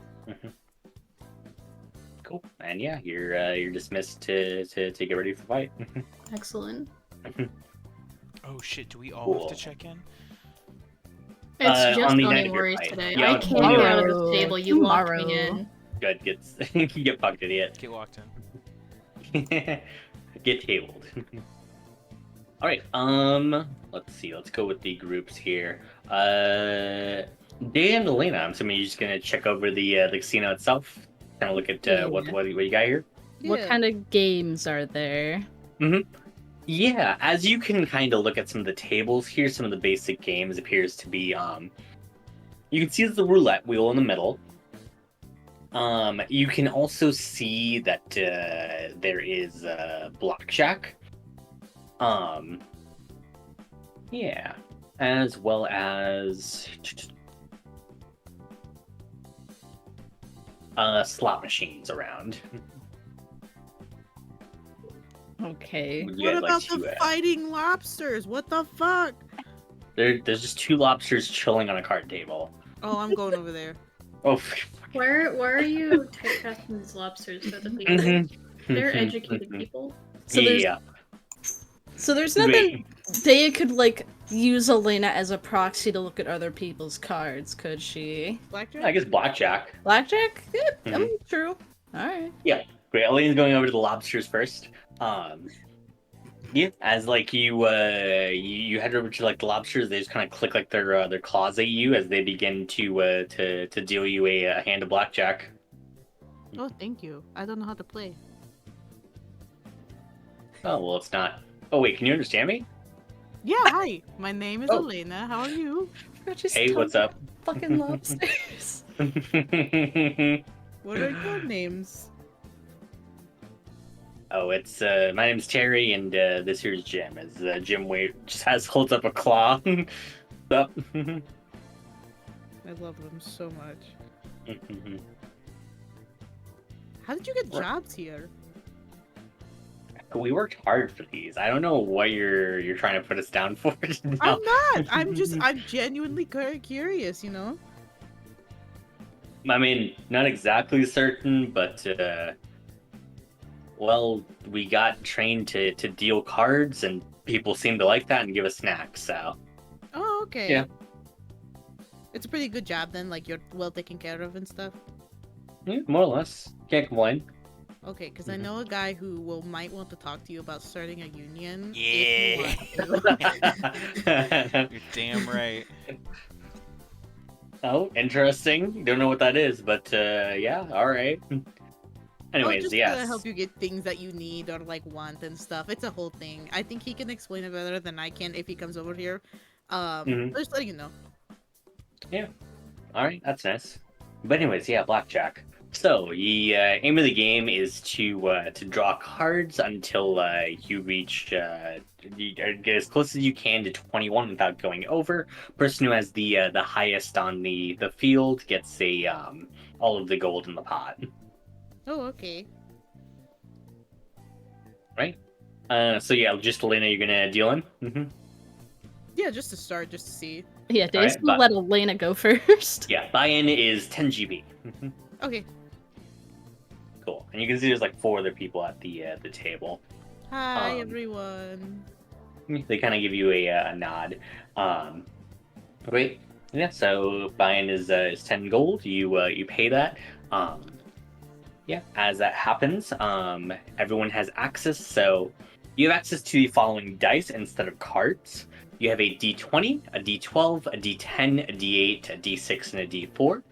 Cool. And yeah, you're dismissed to get ready for the fight. Excellent. Oh shit, do we all have Cool. to check in? It's just on the night Sunny of your Worries fight. today. Yeah, I can't get out of this tomorrow. table. You locked me in. Good. You get fucked, idiot. Get locked in. Get tabled. All right. Let's see. Let's go with the groups here. Dan and Elena. I'm assuming you're just gonna check over the casino itself. Kind of look at what you got here. What kind of games are there? Yeah, as you can kind of look at some of the tables here, some of the basic games appears to be you can see the roulette wheel in the middle. You can also see that there is blackjack. Yeah, as well as slot machines around. Okay. Would you What guys about like the to, fighting lobsters? What the fuck? There's just 2 lobsters chilling on a card table. Oh, I'm going over there. Oh, Where are you typecasting these lobsters for the people? They're educated people. So there's yeah. so there's nothing Dea could like use Elena as a proxy to look at other people's cards, could she? Blackjack? I guess blackjack. Blackjack? Yeah, I mean, true. Alright. Great. Elena's going over to the lobsters first. Yeah, as like you head over to like the lobsters, they just kind of click like their claws at you as they begin to deal you a hand of blackjack. Oh, thank you. I don't know how to play. Oh well, it's not. Oh wait, can you understand me? Yeah, hi. My name is Oh. Elena. How are you? Hey, what's up? Fucking lobsters. What are your names? Oh, it's my name's Terry, and this here's Jim. As Jim just holds up a claw. Up. I love them so much. How did you get jobs here? We worked hard for these. I don't know what you're trying to put us down for. No. I'm not. I'm genuinely curious, you know? I mean, not exactly certain, but well, we got trained to deal cards, and people seem to like that and give us snacks. So Oh, okay. Yeah. It's a pretty good job then, like you're well taken care of and stuff. yeah, more or less, can't complain. Okay, because I know a guy who might want to talk to you about starting a union. Yeah. If you want to. You're damn right. Oh, interesting. Don't know what that is, but yeah, all right. Anyways, just yes. to help you get things that you need or like want and stuff. It's a whole thing. I think he can explain it better than I can if he comes over here. Just letting you know. All right, that's nice. But anyways, yeah, blackjack. So the aim of the game is to draw cards until you reach you get as close as you can to 21 without going over. Person who has the highest on the field gets a all of the gold in the pot. Oh, okay. Right. So yeah, just Elena, you're gonna deal in. Mm-hmm. Yeah, just to start, just to see. Yeah, Dea's Alright, gonna let Elena go first. Yeah, buy-in is 10 GB. Mhm. Okay. Cool. And you can see there's like 4 other people at the table. Hi, everyone. They kind of give you a nod. Great. Yeah. So buy-in is 10 gold. You pay that. Yeah. As that happens, everyone has access. So you have access to the following dice instead of cards. You have a D20, a D12, a D10, a D8, a D6, and a D4.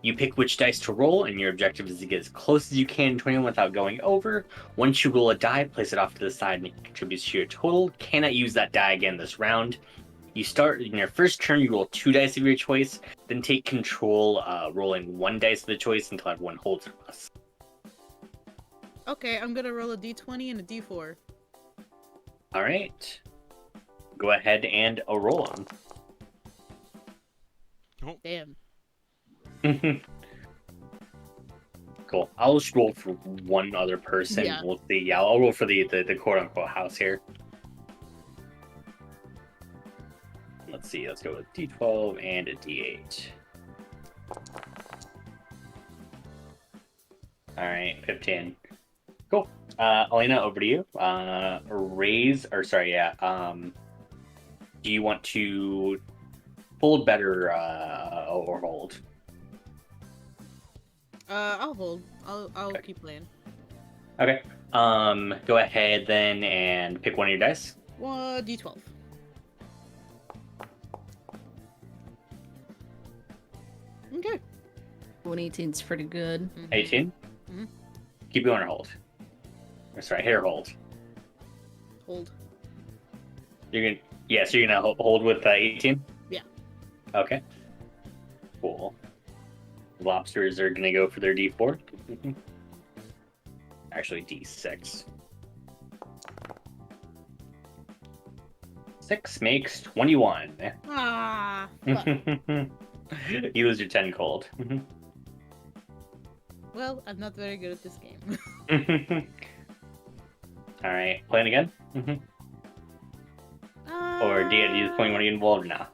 You pick which dice to roll, and your objective is to get as close as you can to 21 without going over. Once you roll a die, place it off to the side and it contributes to your total. Cannot use that die again this round. You start in your first turn, you roll 2 dice of your choice, then take control, rolling 1 dice of the choice until everyone holds or less. Okay, I'm gonna roll a d20 and a d4. All right. Go ahead and a roll on. Damn. Cool. I'll just roll for one other person. Yeah. We'll see. Yeah, I'll roll for the quote-unquote house here. Let's see. Let's go with D12 and a D8. All right, 15. Cool. Elena, over to you. Do you want to hold better or hold? I'll hold. I'll Okay. keep playing. Okay. Go ahead then and pick one of your dice. D12. Okay. 118 is pretty good. 18. Mhm. Keep going or hold. Or sorry, hit or hold. Hold. You're gonna hold with 18. Yeah. Okay. Cool. Lobsters are gonna go for their D4. Actually, D6. 6 makes 21. Ah. Fuck. You lose your 10 cold. Well, I'm not very good at this game. All right, playing again. Or do you just want to get involved now?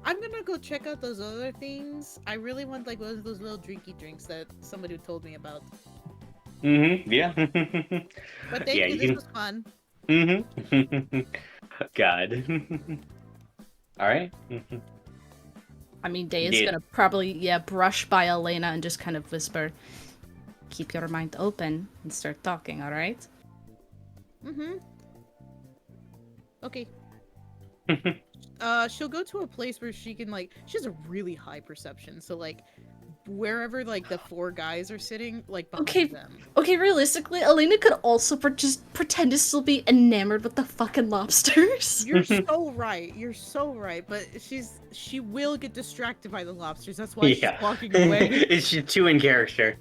I'm gonna go check out those other things. I really want like one of those little drinky drinks that somebody told me about. Yeah. But thank Yeah, you. you This can- was fun. God. All right. I mean, Day is Did- gonna probably, brush by Elena and just kind of whisper, keep your mind open and start talking, alright? Okay. She'll go to a place where she can like. She has a really high perception, so like, wherever like the 4 guys are sitting, like behind Okay. them. Okay, realistically, Elena could also just pretend to still be enamored with the fucking lobsters. You're so right. You're so right. But she will get distracted by the lobsters. That's why she's walking away. It's just too in character.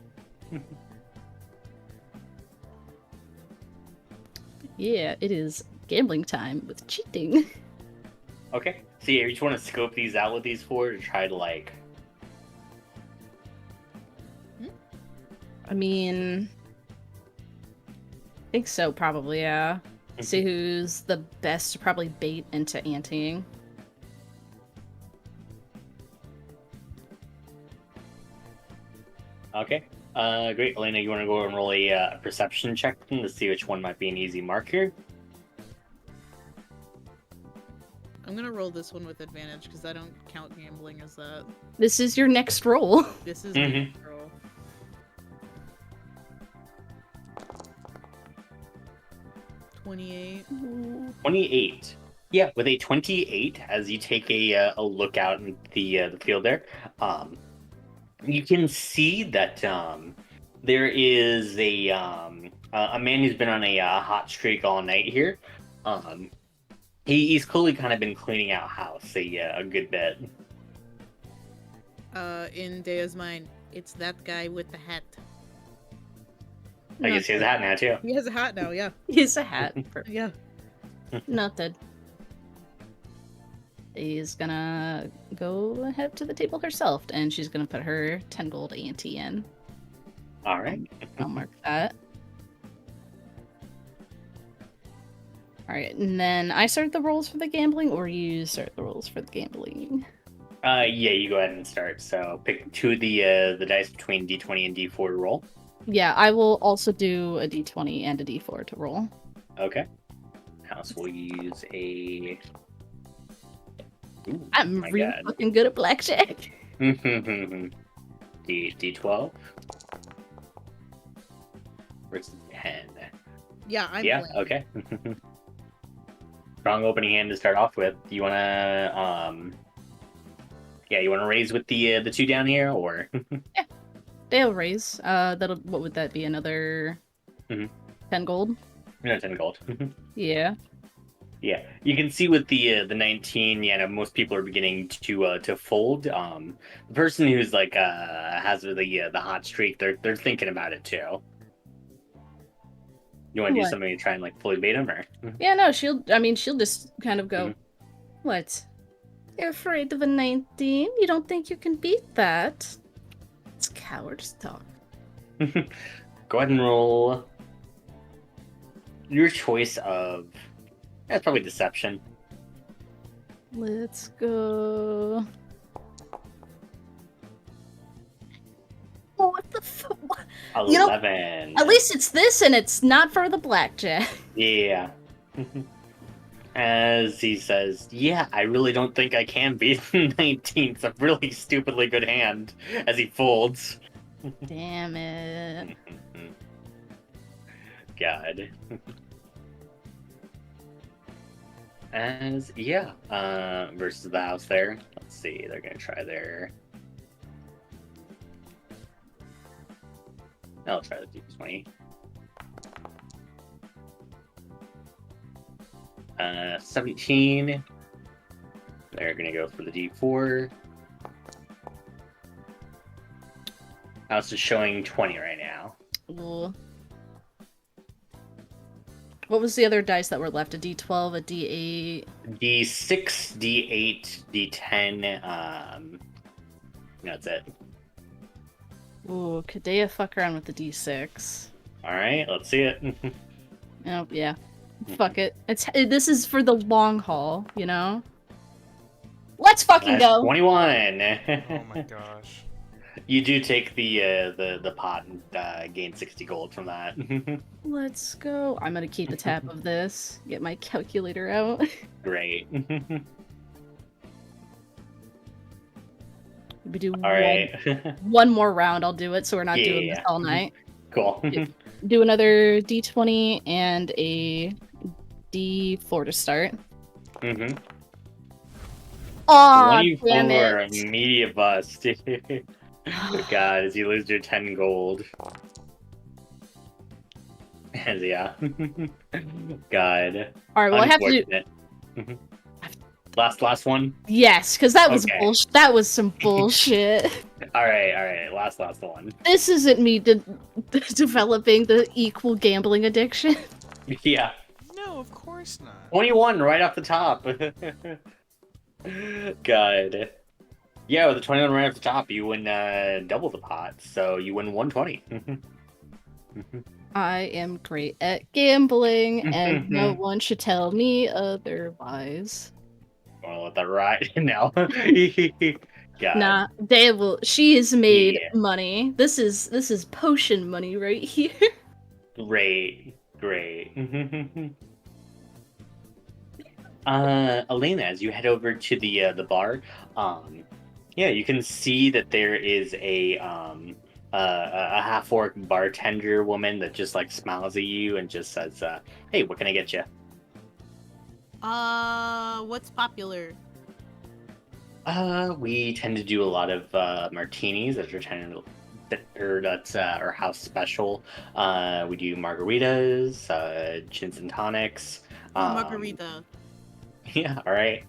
Yeah, it is gambling time with cheating. Okay. So yeah, you just want to scope these out with these 4 to try to like. I mean, I think so, probably, yeah. See who's the best to probably bait into anteing. Okay. Great, Elena. You want to go and roll a perception check to see which one might be an easy mark here? I'm gonna roll this one with advantage because I don't count gambling as that. This is your next roll. This is Mhm. my roll. 28. 28. Yeah, with a 28, as you take a look out in the field there, you can see that there is a man who's been on a hot streak all night here. He's clearly kind of been cleaning out house a good bit. In Dea's mind, it's that guy with the hat. I guess he has a hat now too. He has a hat now, yeah. He's a hat. Yeah. Noted. She's gonna go ahead to the table herself, and she's gonna put her 10 gold ante in. All right. I'll mark that. Alright, and then I start the rolls for the gambling, or you start the rolls for the gambling? Yeah, you go ahead and start. So pick 2 of the dice between D20 and D4 to roll. Yeah, I will also do a d20 and a d4 to roll. Okay. House will use a. Ooh, I'm my really God. fucking good at blackjack. D12 versus 10. Yeah, I'm Yeah, playing. okay. Strong opening hand to start off with. Do you want to Yeah, you want to raise with the two down here, or They'll raise. That'll. What would that be? Another Mhm. 10 gold. no 10 gold? Yeah. Yeah, you can see with the 19. Yeah, no, most people are beginning to fold. The person who's like has the hot streak, they're thinking about it too. You want to do What? something to try and like fully bait them, or Yeah. No. She'll. I mean, she'll just kind of go. Mhm. What? You're afraid of a 19? You don't think you can beat that? It's coward's talk. go ahead and roll your choice of. That's probably deception. Let's go. Oh, what the fuck? 11. At least it's this, and it's not for the blackjack. Yeah. As he says, yeah, I really don't think I can beat 19. It's a really stupidly good hand. As he folds. Damn it. God. As, yeah, versus the house there. Let's see, they're gonna try their... I'll try the D20. 17. They're gonna go for the D4. House is showing 20 right now. Ooh. What was the other dice that were left? A D12, a D8? D6, D8, D10, that's it. Ooh, Kadea fuck around with the D6. Alright, let's see it. Oh, yeah. Fuck it. This is for the long haul, you know? Let's fucking That's go! 21! Oh my gosh. You do take the pot and gain 60 gold from that. Let's go. I'm gonna keep a tab of this. Get my calculator out. Great. We do Alright. one more round, I'll do it, so we're not doing this Yeah. all night. Cool. Do another D20 and a D4 to start. Mm-hmm. Aw, damn 24, it. immediate bust. God, as you lose your 10 gold. And yeah. God. Alright, well I have to do... Unfortunate. Mhm. Last one? Yes, because that was Okay. bullshit. That was some bullshit. Alright. Last one. This isn't me developing the equal gambling addiction. Yeah. No, of course not. 21 right off the top. God. Yeah, with the 21 right off the top, you win double the pot, so you win 120. I am great at gambling, and no one should tell me otherwise. Wanna let that ride now? God. Nah, they will. She has made Yeah. money. This is potion money right here. Great. Elena, as you head over to the bar, yeah, you can see that there is a half-orc bartender woman that just like smiles at you and just says, "Hey, what can I get you?" What's popular? We tend to do a lot of martinis that that's our house special. We do margaritas, gins and tonics. Margarita. Yeah, all right.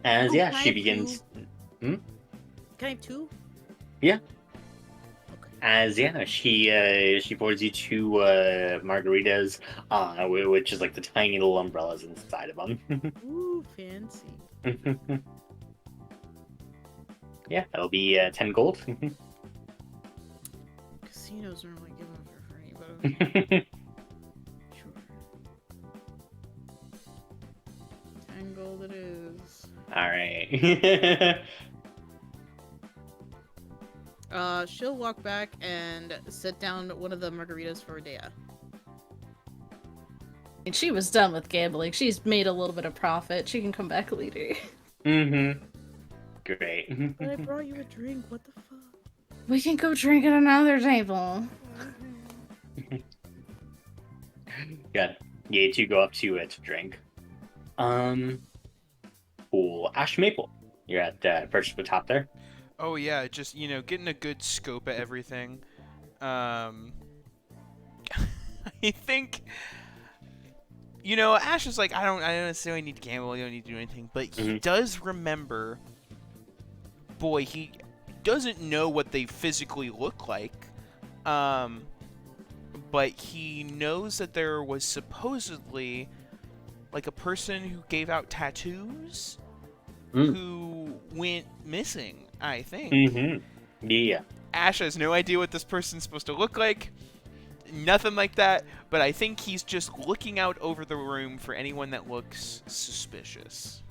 As Oh, yeah, can I she have begins. Can I have two? Yeah. Okay. As yeah, she pours you two margaritas, which is like the tiny little umbrellas inside of them. Ooh, fancy. Yeah, that'll be 10 gold. Casinos normally give them for free, but okay. Sure. 10 gold it is. All right. She'll walk back and sit down one of the margaritas for Dea. And she was done with gambling. She's made a little bit of profit. She can come back later. Mm-hmm. Great. But I brought you a drink. What the fuck? We can go drink at another table. Good. Yeah, you two go up to drink. Cool. Ash Maple. You're at perched at the top there. Oh yeah, just getting a good scope at everything. I think Ash is like, I don't necessarily need to gamble, I don't need to do anything, but he does remember. Boy, he doesn't know what they physically look like, but he knows that there was supposedly like a person who gave out tattoos who went missing, I think. Yeah. Ash has no idea what this person's supposed to look like. Nothing like that, but I think he's just looking out over the room for anyone that looks suspicious.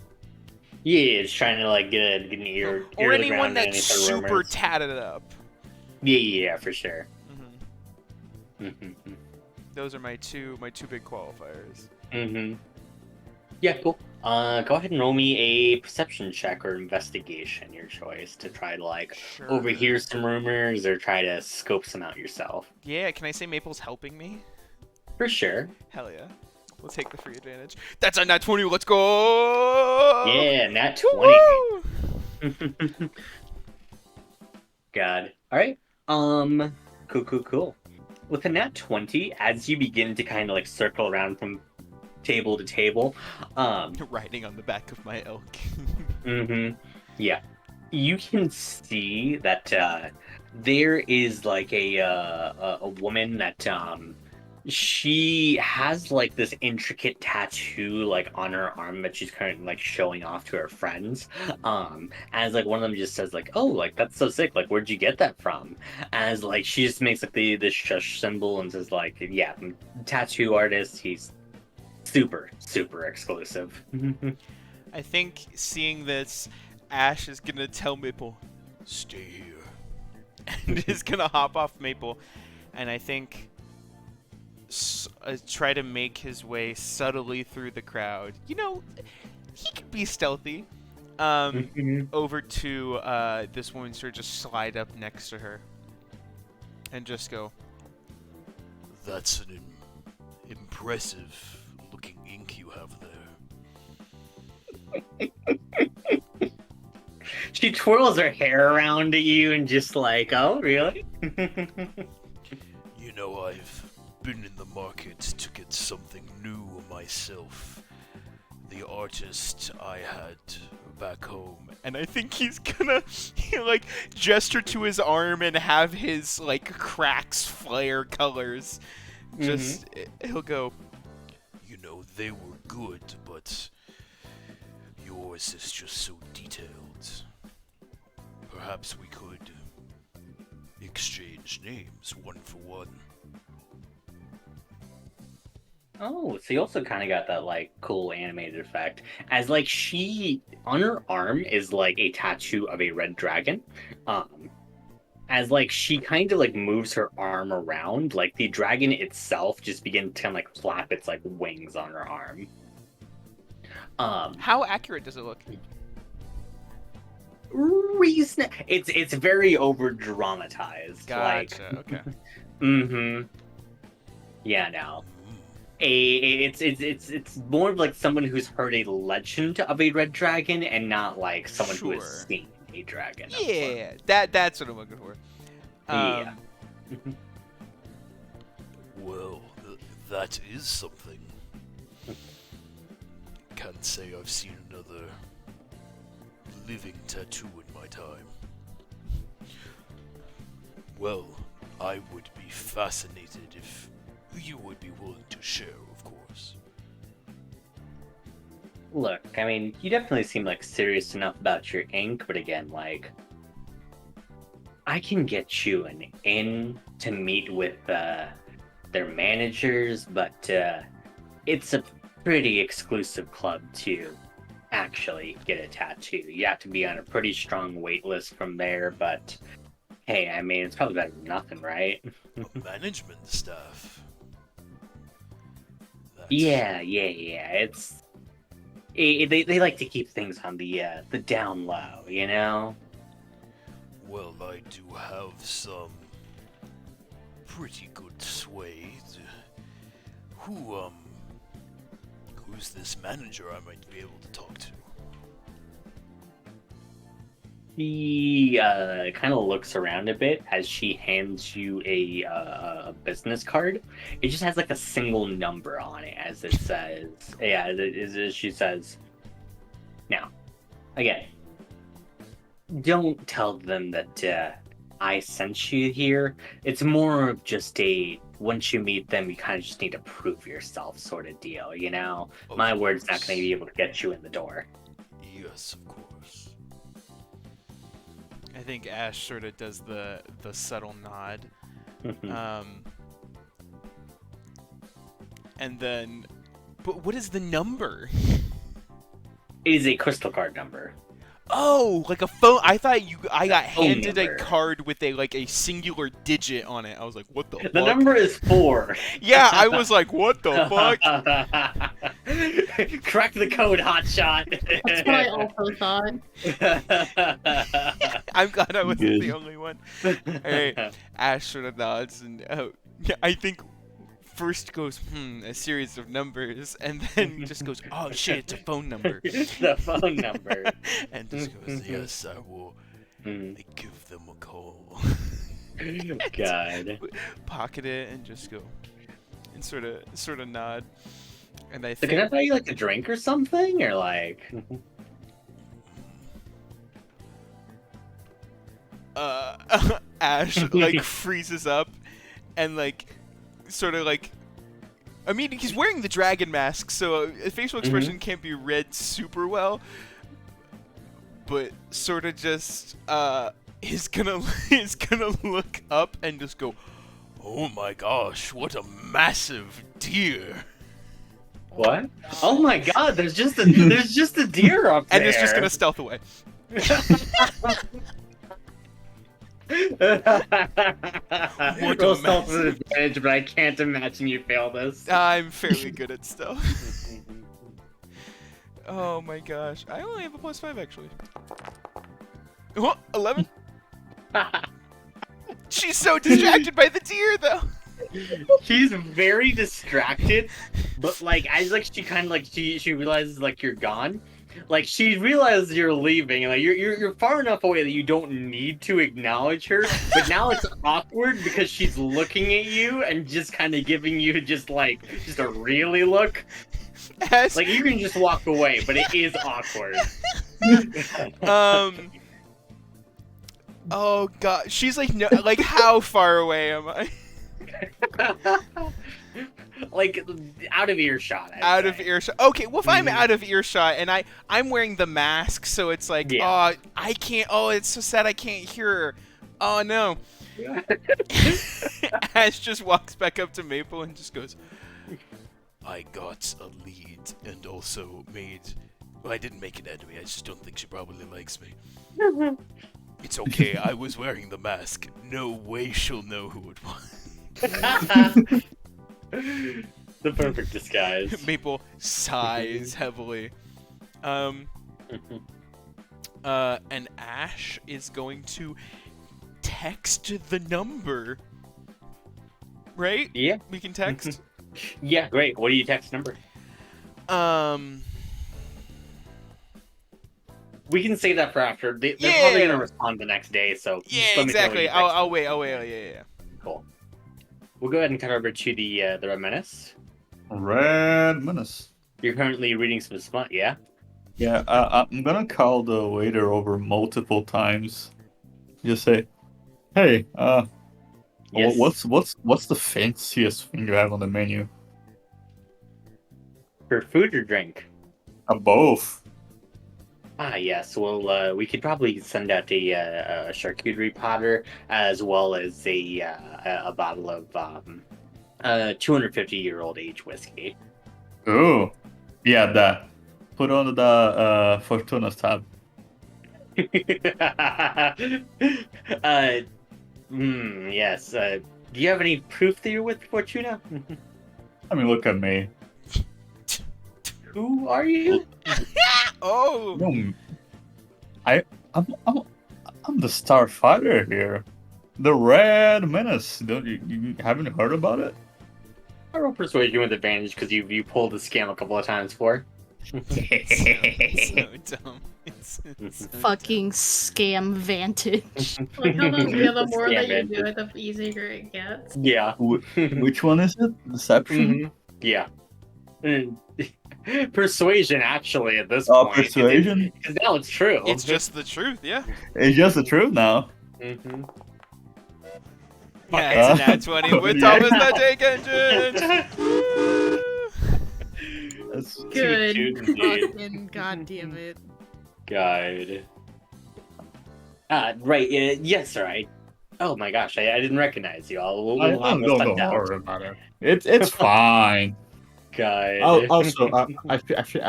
Yeah, just trying to like get an ear Or to the anyone ground that's and any sort of super rumors. tatted up. Yeah, for sure. Those are my two big qualifiers. Yeah, cool. Go ahead and roll me a perception check or investigation, your choice, to try to like overhear some rumors or try to scope some out yourself. Yeah, can I say Maple's helping me? For sure. Hell yeah. We'll take the free advantage. That's a nat 20, let's go! Yeah, nat 20. God. Alright. Cool. With a nat 20, as you begin to kind of like circle around from table to table, riding on the back of my elk. Yeah. You can see that there is like a woman that she has like this intricate tattoo like on her arm that she's currently like showing off to her friends. As like one of them just says like, "Oh, like that's so sick. Like, where'd you get that from?" As like she just makes like this shush symbol and says like, "Yeah, tattoo artist. He's super exclusive." I think seeing this, Ash is gonna tell Maple, "Stay here," and is gonna hop off Maple, and I think try to make his way subtly through the crowd. He could be stealthy. Over to this woman, sort of just slide up next to her, and just go, "That's an impressive looking ink you have there." She twirls her hair around at you and just like, "Oh, really?" I've been in the market to get something new myself. The artist I had back home. And I think he's gonna like gesture to his arm and have his like cracks flare colors. Just he'll go, they were good, but yours is just so detailed. Perhaps we could exchange names one for one. Oh, so you also kind of got that like cool animated effect, as like she on her arm is like a tattoo of a red dragon. As like she kind of like moves her arm around, like the dragon itself just begins to kind of like flap its like wings on her arm. how accurate does it look? It's very over dramatized. Gotcha. Like, okay. Yeah, no. It's more of like someone who's heard a legend of a red dragon and not like someone who has seen a dragon. Yeah, that's what I'm looking for. Yeah. Well, that is something. Can't say I've seen another living tattoo in my time. Well, I would be fascinated if you would be willing to share, of course. Look, I mean, you definitely seem like serious enough about your ink, but again, like, I can get you an in to meet with their managers, but it's a pretty exclusive club to actually get a tattoo. You have to be on a pretty strong wait list from there, but hey, I mean, it's probably better than nothing, right? A management staff. Yeah. It's they like to keep things on the down low, you know. Well, I do have some pretty good sway. Who's this manager I might be able to talk to? She kind of looks around a bit as she hands you a business card. It just has like a single number on it, as it says. Yeah, as she says. Now, again, don't tell them that I sent you here. It's more of just once you meet them, you kind of just need to prove yourself sort of deal, you know? My word's not going to be able to get you in the door. Yes, of course. I think Ash sort of does the subtle nod. And then, but what is the number? It is a crystal card number. Oh, like a phone. I thought I got phone handed number. a card with a singular digit on it. I was like, what the fuck? The number is 4. Yeah, I was like, what the fuck? Crack the code, hotshot. That's what I also thought. I'm glad I wasn't Good. the only one. Alright, Ash sort of nods, and I think first goes, a series of numbers, and then just goes, oh shit, it's a phone number. It's the phone number. And just goes, Yes, I will Hmm. give them a call. God. pocket it, and just go, and sort of nod. And I So can I think, buy you like a drink or something, or like? Ash like freezes up, and like sort of like, I mean, he's wearing the dragon mask, so facial expression can't be read super well, but sort of just is gonna look up and just go, Oh my gosh, what a massive deer! What? Oh my God! There's just a deer up there. and it's just gonna stealth away. Roll stealth with advantage, but I can't imagine you fail this. I'm fairly good at stealth. Oh my gosh, I only have a +5 actually. Oh, 11. She's so distracted by the deer, though. She's very distracted, but like as like she kind of like she realizes like you're gone. Like she realizes you're leaving, and like you're far enough away that you don't need to acknowledge her. But now it's awkward because she's looking at you and just kind of giving you just a really look. As, Like you can just walk away, but it is awkward. Oh god, she's like, no, like how far away am I? Like out of earshot. Out of earshot. Okay, well if I'm out of earshot and I'm wearing the mask, so it's like, Yeah. oh, I can't. Oh, it's so sad I can't hear her. Oh no. Ash just walks back up to Maple and just goes, I got a lead and also made. Well, I didn't make an enemy. I just don't think she probably likes me. It's okay. I was wearing the mask. No way she'll know who it was. The perfect disguise. Maple sighs heavily. And Ash is going to text the number. Right? Yeah. We can text? Yeah, great. What do you text number? We can say that for after. They're probably gonna respond the next day, so just Yeah, let me know what exactly. you text. I'll wait. Yeah. Cool. We'll go ahead and cut over to the Red Menace. Red Menace. You're currently reading some smut, yeah? Yeah, I'm gonna call the waiter over multiple times. Just say, "Hey, Yes. what's the fanciest thing you have on the menu?" For food or drink? Both. Ah, yes. Well, we could probably send out a charcuterie potter as well as a bottle of 250-year-old age whiskey. Oh, yeah, that. Put on the Fortuna's tab. Yes. Do you have any proof that you're with Fortuna? I mean, look at me. Who are you? Oh! No, I'm the Starfighter here. The Red Menace. Don't you haven't heard about it? I roll persuasion with advantage because you pulled the scam a couple of times for. So dumb. Fucking scam vantage. Like how those, yeah, the more that you Scam do it, the easier it gets. Yeah. Which one is it? Deception? Mhm. Yeah. Persuasion, actually, at this Oh, point. persuasion? Because now it's true. It's just the truth, yeah. It's just the truth now. hmm Yeah, it's a nat 20 with Thomas the Tank Engine! That's Good. Fucking goddamn it. God. Right. Yes, sir. Oh my gosh, I didn't recognize you all. We'll have don't this don't cut down. worry about it. It's fine. God. Also, I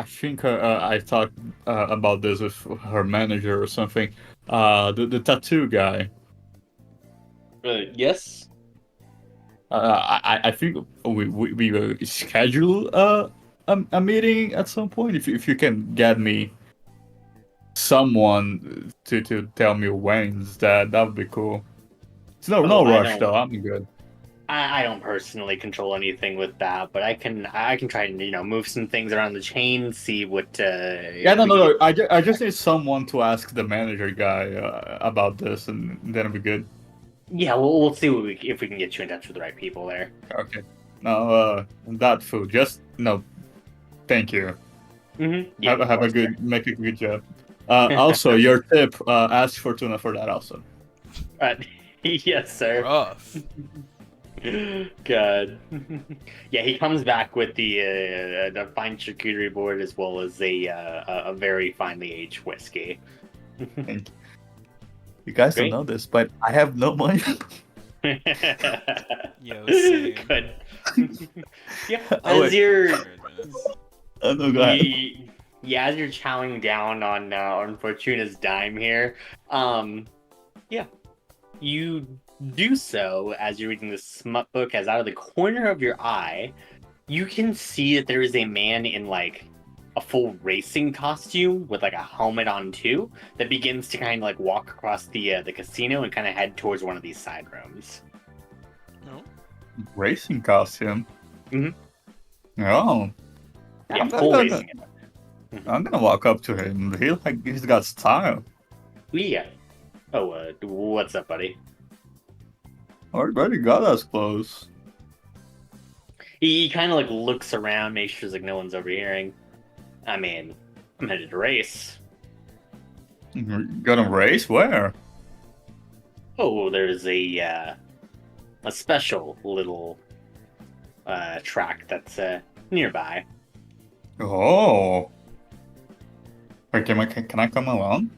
think I talked about this with her manager or something. The tattoo guy. Yes. I think we will schedule a meeting at some point. If you can get me someone to tell me when's that would be cool. It's no I rush don't- though. I'm good. I don't personally control anything with that, but I can try and move some things around the chain, see what. Yeah, no. I just need someone to ask the manager guy about this, and then it'll be good. Yeah, we'll see if we can get you in touch with the right people there. Okay. No, that food. Just no. Thank you. Mm-hmm. Make a good job. Also, your tip. Ask Fortuna for that also. Yes, sir. Rough. God. Yeah, he comes back with the fine charcuterie board as well as a very finely aged whiskey. Thank you. You guys Great. don't know this, but I have no money. Yo, same. Good. Yeah, Oh, as wait. you're There it is. Oh no, go ahead. as you're chowing down on Fortuna's dime here, yeah, you do so as you're reading the smut book. As out of the corner of your eye, you can see that there is a man in like a full racing costume with like a helmet on too, that begins to kind of like walk across the casino and kind of head towards one of these side rooms. Racing costume. Mhm. Oh. Yeah, I'm full gonna- racing. I'm gonna walk up to him. He's got style. Yeah. Oh, what's up, buddy? Already got us close. He kind of like looks around, makes sure like no one's overhearing. I mean, I'm headed to race. Gonna race? Where? Oh, there's a special little track that's nearby. Oh. Wait, can I come along?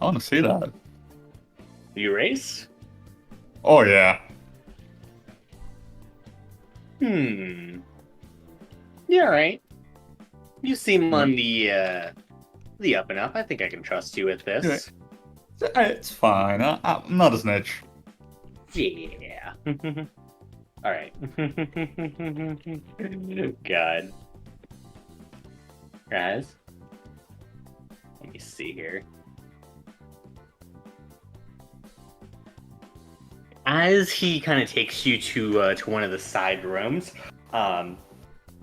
I want to see that. You race? Oh yeah. Yeah, all right. You seem on the up and up. I think I can trust you with this. It's fine. I'm not a snitch. Yeah. All right. God. Guys, let me see here. As he kind of takes you to one of the side rooms,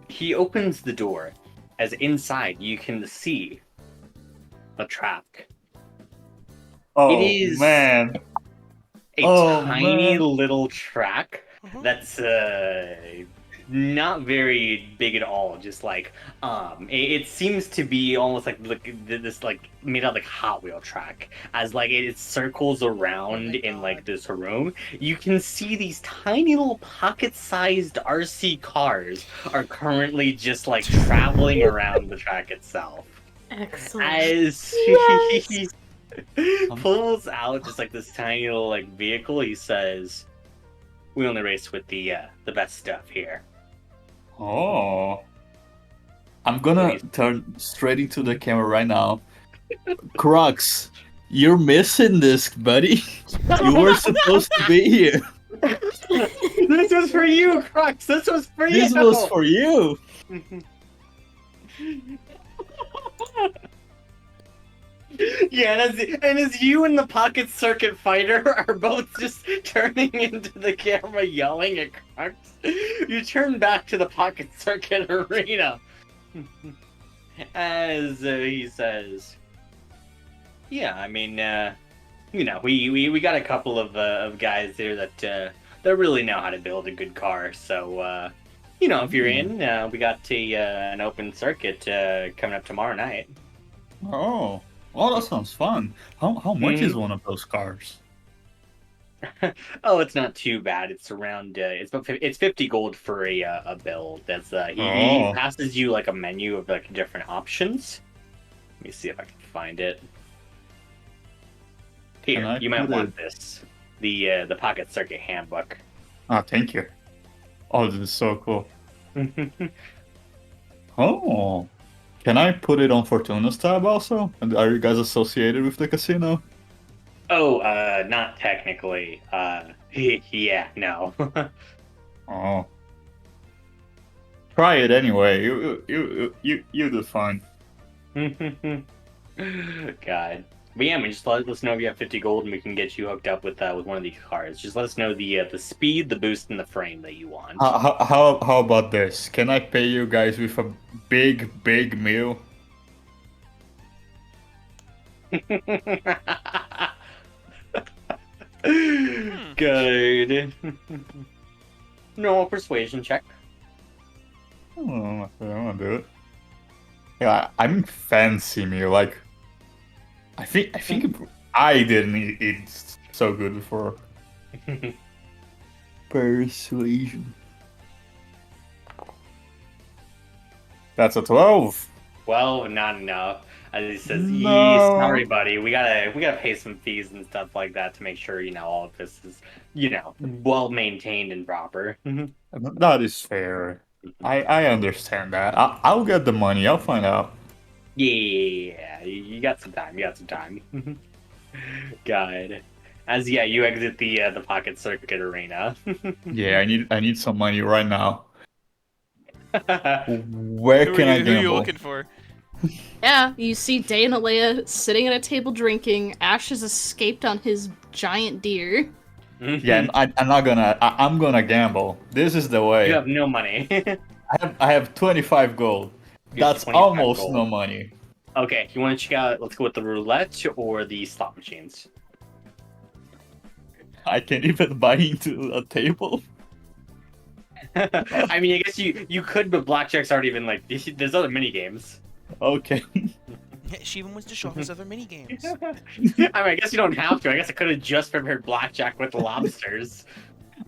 he opens the door. As inside, you can see a track. Oh It is- man. A Oh, tiny man. little track Mhm. that's not very big at all. Just like it seems to be almost like this like made out like Hot Wheel track. As like it circles around in like this room, you can see these tiny little pocket-sized RC cars are currently just like traveling around the track itself. Excellent. As he pulls out just like this tiny little like vehicle, he says, "We only race with the best stuff here." Oh. I'm gonna turn straight into the camera right now. Crux, you're missing this, buddy. You were supposed to be here. This was for you, Crux. This was for you. This was for you. Yeah, and as you and the Pocket Circuit Fighter are both just turning into the camera yelling at Crux, you turn back to the Pocket Circuit Arena. As he says, Yeah, I mean, we got a couple of guys there that really know how to build a good car. So, if you're in, we got an open circuit coming up tomorrow night. Oh, well, that sounds fun. How much is one of those cars? Oh, it's not too bad. It's around it's 50 gold for a build. That's he Oh. passes you like a menu of like different options. Let me see if I can find it. Can Here, I you might put want it- this. The Pocket Circuit Handbook. Ah, thank you. Oh, this is so cool. Oh, can I put it on Fortuna's tab also? And are you guys associated with the casino? Oh, not technically. Yeah, no. Oh, try it anyway. You do fine. God. But yeah, I mean, just let us know if you have 50 gold, and we can get you hooked up with one of these cars. Just let us know the speed, the boost, and the frame that you want. How about this? Can I pay you guys with a big meal? Good. No persuasion check. Oh, I wanna do it. Yeah, I mean fancy meal. Like, I think I didn't eat so good before. Persuasion. That's a 12. Well, not enough. As he says, No. sorry, buddy. We gotta pay some fees and stuff like that to make sure all of this is well maintained and proper. That is fair. I understand that. I'll get the money. I'll find out. Yeah, you got some time. You got some time. God. As you exit the Pocket Circuit arena. Yeah, I need some money right now. Where can I Who are you gamble? looking for? Yeah, you see Day and Alea sitting at a table drinking. Ash has escaped on his giant deer. Yeah, I'm not gonna. I'm gonna gamble. This is the way. You have no money. I have 25 gold. You have That's 25 almost gold. no money. Okay, you want to check out? Let's go with the roulette or the slot machines. I can't even buy into a table. I mean, I guess you could, but blackjack's already been like. There's other mini games. Okay. She even wants to show off his other mini games. I mean, I guess you don't have to. I guess I could have just prepared blackjack with the lobsters.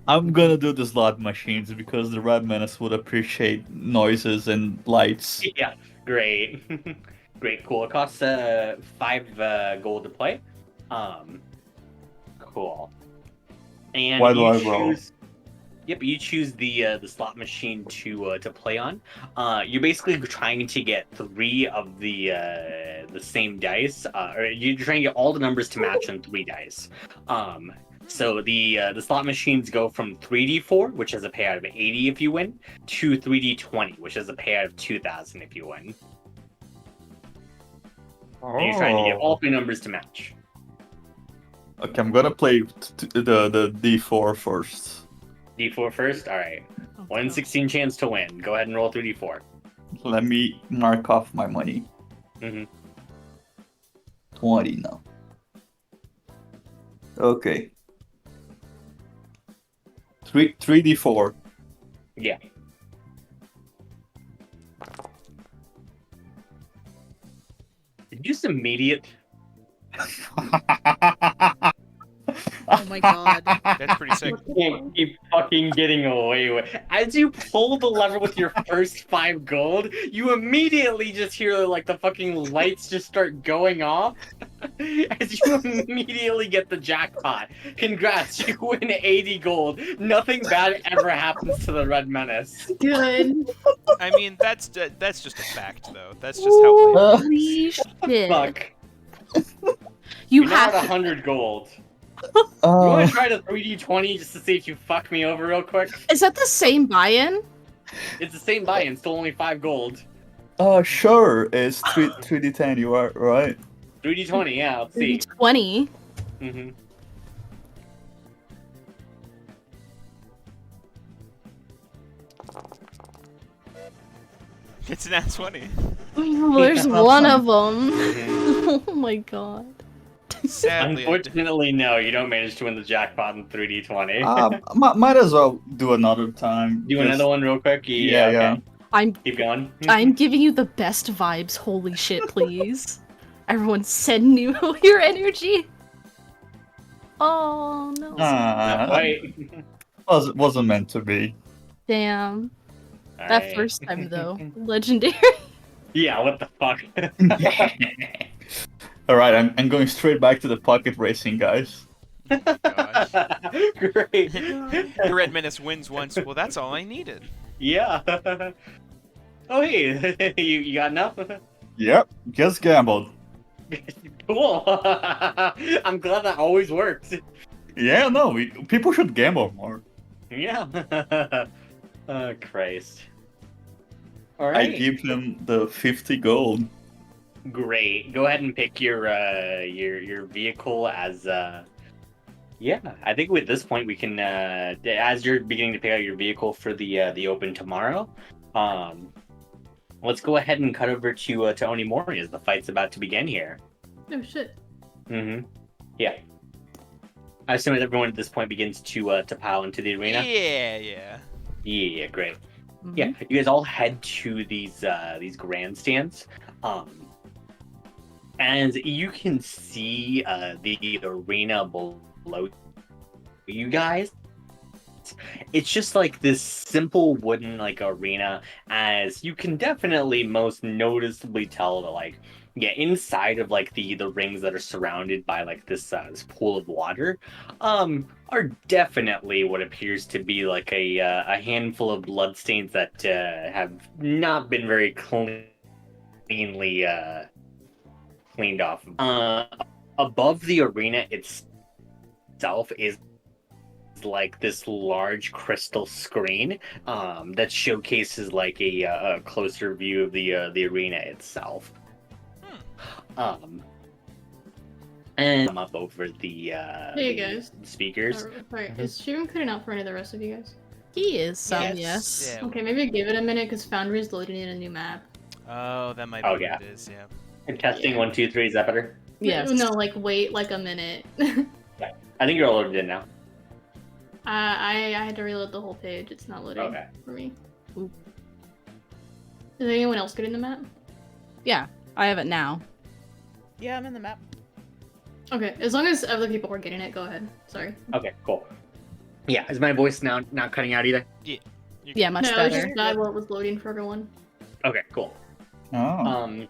I'm gonna do the slot machines because the Red Menace would appreciate noises and lights. Yeah, great, great, cool. It costs 5 gold to play. Cool. And Why do you I roll? Yep, you choose the slot machine to play on. You're basically trying to get 3 of the same dice, or you're trying to get all the numbers to match on 3 dice. So the slot machines go from 3d4, which has a payout of 80 if you win, to 3d20, which has a payout of 2,000 if you win. And you're trying to get all 3 numbers to match. Okay, I'm gonna play the D4 first. D4 first? Alright. 1 in 16 chance to win. Go ahead and roll 3d4. Let me mark off my money. Mhm. 20 now. Okay. 3d4. Yeah. Just immediate. Oh my god. That's pretty sick. You can't keep fucking getting away with. As you pull the lever with your first 5 gold, you immediately just hear like the fucking lights just start going off. As you immediately get the jackpot. Congrats, you win 80 gold. Nothing bad ever happens to the Red Menace. Good. I mean, that's just a fact, though. That's just how life Holy shit. Fuck. You You're now at have 100 gold. You want to try the 3d20 just to see if you fuck me over real quick? Is that the same buy-in? It's the same buy-in, still only 5 gold. Sure. It's 3d10, you are right. 3d20, yeah, let's see. 20. Mm-hmm. It's an ass 20. Oh, there's one of them. Mhm. Oh my god. Sadly, I d- Unfortunately, no, you don't manage to win the jackpot in 3d20. Might as well do another time. Do just- another one real quick? Yeah, yeah. Okay. I'm Keep going. I'm giving you the best vibes. Holy shit, please. Everyone send you your energy. Oh no. Not quite. Wasn't meant to be. Damn. That Alright. first time though. Legendary. Yeah, what the fuck? All right, I'm going straight back to the pocket racing, guys. gosh. Great. The Red Menace wins once. Well, that's all I needed. Yeah. Oh, hey, you got enough? Yep, just gambled. Cool. I'm glad that always works. Yeah, no, people should gamble more. Yeah. Oh, Christ. All I right. give him the 50 gold. Great. Go ahead and pick your vehicle as yeah. I think at this point we can as you're beginning to pick out your vehicle for the open tomorrow. Let's go ahead and cut over to Onimori as the fight's about to begin here. Oh shit. Mm-hmm. Yeah. I assume that everyone at this point begins to pile into the arena. Yeah. Yeah, great. Yeah, you guys all head to these grandstands. And you can see the arena below you guys. It's just like this simple wooden like arena, as you can definitely most noticeably tell that like inside of like the rings that are surrounded by like this pool of water are definitely what appears to be like a handful of bloodstains that have not been very cleanly cleaned off. Above the arena itself is like this large crystal screen that showcases like a closer view of the arena itself. And I'm up over the Hey, guys. speakers. Sorry, is Sheeran cutting out for any of the rest of you guys? He is some, yes. Yeah. Okay, maybe give it a minute because Foundry's loading in a new map. Oh, that might be Oh, what yeah. it is. Yeah. And testing Yeah. 1, 2, 3. Is that better? Yes. No, like wait like a minute. I think you're all loaded in now. I had to reload the whole page. It's not loading Okay. for me. Oop. Is anyone else getting the map? Yeah, I have it now. Yeah, I'm in the map. Okay, as long as other people were getting it, go ahead. Sorry. Okay, cool. Yeah, is my voice now not cutting out either? Yeah, much No, it was better. just bad while it was loading for everyone. Okay, cool. Oh.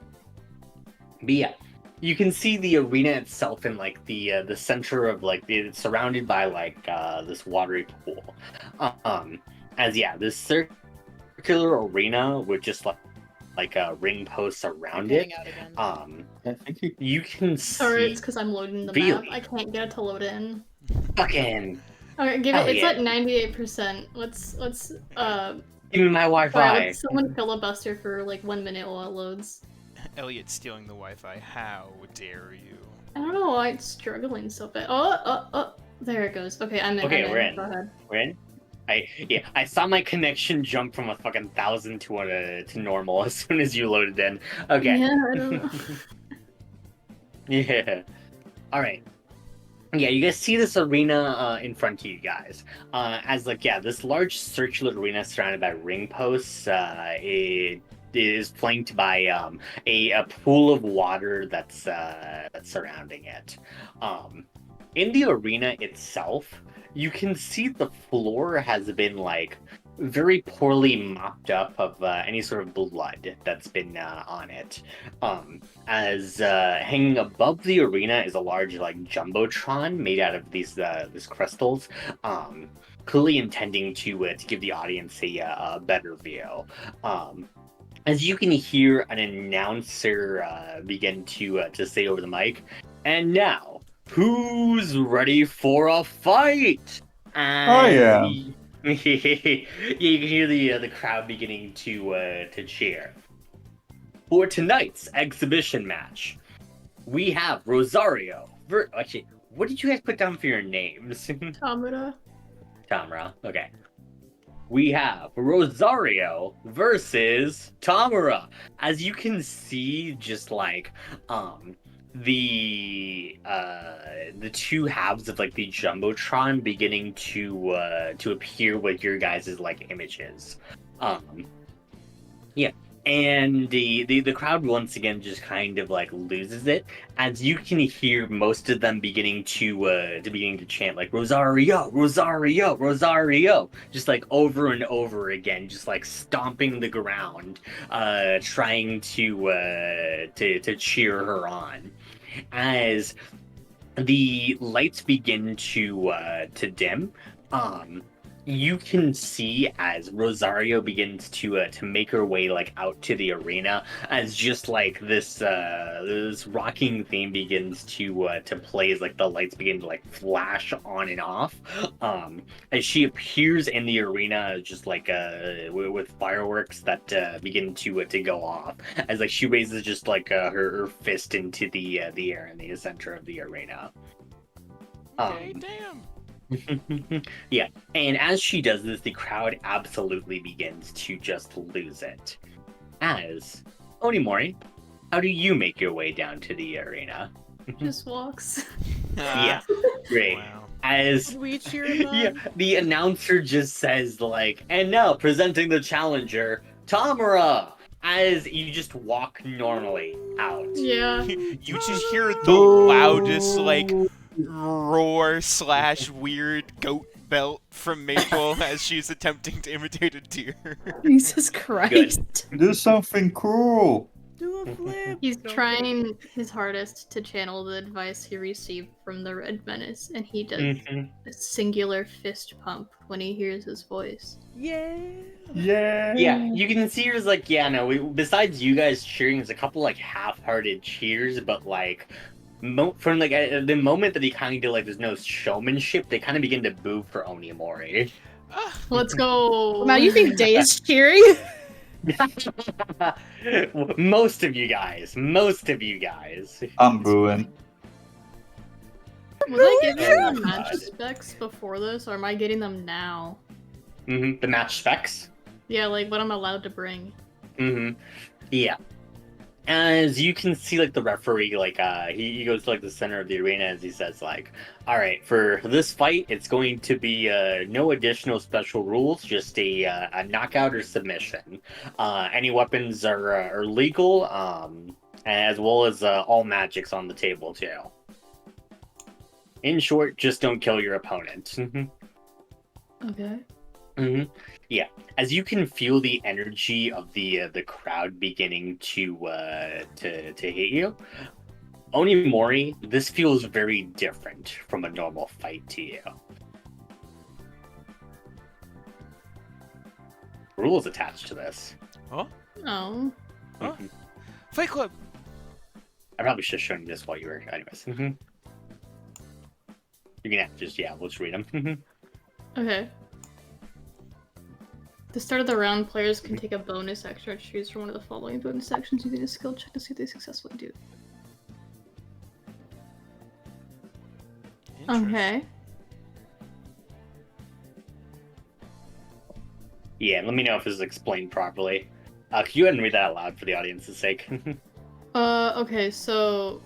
But yeah, you can see the arena itself in like the center of like it's surrounded by like this watery pool. This circular arena with just like ring posts around it. Getting out again. I think You can Sorry, see it's because I'm loading the Really? map. I can't get it to load in. fucking Okay, give Hell it. It's yeah. at 98%. Let's give me my Wi-Fi. let someone filibuster for like 1 minute while it loads. Elliot stealing the Wi-Fi. How dare you? I don't know why it's struggling so bad. Oh, there it goes. Okay, I'm in. Okay, I'm we're in. Go ahead. We're in. I saw my connection jump from a fucking 1,000 to normal as soon as you loaded in. Okay. Yeah, I don't know. Yeah. All right. Yeah, you guys see this arena in front of you guys. As like this large circular arena surrounded by ring posts. It is flanked by a pool of water that's surrounding it. In the arena itself, you can see the floor has been like very poorly mopped up of any sort of blood that's been on it. As hanging above the arena is a large like jumbotron made out of these crystals, clearly intending to give the audience a better view. As you can hear an announcer begin to say over the mic, and now, who's ready for a fight? yeah. You can hear the crowd beginning to cheer. For tonight's exhibition match, we have Rosario. Actually, what did you guys put down for your names? Tamura. Tamara. Okay. We have Rosario versus Tamara. As you can see, just like the two halves of like the jumbotron beginning to appear with your guys' like images. Yeah. And the crowd once again just kind of like loses it as you can hear most of them beginning to chant like Rosario, Rosario, Rosario, just like over and over again, just like stomping the ground, trying to cheer her on. As the lights begin to dim, you can see as Rosario begins to make her way like out to the arena, as just like this rocking theme begins to play as like the lights begin to like flash on and off, as she appears in the arena just like with fireworks that begin to go off, as like she raises just like her fist into the air in the center of the arena. Okay, damn. Yeah, and as she does this, the crowd absolutely begins to just lose it. As Onimori, how do you make your way down to the arena? Just walks. Yeah, great. Wow. As We cheer him on. yeah, the announcer just says like, and now presenting the challenger, Tamara. As you just walk normally out. Yeah. You just hear the loudest, like, roar / weird goat belt from Maple as she's attempting to imitate a deer. Jesus Christ. Do something cool. Do a flip. He's Don't trying his hardest to channel the advice he received from the Red Menace, and he does Mhm. a singular fist pump when he hears his voice. Yeah. Yeah. Yeah, you can see her like, yeah, no, besides you guys cheering, there's a couple like half-hearted cheers, but like from like the moment that he kind of like there's no showmanship, they kind of begin to boo for Onimori. Let's go. Now you think Day is cheering? Most of you guys. I'm booing. Was I getting the match specs before this, or am I getting them now? The match specs. Yeah, like what I'm allowed to bring. Yeah. As you can see, like the referee, like he goes to like the center of the arena as he says, like, all right, for this fight, it's going to be no additional special rules, just a knockout or submission. Any weapons are legal, as well as all magics on the table too. In short, just don't kill your opponent. Okay. Yeah, as you can feel the energy of the crowd beginning to hit you, Onimori, this feels very different from a normal fight to you. Rules attached to this. Oh. Huh? Fight Club! I probably should have shown you this while you were, anyways. You can have to just, let's read them. Okay. At the start of the round, players can take a bonus action or choose from one of the following bonus actions using a skill check to see if they successfully do. Okay. Yeah, let me know if this is explained properly. Could you go ahead and read that out loud for the audience's sake? Okay, so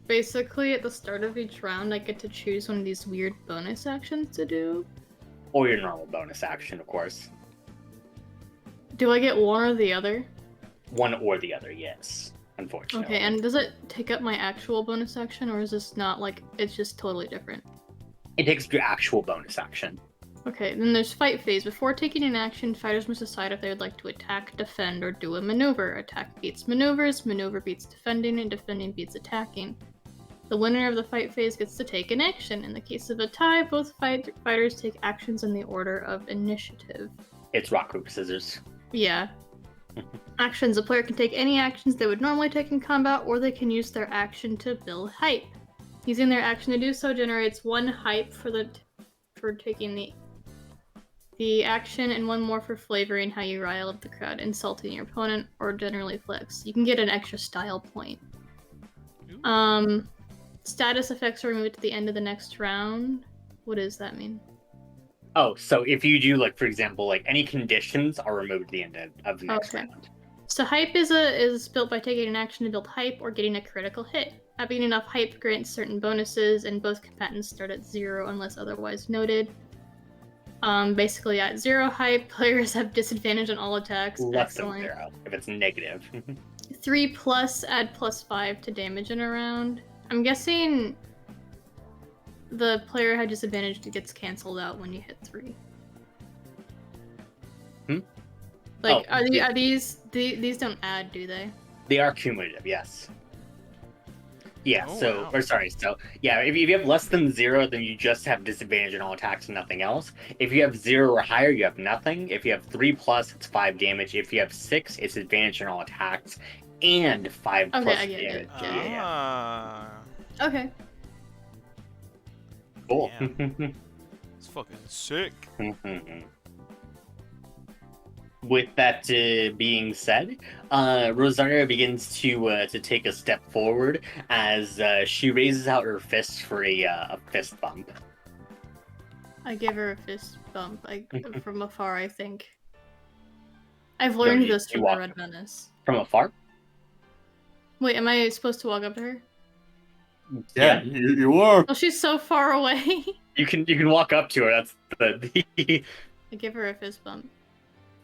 basically at the start of each round, I get to choose one of these weird bonus actions to do. Or your normal bonus action, of course. Do I get one or the other? One or the other, yes. Unfortunately. Okay, and does it take up my actual bonus action, or is this not like it's just totally different? It takes up your actual bonus action. Okay, then there's fight phase. Before taking an action, fighters must decide if they would like to attack, defend, or do a maneuver. Attack beats maneuvers, maneuver beats defending, and defending beats attacking. The winner of the fight phase gets to take an action. In the case of a tie, both fighters take actions in the order of initiative. It's rock, paper, scissors. Yeah. Actions. A player can take any actions they would normally take in combat, or they can use their action to build hype. Using their action to do so generates 1 hype for taking the action, and 1 more for flavoring how you rile up the crowd, insulting your opponent, or generally flex. You can get an extra style point. Status effects are removed at the end of the next round. What does that mean? Oh, so if you do, like, for example, like, any conditions are removed at the end of the next round. So hype is built by taking an action to build hype or getting a critical hit. Having enough hype grants certain bonuses, and both combatants start at 0 unless otherwise noted. Basically, at 0 hype, players have disadvantage on all attacks. Less than Excellent. 0 if it's negative. 3+, add +5 to damage in a round. I'm guessing the player had disadvantage that gets canceled out when you hit 3. Like, Oh, are these don't add, do they? They are cumulative, yes. Yeah, Oh, so, wow. or sorry, so, yeah, if you have less than 0, then you just have disadvantage on all attacks and nothing else. If you have 0 or higher, you have nothing. If you have 3+, it's 5 damage. If you have 6, it's advantage on all attacks and 5 Okay, plus I get it, damage. get it. Yeah, Ah. Okay. cool. It's fucking sick. With that being said, Rosario begins to take a step forward as she raises out her fist for a fist bump. I give her a fist bump, from afar, I think. I've learned you- this you from the walk- Red Menace. From afar? Wait, am I supposed to walk up to her? Yeah, you are. Oh, she's so far away. You can walk up to her. That's the I give her a fist bump.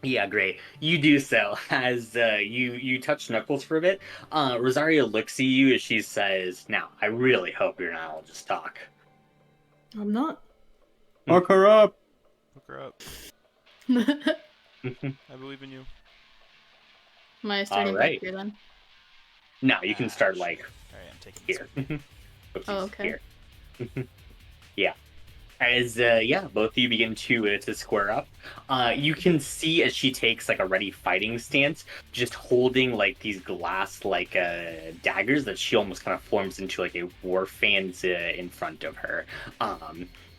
Yeah, great. You do so as you touch Knuckles for a bit. Rosario looks at you as she says, "Now, I really hope you're not all just talk." I'm not. Fuck her up. Hook her up. Am I believe in you. I starting Alright. back here then? No, you can start shit. like Alright, I'm taking this here. one. Oopsies, Oh, okay. Here. Yeah. As both of you begin to square up, you can see as she takes like a ready fighting stance, just holding like these glass like daggers that she almost kind of forms into like a war fans in front of her.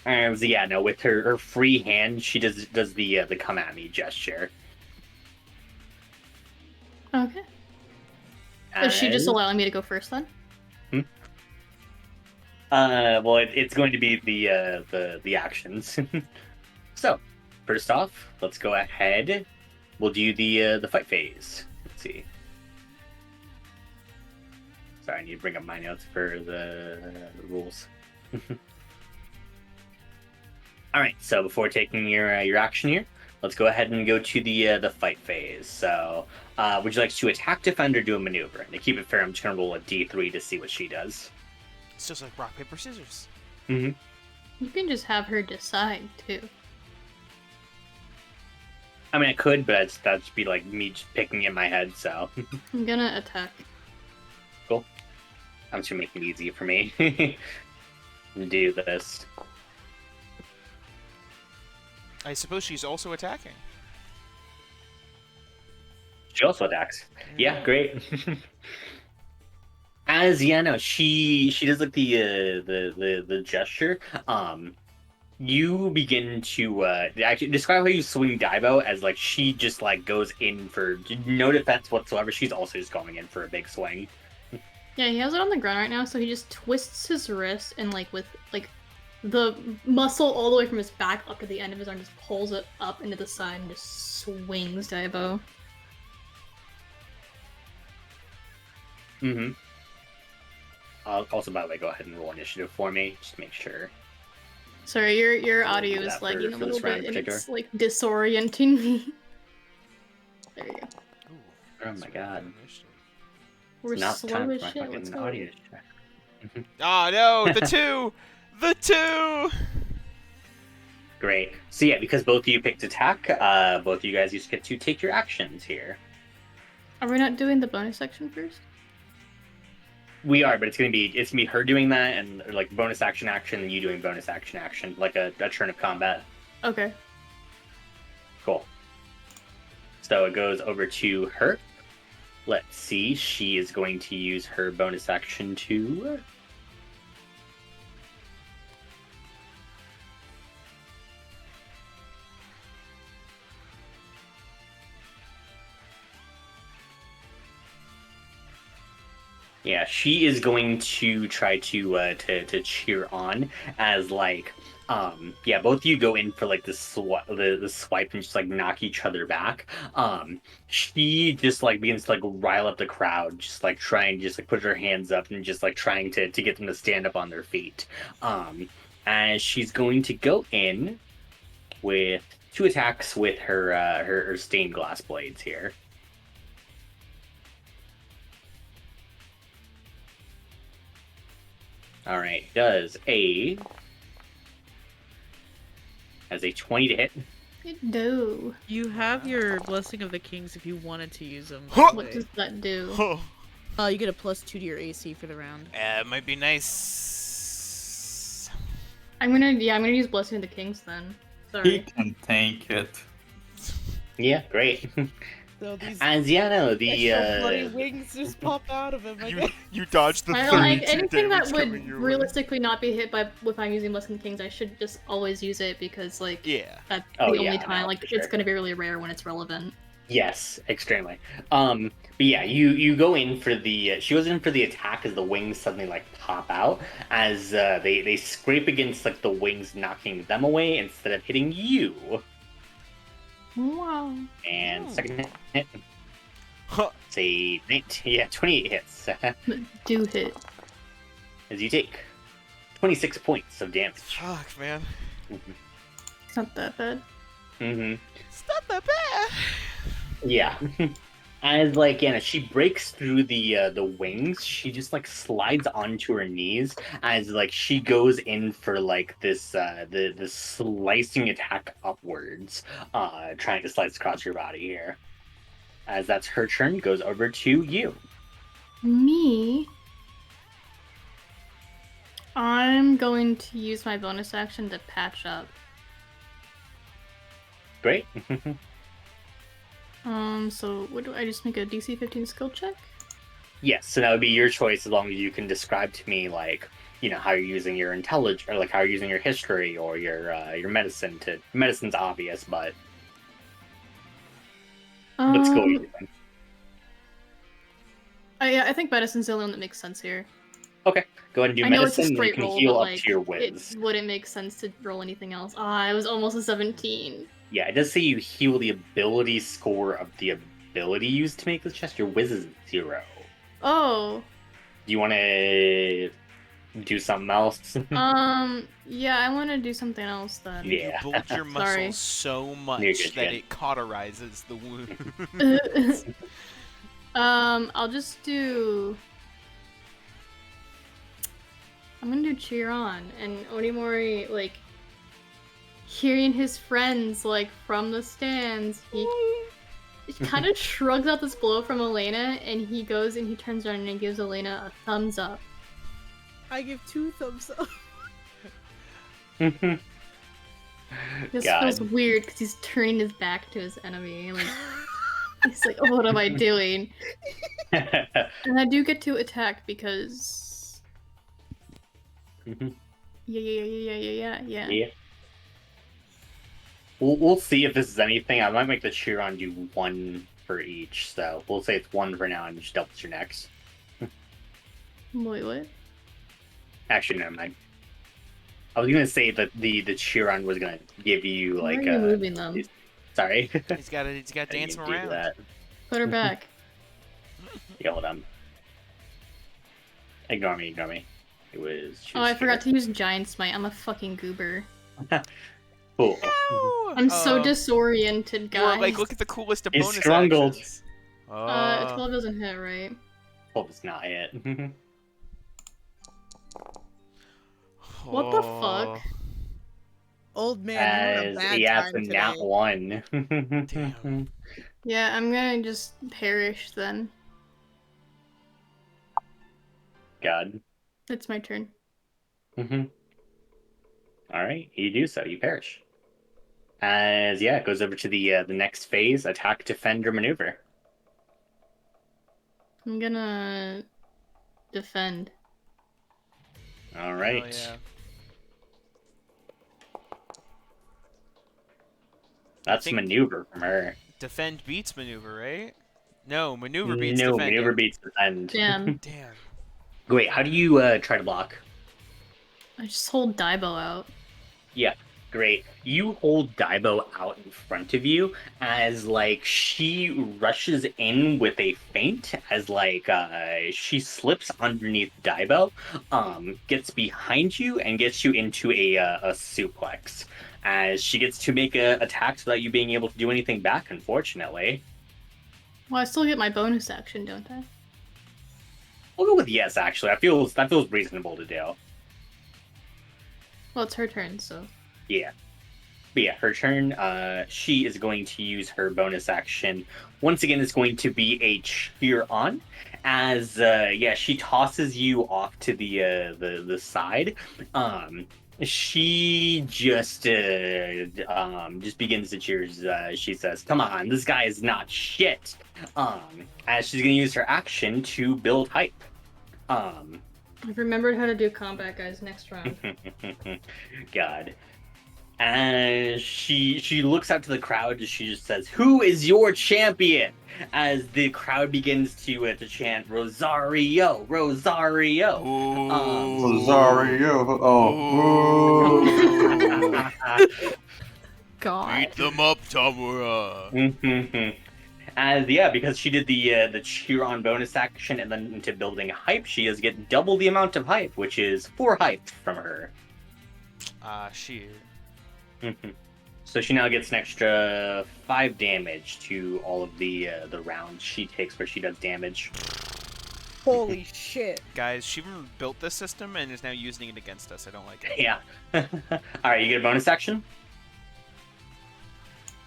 With her free hand, she does the come at me gesture. Okay. Is she just As- allowing me to go first then? Well, it's going to be the actions. So, first off, let's go ahead. We'll do the fight phase. Let's see. Sorry, I need to bring up my notes for the rules. All right. So before taking your action here, let's go ahead and go to the fight phase. So, would you like to attack, defend, or do a maneuver? And to keep it fair, I'm just gonna roll a d3 to see what she does. It's just like rock, paper, scissors. Mm-hmm. You can just have her decide too. I mean, I could, but that'd be like me just picking in my head. So I'm gonna attack. cool. I'm just gonna make it easy for me. Do this. I suppose she's also attacking. She also attacks. Yeah, great. As she does like the gesture. You begin to actually describe how you swing Daibo as like she just like goes in for no defense whatsoever. She's also just going in for a big swing. Yeah, he has it on the ground right now, so he just twists his wrist and like with like the muscle all the way from his back up to the end of his arm, just pulls it up into the side and just swings Daibo. Mm-hmm. Also, by the way, go ahead and roll initiative for me, just to make sure. Sorry, your I'll audio do is that lagging for a this little round bit, in and particular. it's like disorienting me. There you go. Ooh, Oh my god. We're It's not slow time as for my shit. fucking What's going audio on? check. Ah, no! The two! The two! Great. So yeah, because both of you picked attack, both of you guys just get to take your actions here. Are we not doing the bonus section first? We are, but it's gonna be her doing that and like bonus action, and you doing bonus action, like a turn of combat. Okay. Cool. So it goes over to her. Let's see. She is going to use her bonus action to. Yeah, she is going to try to cheer on as like yeah, both of you go in for like the swipe and just like knock each other back. She just like begins to like rile up the crowd, just like trying just like put her hands up and just like trying to get them to stand up on their feet. And she's going to go in with 2 attacks with her stained glass blades here. All right, has a 20 to hit. No. You have your Blessing of the Kings if you wanted to use them. What does that do? You get a +2 to your AC for the round. It might be nice. I'm gonna use Blessing of the Kings then. He Sorry. can tank it. Yeah, great. So these As yeah, no, the extra bloody wings just pop out of him. I guess. You dodged the I 32 like anything that damage would coming your way. realistically not be hit by if I'm using Blessing of the Kings. I should just always use it because like Yeah. that's Oh, the yeah, only no, time. Like for sure. it's gonna be really rare when it's relevant. yes, extremely. But yeah, you go in for the she goes in for the attack as the wings suddenly like pop out as they scrape against like the wings, knocking them away instead of hitting you. Wow. And Oh. second hit, Huh. say 28 hits Do hit. as you take 26 points of damage. Fuck, man. It's not that bad. Mm-hmm. It's not that bad. Yeah. As like Anna, she breaks through the wings. She just like slides onto her knees as like she goes in for like this the slicing attack upwards, trying to slice across your body here. As that's her turn, goes over to you. Me. I'm going to use my bonus action to patch up. Great. So what do I just make a DC 15 skill check? Yes, so that would be your choice as long as you can describe to me like, you know, how you're using your intelligence or like how you're using your history or your medicine to medicine's obvious, but let's go. I think medicine's the only one that makes sense here. Okay, go ahead and do I know it's a medicine. And you straight can roll, heal but up like to your whiz. it wouldn't make sense to roll anything else. Ah, it was almost a 17. Yeah, it does say you heal the ability score of the ability used to make this chest. Your whiz is 0. Oh. Do you want to do something else? Yeah, I want to do something else then. Yeah. You bulge your muscles Sorry. so much You're good, that kid. it cauterizes the wound. I'll just do. I'm gonna do cheer on, and Onimori like hearing his friends like from the stands. He kind of shrugs out this blow from Elena, and he goes and he turns around and gives Elena a thumbs up. I give 2 thumbs up. This God. feels weird because he's turning his back to his enemy. Like he's like, "Oh, what am I doing?" And I do get to attack because yeah. Yeah. We'll see if this is anything. I might make the cheer on do 1 for each, so we'll say it's 1 for now and just doubles your next. Wait, what? Actually, never mind. I was gonna say that the cheer on was gonna give you Why like are you moving them? Sorry. he's got to dance I didn't do around. that. Put her back. Yeah, hold on. Ignore me. It was. Oh, I forgot to use Giant Smite. I'm a fucking goober. Cool. I'm so disoriented, guys. Or like, look at the coolest of He's bonus struggled. actions. 12 doesn't hit, right? Hope it's not it. What the fuck? Old man, you're on a bad yeah, time it's a nat today. 1. Damn. Yeah, I'm gonna just perish then. God. It's my turn. All right, you do so. You perish. As yeah, it goes over to the next phase: attack, defend, or maneuver. I'm gonna defend. All right. Oh, yeah. That's think- maneuver from her. Defend beats maneuver, right? No, maneuver beats No, defend. maneuver beats defend. Damn. Damn. Great. How do you try to block? I just hold Daibo out. Yeah, great. You hold Daibo out in front of you as like she rushes in with a feint as like she slips underneath Daibo, gets behind you and gets you into a suplex. As she gets to make attacks without you being able to do anything back, unfortunately. Well, I still get my bonus action, don't I? We'll go with yes, actually. That feels reasonable to do. Well, it's her turn, so. Yeah. But yeah, her turn. She is going to use her bonus action. Once again, it's going to be a cheer on, as she tosses you off to the side. She just begins to cheers. She says, "Come on, this guy is not shit." As she's going to use her action to build hype. I've remembered how to do combat, guys, next round. God. And she looks out to the crowd and she just says, "Who is your champion?" As the crowd begins to chant, "Rosario, Rosario." Rosario. God. Beat them up, Tamura. As because she did the cheer on bonus action and then into building hype, she is getting double the amount of hype, which is 4 hype from her. Shit. So she now gets an extra 5 damage to all of the rounds she takes where she does damage. Holy shit. Guys, she built this system and is now using it against us. I don't like it. Yeah. All right, you get a bonus action.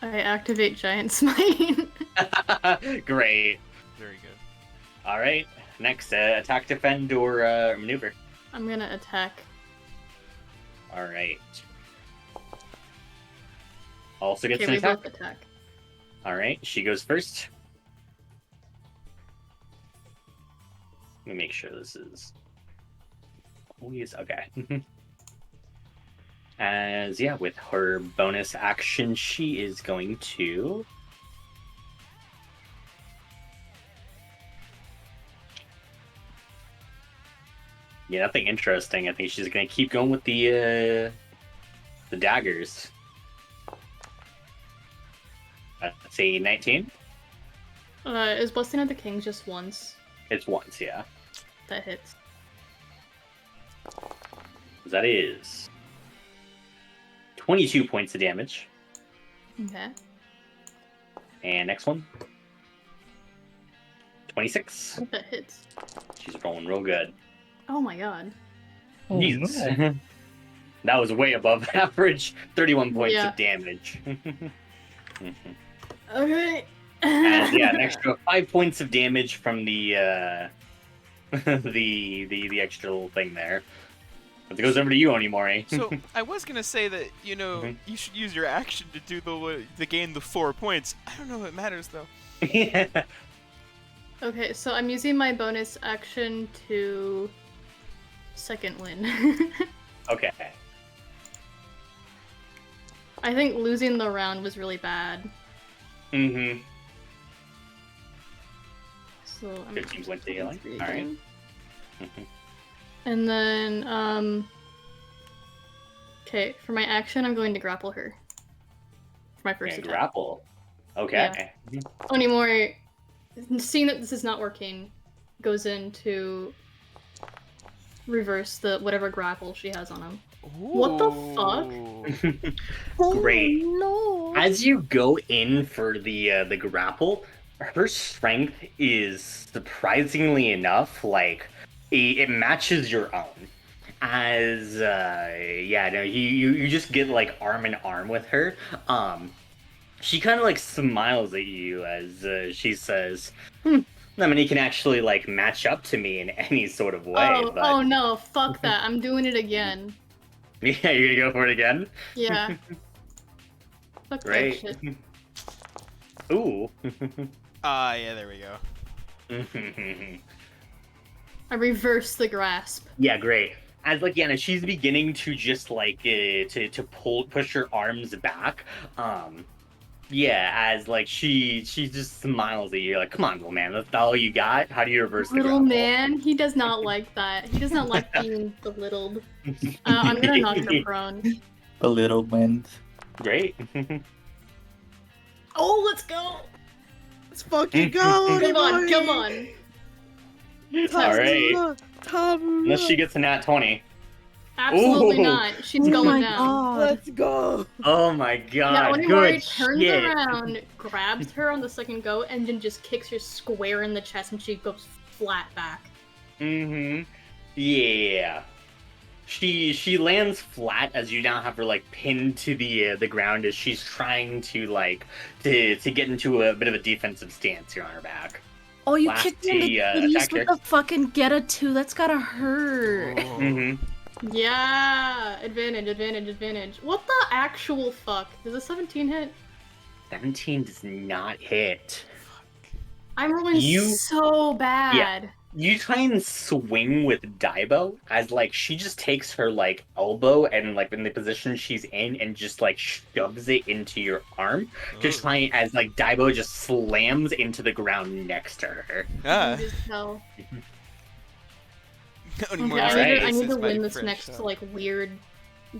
I activate Giant Smite. Great. Very good. All right. Next, attack, defend, or maneuver. I'm gonna attack. All right. Also gets Okay, an we attack. both attack. All right, she goes first. Let me make sure this is always okay. As with her bonus action, she is going to nothing interesting. I think she's gonna keep going with the daggers. That's a 19. Is Blessing of the King just once? It's once, yeah. That hits. That is 22 points of damage. Okay. And next one. 26. That hits. She's rolling real good. Oh my god. Oh, Jesus. no. That was way above average. 31 points Yeah. of damage. Okay. And an extra 5 points of damage from the the extra little thing there. But it goes over to you, Onimori. So I was gonna say that you should use your action to do the gain the 4 points. I don't know if it matters though. Yeah. Okay, so I'm using my bonus action to second win. Okay. I think losing the round was really bad. Mm-hmm. So I'm 15 points of healing. three All right. again. Mhm. And then okay, for my action I'm going to grapple her. For my first And attack. grapple. Okay. Onimori, seeing that this is not working, goes in to reverse the whatever grapple she has on him. What the fuck? Great. Oh, no. As you go in for the grapple, her strength is surprisingly enough like it matches your own. As you just get like arm in arm with her. She kind of like smiles at you as she says, I mean, he can actually like match up to me in any sort of way. Oh no, fuck that. I'm doing it again. Yeah, you're gonna go for it again? Yeah. Fuck Great. that shit. Ooh. Yeah, there we go. I reverse the grasp. Yeah, great. As like as she's beginning to just like to push her arms back, Yeah, as like she just smiles at you like, come on, little man, that's all you got? How do you reverse the Little grapple? man, he does not like that. He does not like being belittled. I'm gonna knock her prone. A little man. Great. Oh, let's go! Let's fucking go! Come on, Onimori! come on. Alright. Tabula! Unless she gets a nat 20. Absolutely Ooh. not. She's Oh going my down. God. Let's go! Oh my Yeah, god, Onimori good turns shit. around, grabs her on the second go, and then just kicks her square in the chest, and she goes flat back. Mm-hmm. Yeah. She lands flat as you now have her like pinned to the ground as she's trying to like to get into a bit of a defensive stance here on her back. Oh, you Last kicked me in the the, titties attacker. with the fucking get a 2. That's gotta hurt. Mm-hmm. Yeah! Advantage, advantage, advantage. What the actual fuck? Does a 17 hit? 17 does not hit. I'm rolling so bad. You try and swing with Daibo as like she just takes her like elbow and like in the position she's in and just like shoves it into your arm. Just trying as like Daibo just slams into the ground next to her. Ah. Rude as hell. Onimori Okay, I Alright. need to is my win this French, next so- like weird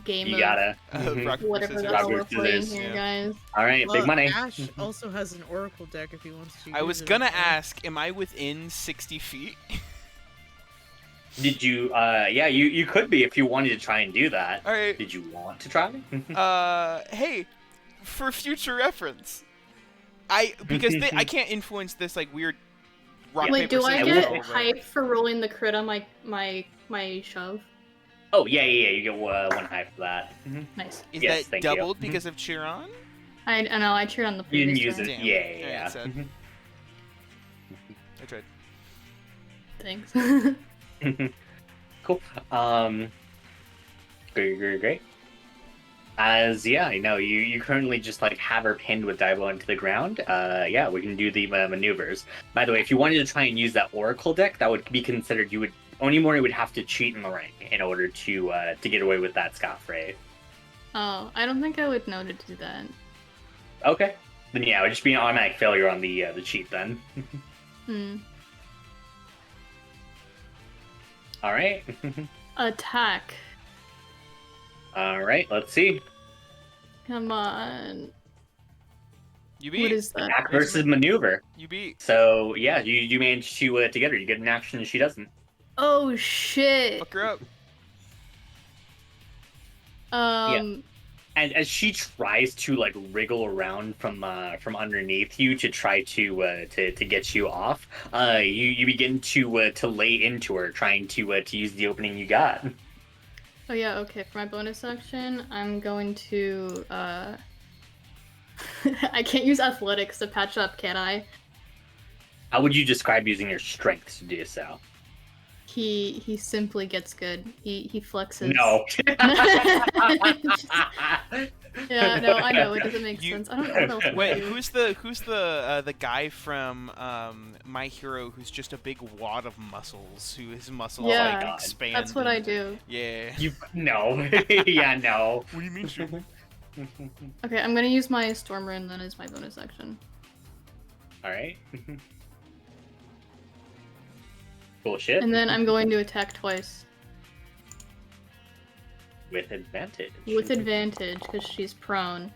game You of gotta. Mhm. rock, paper, whatever the scissors. Rock, hell we're paper, playing scissors, here, yeah. guys. All right, big money. Ash also has an oracle deck if he wants to. I use was it gonna as well. ask, am I within 60 feet? Did you? Yeah, you could be if you wanted to try and do that. All right. Did you want to try? Hey, for future reference, because I can't influence this like weird rock Wait, paper do I scissors get roll, hype for rolling the crit on my shove? Oh yeah. You get one high for that. Mhm. Nice. Is Yes, that thank you. doubled because of Chiron? I know I cheered on the You previous didn't use turn. it. Damn. Yeah. Alright, sad. Mhm. I tried. Thanks. Cool. Great. As I know you currently just like have her pinned with Daibo into the ground. Yeah, we can do the maneuvers. By the way, if you wanted to try and use that Oracle deck, that would be considered. Onimori would have to cheat in the ring in order to get away with that scot-free. Oh, I don't think I would know to do that. Okay. Then yeah, it would just be an automatic failure on the cheat then. Hmm. All right. Attack. All right. Let's see. Come on. You beat. What is that? Attack versus maneuver. You beat. So yeah, you manage to get her. You get an action and she doesn't. Oh shit. Fuck her up. And as she tries to like wriggle around from underneath you to try to get you off, you begin to lay into her, trying to use the opening you got. Oh yeah, okay. For my bonus action, I'm going to I can't use athletics to patch up, can I? How would you describe using your strength to do so? He simply gets good. He flexes. No. Yeah, no, I know it doesn't make You- sense. I don't know what else. to Wait, do. who's the guy from My Hero who's just a big wad of muscles? Who his muscles Yeah, like expand? That's what I and- do. Yeah. No. Yeah, no. What do you mean? Sure? Okay, I'm gonna use my Storm Rune then as my bonus action. All right. Bullshit. And then I'm going to attack twice. With advantage. With advantage, because she's prone.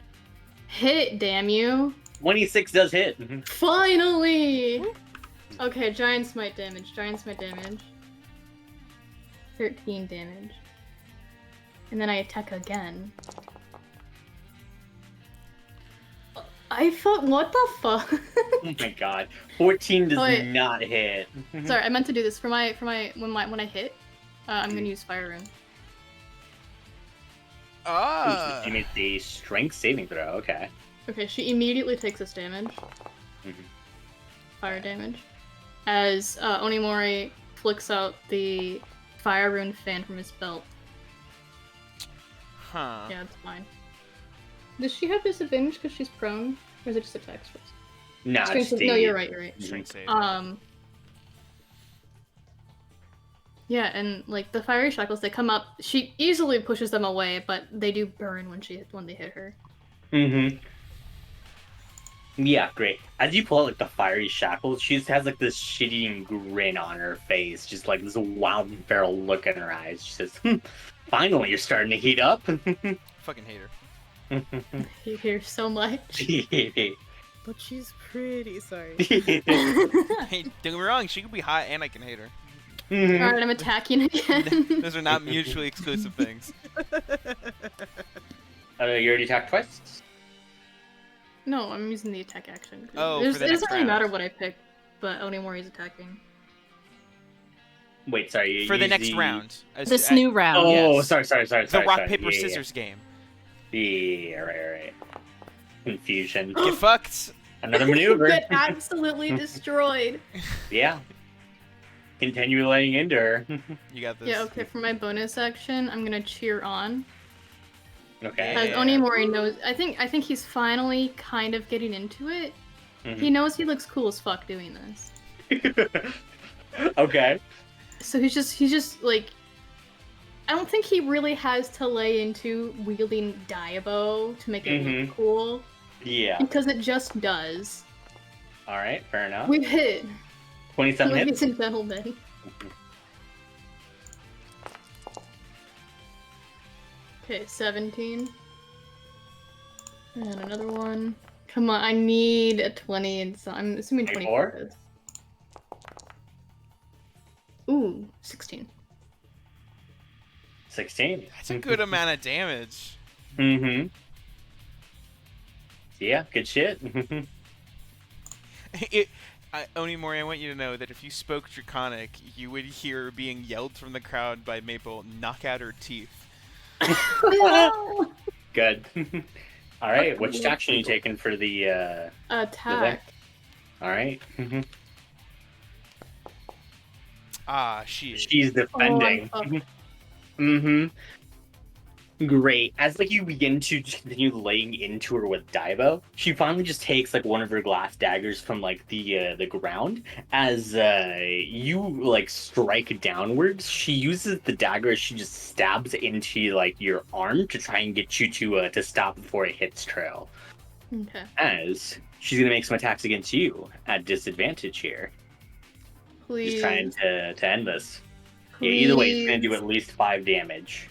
Hit, damn you! 26 does hit. Finally! Okay, Giant Smite damage. 13 damage. And then I attack again. What the fuck? Oh my god. 14 does Oh, wait. not hit. Sorry, I meant to do this when I hit. I'm gonna use Fire Rune. Ah. You made the strength saving throw. Okay. Okay, she immediately takes this damage. Mhm. Fire damage. As Onimori flicks out the Fire Rune fan from his belt. Huh. Yeah, it's fine. Does she have disadvantage because she's prone? Or is it just attacks first? No, Strength it's save- the- No, you're right. Strength save. Yeah, and like the fiery shackles, they come up. She easily pushes them away, but they do burn when they hit her. Mhm. Yeah, great. As you pull out like the fiery shackles, she just has like this shitty grin on her face, just like this wild feral look in her eyes. She says, "Finally, you're starting to heat up." Fucking hate her. You hear so much. But she's pretty. Sorry. Hey, don't get me wrong, she could be hot and I can hate her. Alright, I'm attacking again. Those are not mutually exclusive things. You already attacked twice. No, I'm using the attack action. Oh, It for the doesn't next really matter round. what I pick, but Onimori's attacking. Wait, sorry. For the use next round. This new round. Oh, Yes. sorry. The rock, sorry. paper, Yeah. scissors game. Yeah, right. Confusion. Get fucked. Another maneuver. Get absolutely destroyed. Yeah. Continue laying into her. You got this. Yeah, okay, for my bonus action, I'm gonna cheer on. Okay. As Yeah. Onimori knows, I think he's finally kind of getting into it. He knows he looks cool as fuck doing this. Okay. So he's just like, I don't think he really has to lay into wielding Diabo to make it look cool, Yeah. because it just does. All right. Fair enough. We've hit, 27 ladies hits. and gentlemen. Okay, 17. And another one. Come on, I need a 20, and so I'm assuming 24. 24? Is. Ooh, 16. 16. That's a good amount of damage. Mm-hmm. Yeah. Good shit. Onimori, I want you to know that if you spoke Draconic, you would hear being yelled from the crowd by Maple, knock out her teeth. Good. All right. Which action are you taking for the? Attack. All right. Ah, shit. She's defending. Oh, I'm Mm-hmm. Great. As like you begin to continue laying into her with Daibo, she finally just takes like one of her glass daggers from like the ground. As you like strike downwards, she uses the dagger as she just stabs into like your arm to try and get you to stop before it hits trail. Okay. As she's gonna make some attacks against you at disadvantage here. Please. Just trying to end this. Yeah, either way, it's gonna do Please. at least 5 damage.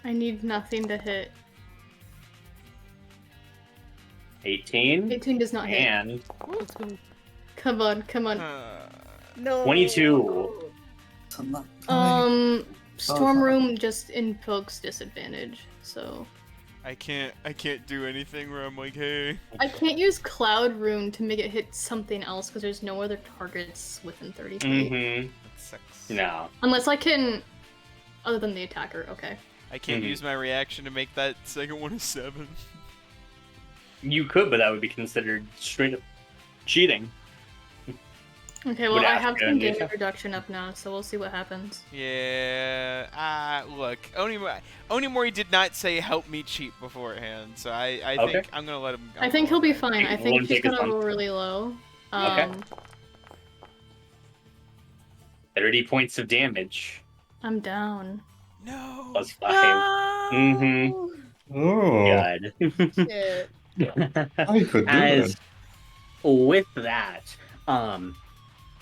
I need nothing to hit. 18 18 does not hit. and Come on, come on. No. 22. Storm Room just invokes disadvantage, so I can't do anything where I'm like, hey. I can't use Cloud Rune to make it hit something else because there's no other targets within 30 feet. Mm-hmm. That sucks. No. Unless I can, other than the attacker. Okay. I can't Mhm. use my reaction to make that second one a 7. You could, but that would be considered straight up cheating. Okay. Well, Would I ask have you some to damage reduction up now, so we'll see what happens. Yeah. Look, Onimori did not say help me cheat beforehand, so I Okay. think I'm gonna let him. I think he'll be fine. I Won't think he's take as gonna long. roll really low. Okay. 30 points of damage. I'm down. No. Plus 5. No. Mm-hmm. Oh, Good. Shit. I could do As that. with that,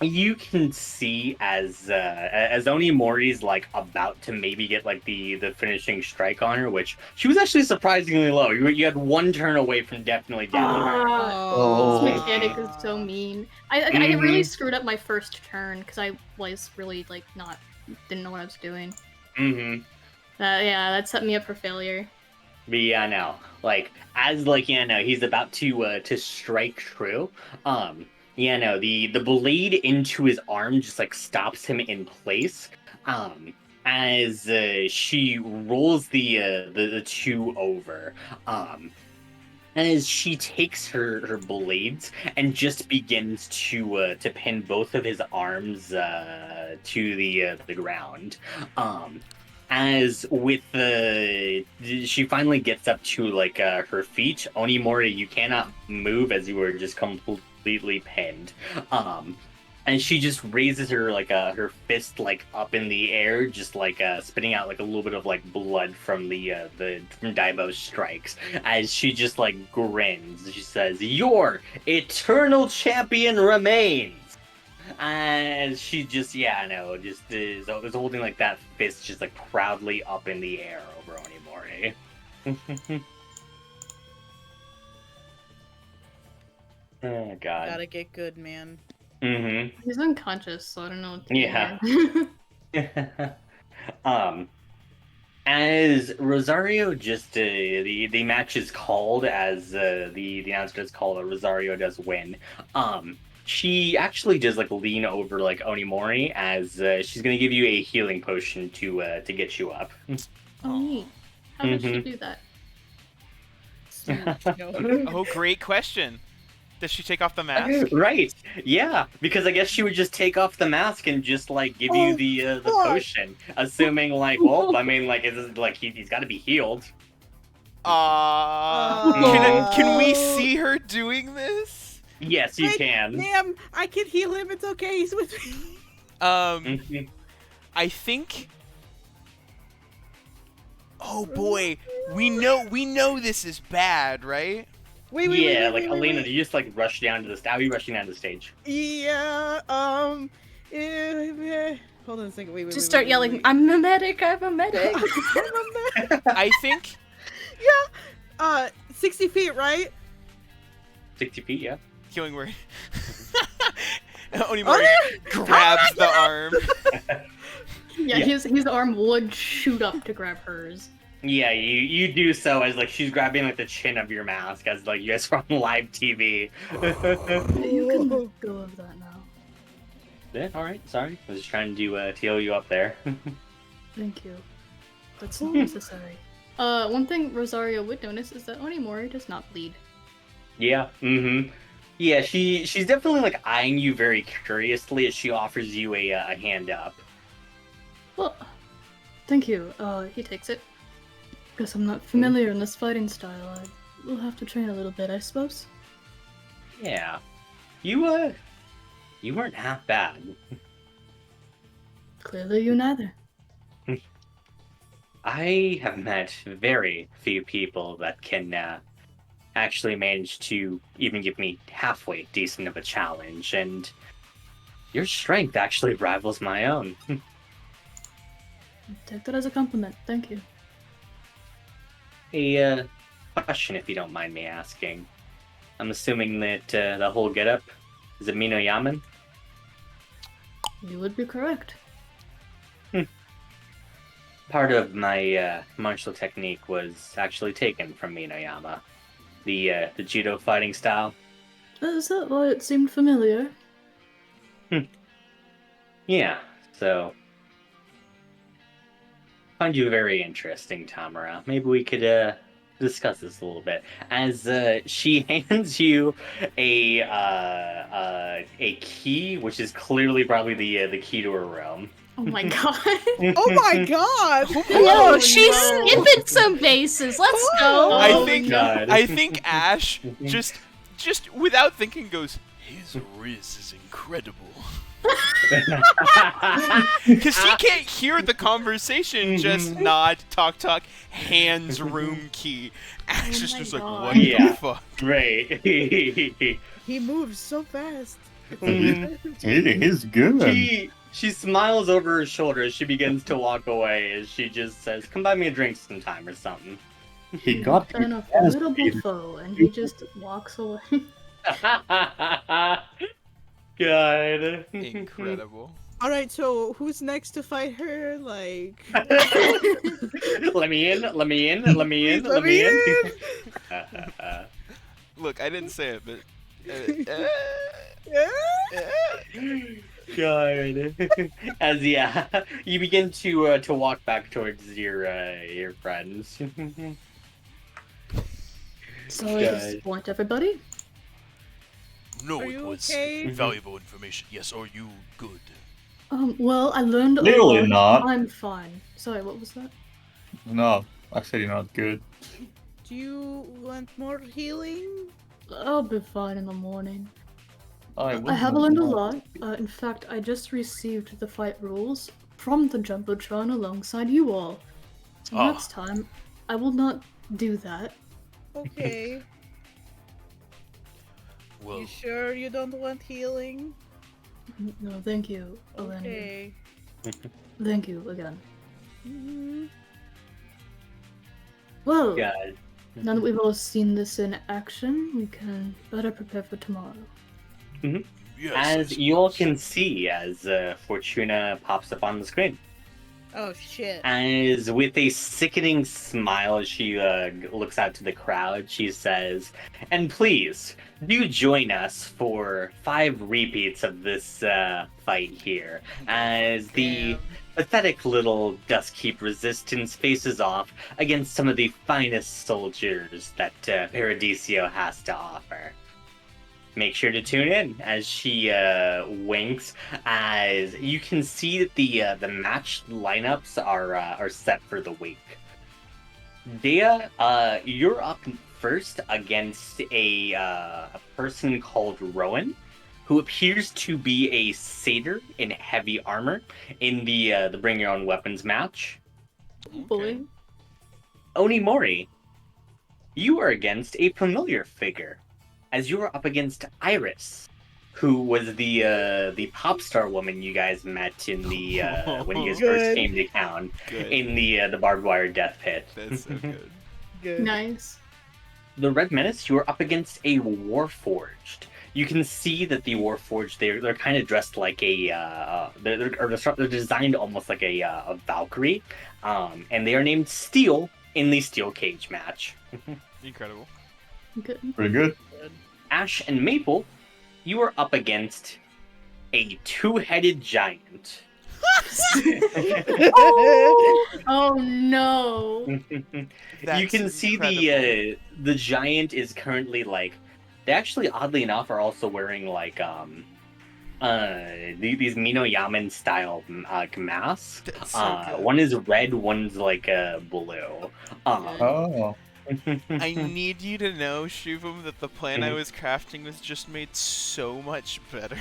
you can see as Onimori's like about to maybe get like the finishing strike on her, which she was actually surprisingly low. You had one turn away from definitely down her. Oh. This mechanic is so mean. I really screwed up my first turn because I was really like didn't know what I was doing. Mm-hmm. Yeah, that set me up for failure. But yeah, no. Like as like he's about to strike true. Yeah, no, the blade into his arm just like stops him in place. As she rolls the 2 over. As she takes her blades and just begins to pin both of his arms to the ground. As with she finally gets up to like her feet. Onimori, you cannot move as you were just completely pinned. and she just raises her her fist like up in the air, just like spitting out like a little bit of like blood from from Daibo's strikes as she just like grins. She says, "Your eternal champion remains." And she just just is holding like that fist just like proudly up in the air over Onimori. Oh god. Gotta get good, man. Mm-hmm. He's unconscious, so I don't know what to Yeah. do. As Rosario just the match is called as the announcer does call it, Rosario does win. She actually does like lean over like Onimori as she's gonna give you a healing potion to get you up. Oh, neat. How does she Mhm. do that? Oh, great question. Does she take off the mask? Right. Yeah, because I guess she would just take off the mask and just like give you the fuck. potion, assuming like, well, I mean, like, it's like he's got to be healed. Can we see her doing this? Yes, you Wait, can. Ma'am, I can heal him. It's okay. He's with me. Mhm. I think. Oh boy, we know this is bad, right? Wait, Yeah, wait, like Elena, do you just like rush down to the stage? How are you rushing down to the stage? Yeah. Hold on a second. Wait. Just start yelling, "I'm a medic! I'm a medic!" I think. Yeah. 60 feet, right? 60 feet, yeah. Healing word. Onimori grabs the arm. Yeah, Yeah. his arm would shoot up to grab hers. Yeah, you do so as like she's grabbing like the chin of your mask as like you guys are on live TV. You can let go of that now. Yeah, all right, sorry. I was just trying to heal you up there. Thank you. That's not necessary. One thing Rosario would notice is that Onimori does not bleed. Yeah. Mm-hmm. Yeah, she's definitely like eyeing you very curiously as she offers you a hand up. Well, thank you. He takes it. Guess I'm not familiar in this fighting style. I will have to train a little bit, I suppose. Yeah. You weren't half bad. Clearly you neither. I have met very few people that can actually manage to even give me halfway decent of a challenge, and your strength actually rivals my own. Take that as a compliment. Thank you. A question, if you don't mind me asking. I'm assuming that the whole getup is a Mino Yaman? You would be correct. Part of my martial technique was actually taken from Minoyama. The judo fighting style. Is that why it seemed familiar? Yeah, so find you very interesting, Tamara. Maybe we could discuss this a little bit. As she hands you a key, which is clearly probably the key to her room. Oh my god. Oh my god! No, she's skipping some bases. Let's go. I think Ash just without thinking goes, His riz is incredible. because she can't hear the conversation. Just nod, talk, hands room key. Ash is my just like, God. what Yeah. the fuck? Right. He moves so fast. He's good. She smiles over her shoulder as she begins to walk away as she just says, "Come buy me a drink sometime or something." He got And a formidable foe, and he just walks away. God. Incredible. All right, so who's next to fight her? Like, Let me in. Look, I didn't say it, but. God. As you begin to walk back towards your friends. So I disappoint everybody. No, Are it you was okay? valuable information. Yes, are you good? Well, I learned a Clearly lot. not. I'm fine. Sorry, what was that? No, actually not good. do you want more healing? I'll be fine in the morning. I have learned a lot. In fact, I just received the fight rules from the Jumbotron alongside you all. So Ah. next time, I will not do that. Okay. Well, You sure you don't want healing? No, thank you, Eleni. Okay. Thank you again. Mhm. Well, Yeah. now that we've all seen this in action, we can better prepare for tomorrow. yes. As you all can see, as Fortuna pops up on the screen, Oh shit. as with a sickening smile, as she looks out to the crowd, she says, "And please do join us for 5 repeats of this fight here, as the pathetic little Dustkeep resistance faces off against some of the finest soldiers that Paradiso has to offer." Make sure to tune in as she winks. As you can see that the match lineups are set for the week. Dea, you're up first against a person called Rowan, who appears to be a satyr in heavy armor in the Bring Your Own Weapons match. Boy. Onimori, you are against a familiar figure, as you are up against Iris, who was the pop star woman you guys met in the when you guys first Good. came to town Good. in the barbed wire death pit. That's so good. Good. Nice. The Red Menace, you are up against a Warforged. You can see that the Warforged, they're kind of dressed like a they're designed almost like a Valkyrie, and they are named Steel in the Steel Cage match. Incredible. Good. Pretty good. Ash and Maple, you are up against a 2-headed giant. Oh no. You can see the giant is currently like, they actually oddly enough are also wearing like these Minoyaman style masks. That's so good. One is red, one's like blue. Oh. I need you to know, Shubham, that the plan I was crafting was just made so much better.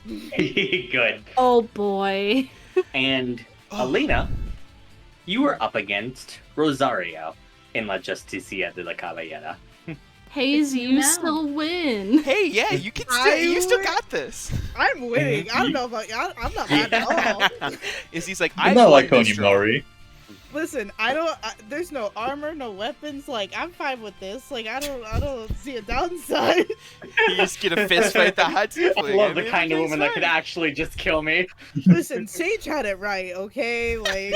Good. Oh boy. And Elena, you are up against Rosario in La Justicia de la Caballera. Haze, you Now. still win. Hey, yeah, you can you still got this. I'm winning. I don't know about y'all. I'm not mad at all. Is he's like, I'm I not like won this draw. Onimori. Listen, there's no armor, no weapons. Like, I'm fine with this. Like, I don't see a downside. You just get a fist fight that had to. I love the kind of woman that could actually just kill me. Listen, Sage had it right, okay? Like,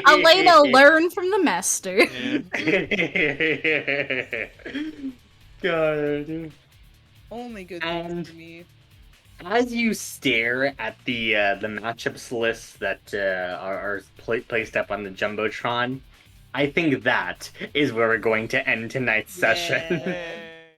Elena, learn from the master. God. only good And- things to me. As you stare at the matchups list that are placed up on the Jumbotron, I think that is where we're going to end tonight's session. Yeah.